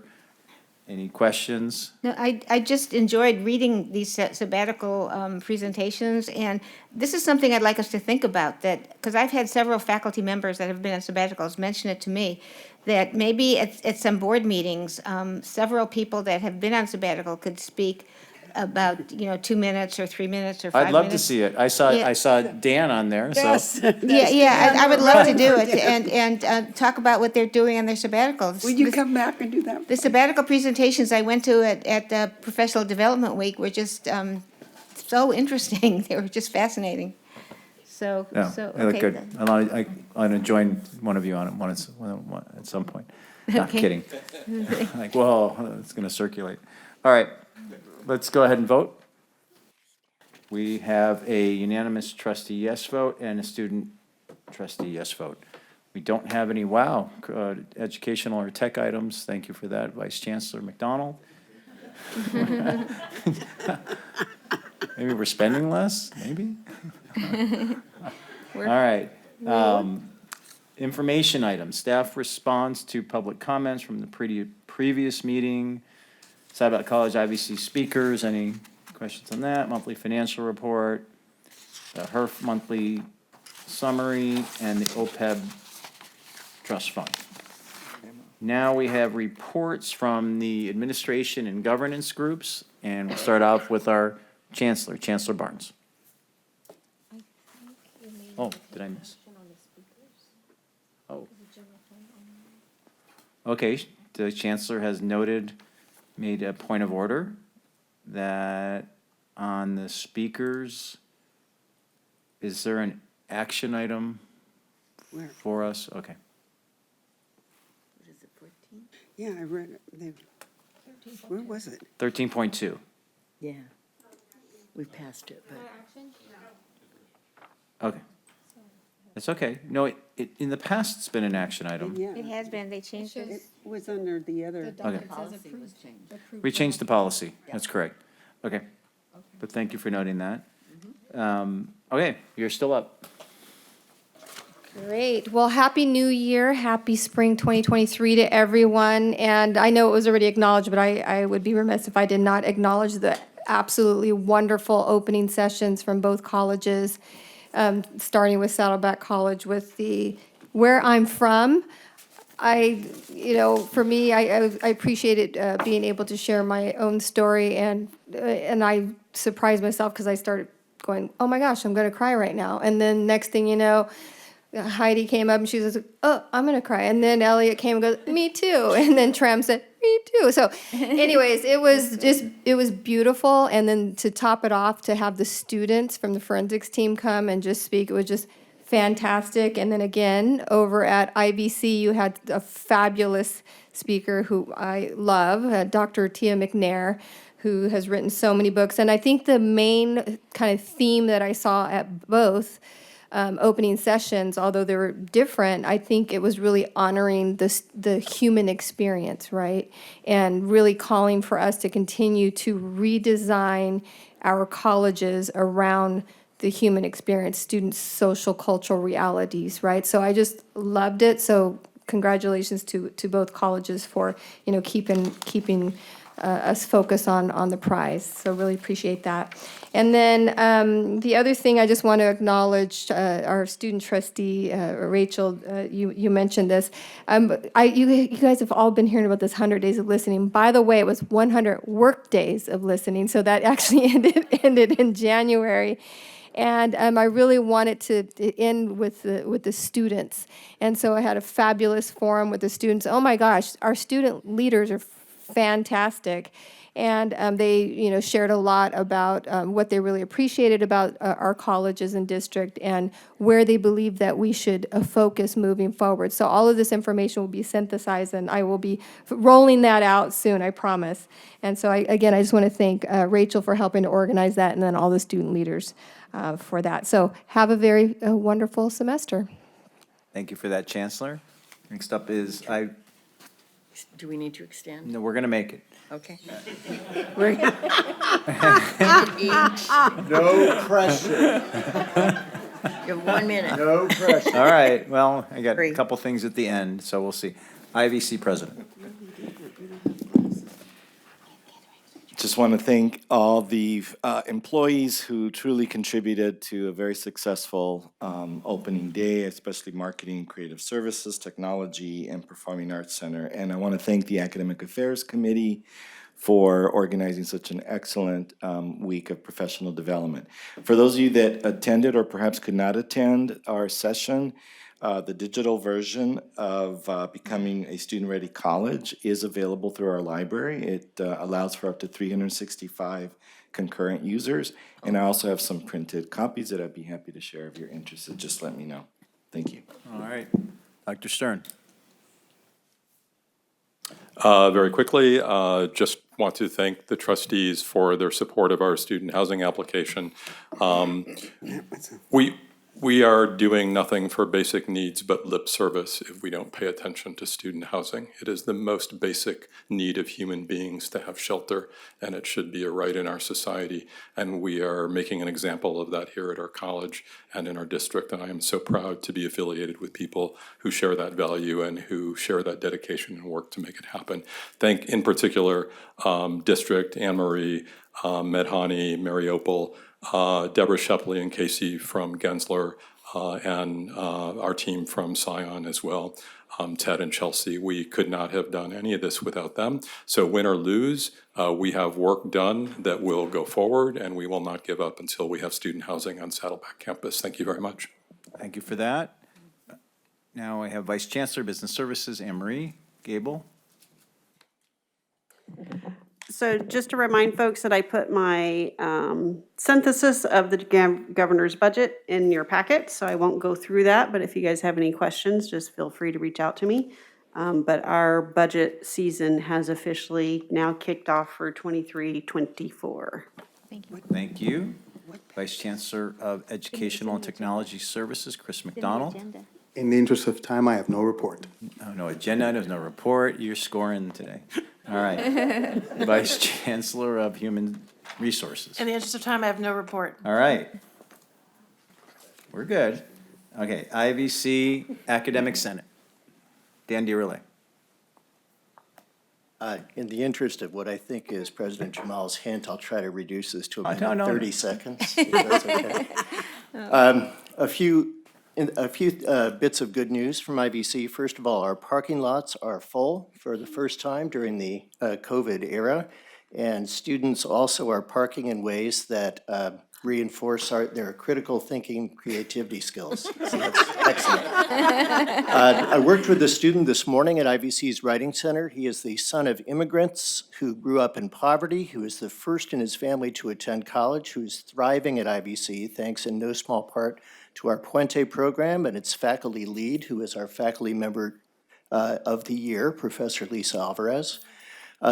Speaker 1: Any questions?
Speaker 13: No, I just enjoyed reading these sabbatical presentations, and this is something I'd like us to think about, that, because I've had several faculty members that have been on sabbaticals mention it to me, that maybe at some board meetings, several people that have been on sabbatical could speak about, 2 minutes or 3 minutes or 5 minutes.
Speaker 1: I'd love to see it. I saw Dan on there, so.
Speaker 12: Yes.
Speaker 13: Yeah, I would love to do it and talk about what they're doing on their sabbaticals.
Speaker 12: Will you come back and do that?
Speaker 13: The sabbatical presentations I went to at the Professional Development Week were just so interesting. They were just fascinating. So,
Speaker 1: Yeah, they look
Speaker 13: okay.
Speaker 1: good. I'm gonna join one of you on it at some point. Not
Speaker 13: Okay.
Speaker 1: kidding. Like, whoa, it's gonna circulate. All right, let's go ahead and vote. We have a unanimous trustee yes vote and a student trustee yes vote. We don't have any, educational or tech items. Thank you for that, Vice Chancellor McDonald. Maybe we're spending less, maybe? All right. Information items, staff response to public comments from the previous meeting. Saddleback College IVC speakers, any questions on that? Monthly financial report, the HERF monthly summary, and the OPEB trust fund. Now we have reports from the administration and governance groups, and we'll start off with our Chancellor, Chancellor Barnes. Oh, did I miss? Oh. Okay, the Chancellor has made a point of order that on the speakers, is there an action item
Speaker 12: Where?
Speaker 1: for us? Okay.
Speaker 2: What is it, 14?
Speaker 12: Yeah, I read it. Where was it?
Speaker 1: 13.2.
Speaker 2: Yeah. We passed it, but.
Speaker 1: Okay. It's okay. No, in the past, it's been an action item.
Speaker 12: Yeah.
Speaker 13: It has been, they changed it.
Speaker 12: It was under the other.
Speaker 1: Okay. We changed the policy. That's correct. Okay. But thank you for noting that. Okay, you're still up.
Speaker 5: Great. Well, Happy New Year, Happy Spring 2023 to everyone. And I know it was already acknowledged, but I would be remiss if I did not acknowledge the absolutely wonderful opening sessions from both colleges, starting with Saddleback College with where I'm from. For me, I appreciated being able to share my own story, and I surprised myself because I started going, oh my gosh, I'm going to cry right now. And then next thing you know, Heidi came up and she was like, oh, I'm going to cry. And then Elliot came and goes, me too. And then Tram said, me too. So anyways, it was beautiful. And then to top it off, to have the students from the forensics team come and just speak, it was just fantastic. And then again, over at IBC, you had a fabulous speaker who I love, Dr. Tia McNair, who has written so many books. And I think the main kind of theme that I saw at both opening sessions, although they were different, I think it was really honoring the human experience, right? And really calling for us to continue to redesign our colleges around the human experience, students' social, cultural realities, right? So I just loved it. So congratulations to both colleges for, keeping us focus on the prize. So really appreciate that. And then the other thing I just want to acknowledge, our student trustee, Rachel, you mentioned this. You guys have all been hearing about this 100 days of listening. By the way, it was 100 work days of listening, so that actually ended in January. And I really wanted to end with the students. And so I had a fabulous forum with the students. Oh my gosh, our student leaders are fantastic. And they, shared a lot about what they really appreciated about our colleges and district and where they believe that we should focus moving forward. So all of this information will be synthesized, and I will be rolling that out soon, I promise. And so, I just want to thank Rachel for helping to organize that, and then all the student leaders for that. So have a very wonderful semester.
Speaker 1: Thank you for that, Chancellor. Next up is,
Speaker 2: Do we need to extend?
Speaker 1: no, we're going to make it.
Speaker 2: Okay.
Speaker 7: No pressure.
Speaker 2: You have 1 minute.
Speaker 7: No pressure.
Speaker 1: All right, well, I got a
Speaker 2: Great.
Speaker 1: couple things at the end, so we'll see. IVC President.
Speaker 7: Just want to thank all the employees who truly contributed to a very successful opening day, especially marketing, creative services, technology, and performing arts center. And I want to thank the Academic Affairs Committee for organizing such an excellent week of professional development. For those of you that attended or perhaps could not attend our session, the digital version of Becoming a Student-Ready College is available through our library. It allows for up to 365 concurrent users. And I also have some printed copies that I'd be happy to share if you're interested. Just let me know. Thank you.
Speaker 1: All right. Dr. Stern.
Speaker 6: Very quickly, just want to thank the trustees for their support of our student housing application. We are doing nothing for basic needs but lip service if we don't pay attention to student housing. It is the most basic need of human beings to have shelter, and it should be a right in our society. And we are making an example of that here at our college and in our district. And I am so proud to be affiliated with people who share that value and who share that dedication and work to make it happen. Thank, in particular, District, Anne Marie, Medhani, Mariupol, Deborah Shepley and Casey from Gensler, and our team from Scion as well, Ted and Chelsea. We could not have done any of this without them. So win or lose, we have work done that will go forward, and we will not give up until we have student housing on Saddleback campus. Thank you very much.
Speaker 1: Thank you for that. Now I have Vice Chancellor, Business Services, Anne Marie Gable.
Speaker 20: So just to remind folks that I put my synthesis of the governor's budget in your packet, so I won't go through that, but if you guys have any questions, just feel free to reach out to me. But our budget season has officially now kicked off for 23-24.
Speaker 1: Thank you. Thank you. Vice Chancellor of Educational and Technology Services, Chris McDonald.
Speaker 8: In the interest of time, I have no report.
Speaker 1: Oh, no agenda, there's no report. You're scoring today. All right. Vice Chancellor of Human Resources.
Speaker 23: In the interest of time, I have no report.
Speaker 1: All right. We're good. Okay, IVC Academic Senate. Dan DiRille.
Speaker 24: In the interest of what I think is President Jamal's hint, I'll try to reduce this to about
Speaker 1: no.
Speaker 24: 30 seconds, if that's okay. A few bits of good news from IVC. First of all, our parking lots are full for the first time during the COVID era, and students also are parking in ways that reinforce their critical thinking, creativity skills. So that's excellent. I worked with a student this morning at IVC's Writing Center. He is the son of immigrants who grew up in poverty, who is the first in his family to attend college, who is thriving at IVC, thanks in no small part to our Puente program and its faculty lead, who is our faculty member of the year, Professor Lisa Alvarez.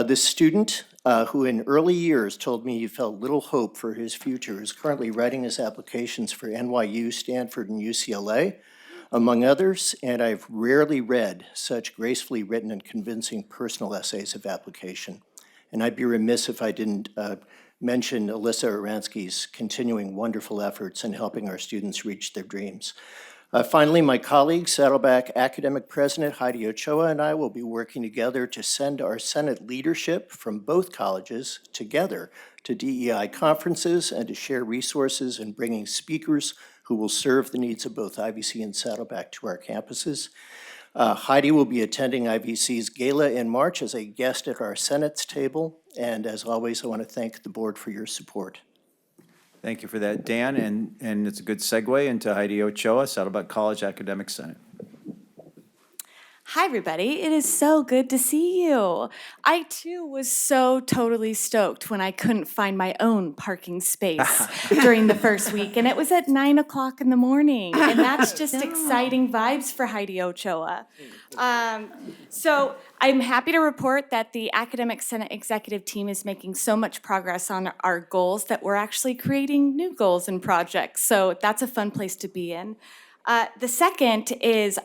Speaker 24: This student, who in early years told me he felt little hope for his future, is currently writing his applications for NYU, Stanford, and UCLA, among others, and I've rarely read such gracefully written and convincing personal essays of application. And I'd be remiss if I didn't mention Alyssa Aransky's continuing wonderful efforts in helping our students reach their dreams. Finally, my colleague, Saddleback Academic President Heidi Ochoa, and I will be working together to send our Senate leadership from both colleges together to DEI conferences and to share resources in bringing speakers who will serve the needs of both IVC and Saddleback to our campuses. Heidi will be attending IVC's gala in March as a guest at our Senate's table. And as always, I want to thank the board for your support.
Speaker 1: Thank you for that, Dan, and it's a good segue into Heidi Ochoa, Saddleback College Academic Senate.
Speaker 9: Hi, everybody. It is so good to see you. I, too, was so totally stoked when I couldn't find my own parking space during the first week, and it was at 9 o'clock in the morning, and that's just exciting vibes for Heidi Ochoa. So I'm happy to report that the Academic Senate Executive Team is making so much progress on our goals that we're actually creating new goals and projects, so that's a fun place to be in. The second is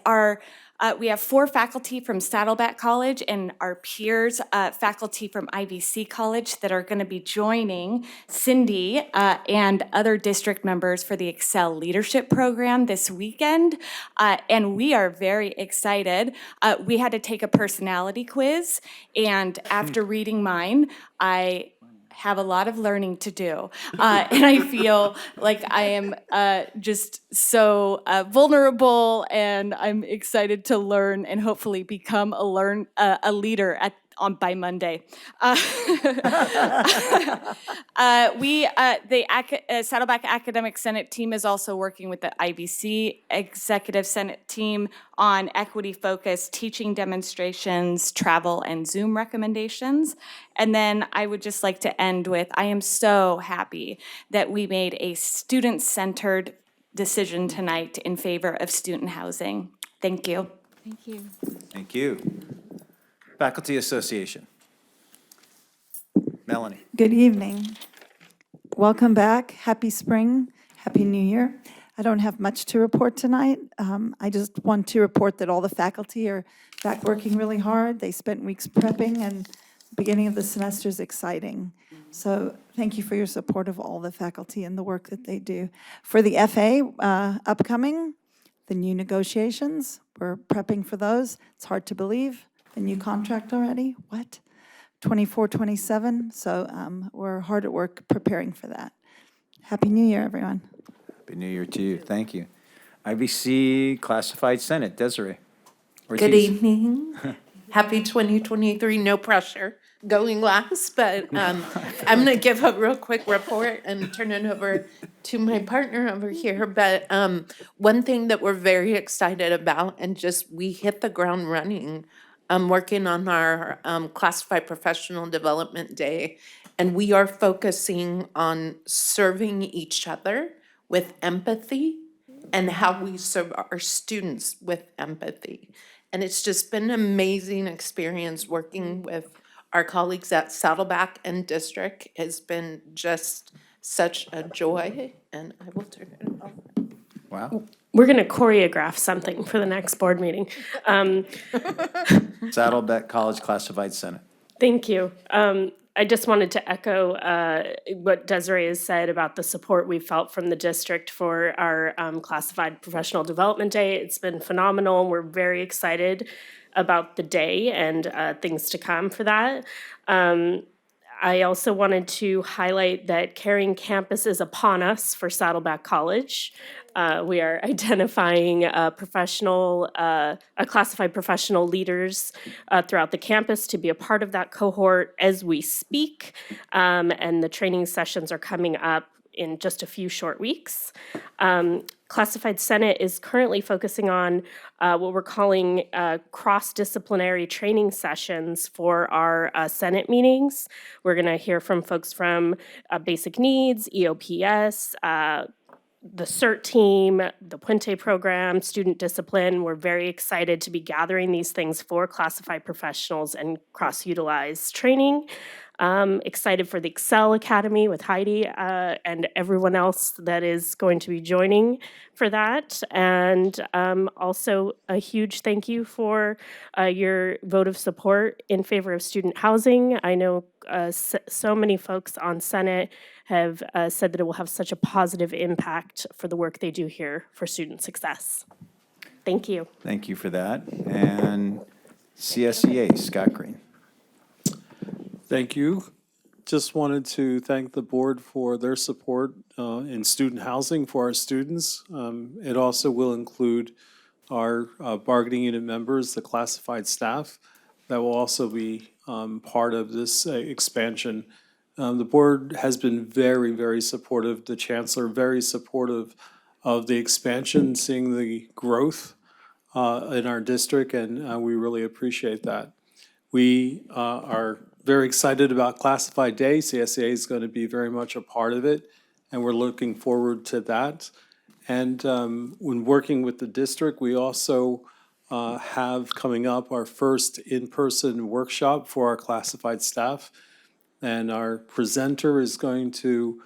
Speaker 9: we have 4 faculty from Saddleback College and our peers, faculty from IVC College, that are going to be joining Cindy and other district members for the Excel Leadership Program this weekend. And we are very excited. We had to take a personality quiz, and after reading mine, I have a lot of learning to do. And I feel like I am just so vulnerable, and I'm excited to learn and hopefully become a leader by Monday. Saddleback Academic Senate team is also working with the IVC Executive Senate team on equity-focused teaching demonstrations, travel, and Zoom recommendations. And then I would just like to end with, I am so happy that we made a student-centered decision tonight in favor of student housing. Thank you.
Speaker 13: Thank you.
Speaker 1: Thank you. Faculty Association. Melanie.
Speaker 14: Good evening. Welcome back. Happy spring. Happy New Year. I don't have much to report tonight. I just want to report that all the faculty are back working really hard. They spent weeks prepping, and the beginning of the semester is exciting. So thank you for your support of all the faculty and the work that they do. For the FA upcoming, the new negotiations, we're prepping for those. It's hard to believe. The new contract already? What? 24, 27. So we're hard at work preparing for that. Happy New Year, everyone.
Speaker 1: Happy New Year to you. Thank you. IVC Classified Senate, Desiree.
Speaker 15: Good evening. Happy 2023, no pressure going last, but I'm going to give a real quick report and turn it over to my partner over here. But one thing that we're very excited about, and just we hit the ground running, I'm working on our Classified Professional Development Day, and we are focusing on serving each other with empathy and how we serve our students with empathy. And it's just been an amazing experience working with our colleagues at Saddleback and District. Has been just such a joy, and I will turn it over.
Speaker 1: Wow.
Speaker 23: We're going to choreograph something for the next board meeting.
Speaker 1: Saddleback College Classified Senate.
Speaker 23: Thank you. I just wanted to echo what Desiree has said about the support we felt from the district for our Classified Professional Development Day. It's been phenomenal. We're very excited about the day and things to come for that. I also wanted to highlight that Caring Campus is upon us for Saddleback College. We are identifying classified professional leaders throughout the campus to be a part of that cohort as we speak. And the training sessions are coming up in just a few short weeks. Classified Senate is currently focusing on what we're calling cross-disciplinary training sessions for our Senate meetings. We're going to hear from folks from Basic Needs, EOPS, the CERT team, the Puente program, student discipline. We're very excited to be gathering these things for classified professionals and cross-utilized training. Excited for the Excel Academy with Heidi and everyone else that is going to be joining for that. And also a huge thank you for your vote of support in favor of student housing. I know so many folks on Senate have said that it will have such a positive impact for the work they do here for student success. Thank you.
Speaker 1: Thank you for that. And CSEA, Scott Green.
Speaker 4: Thank you. Just wanted to thank the board for their support in student housing for our students. It also will include our bargaining unit members, the classified staff, that will also be part of this expansion. The board has been very, very supportive, the chancellor very supportive of the expansion, seeing the growth in our district, and we really appreciate that. We are very excited about Classified Day. CSEA is going to be very much a part of it, and we're looking forward to that. And when working with the district, we also have coming up our first in-person workshop for our classified staff. And our presenter is going to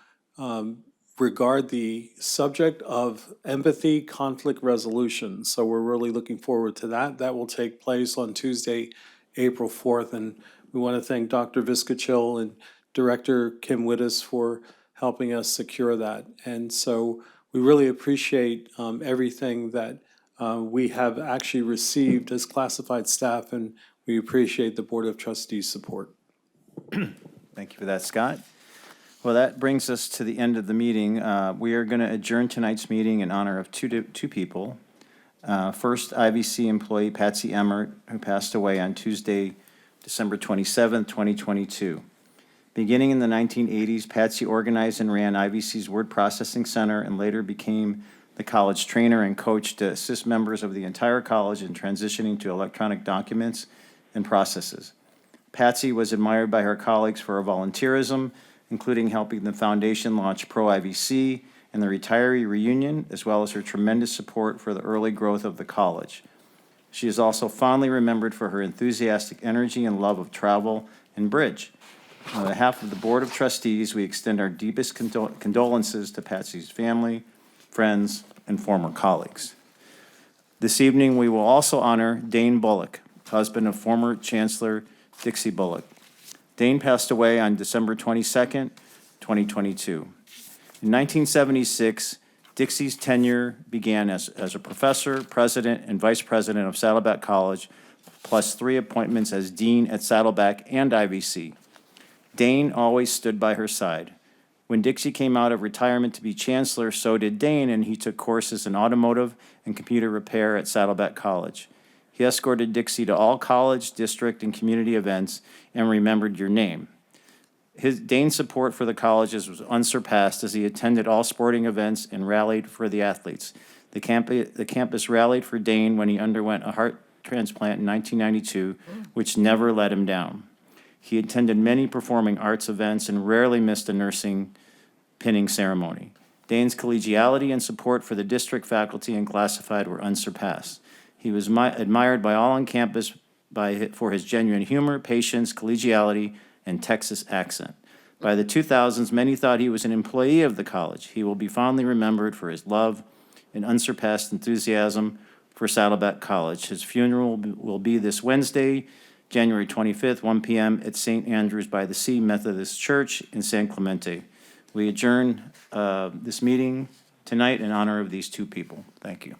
Speaker 4: regard the subject of empathy conflict resolution. So we're really looking forward to that. That will take place on Tuesday, April 4th. And we want to thank Dr. Viscachil and Director Kim Wittes for helping us secure that. And so we really appreciate everything that we have actually received as classified staff, and we appreciate the Board of Trustees' support.
Speaker 1: Thank you for that, Scott. Well, that brings us to the end of the meeting. We are going to adjourn tonight's meeting in honor of two people. First, IVC employee Patsy Emmert, who passed away on Tuesday, December 27, 2022. Beginning in the 1980s, Patsy organized and ran IVC's Word Processing Center and later became the college trainer and coach to assist members of the entire college in transitioning to electronic documents and processes. Patsy was admired by her colleagues for her volunteerism, including helping the foundation launch Pro IVC and the retiree reunion, as well as her tremendous support for the early growth of the college. She is also fondly remembered for her enthusiastic energy and love of travel and bridge. On behalf of the Board of Trustees, we extend our deepest condolences to Patsy's family, friends, and former colleagues. This evening, we will also honor Dane Bullock, husband of former Chancellor Dixie Bullock. Dane passed away on December 22nd, 2022. In 1976, Dixie's tenure began as a professor, president, and vice president of Saddleback College, plus 3 appointments as dean at Saddleback and IVC. Dane always stood by her side. When Dixie came out of retirement to be chancellor, so did Dane, and he took courses in automotive and computer repair at Saddleback College. He escorted Dixie to all college, district, and community events and remembered your name. Dane's support for the colleges was unsurpassed as he attended all sporting events and rallied for the athletes. The campus rallied for Dane when he underwent a heart transplant in 1992, which never let him down. He attended many performing arts events and rarely missed a nursing pinning ceremony. Dane's collegiality and support for the district faculty and classified were unsurpassed. He was admired by all on campus for his genuine humor, patience, collegiality, and Texas accent. By the 2000s, many thought he was an employee of the college. He will be fondly remembered for his love and unsurpassed enthusiasm for Saddleback College. His funeral will be this Wednesday, January 25th, 1 p.m. at St. Andrews by the Sea Methodist Church in San Clemente. We adjourn this meeting tonight in honor of these two people. Thank you.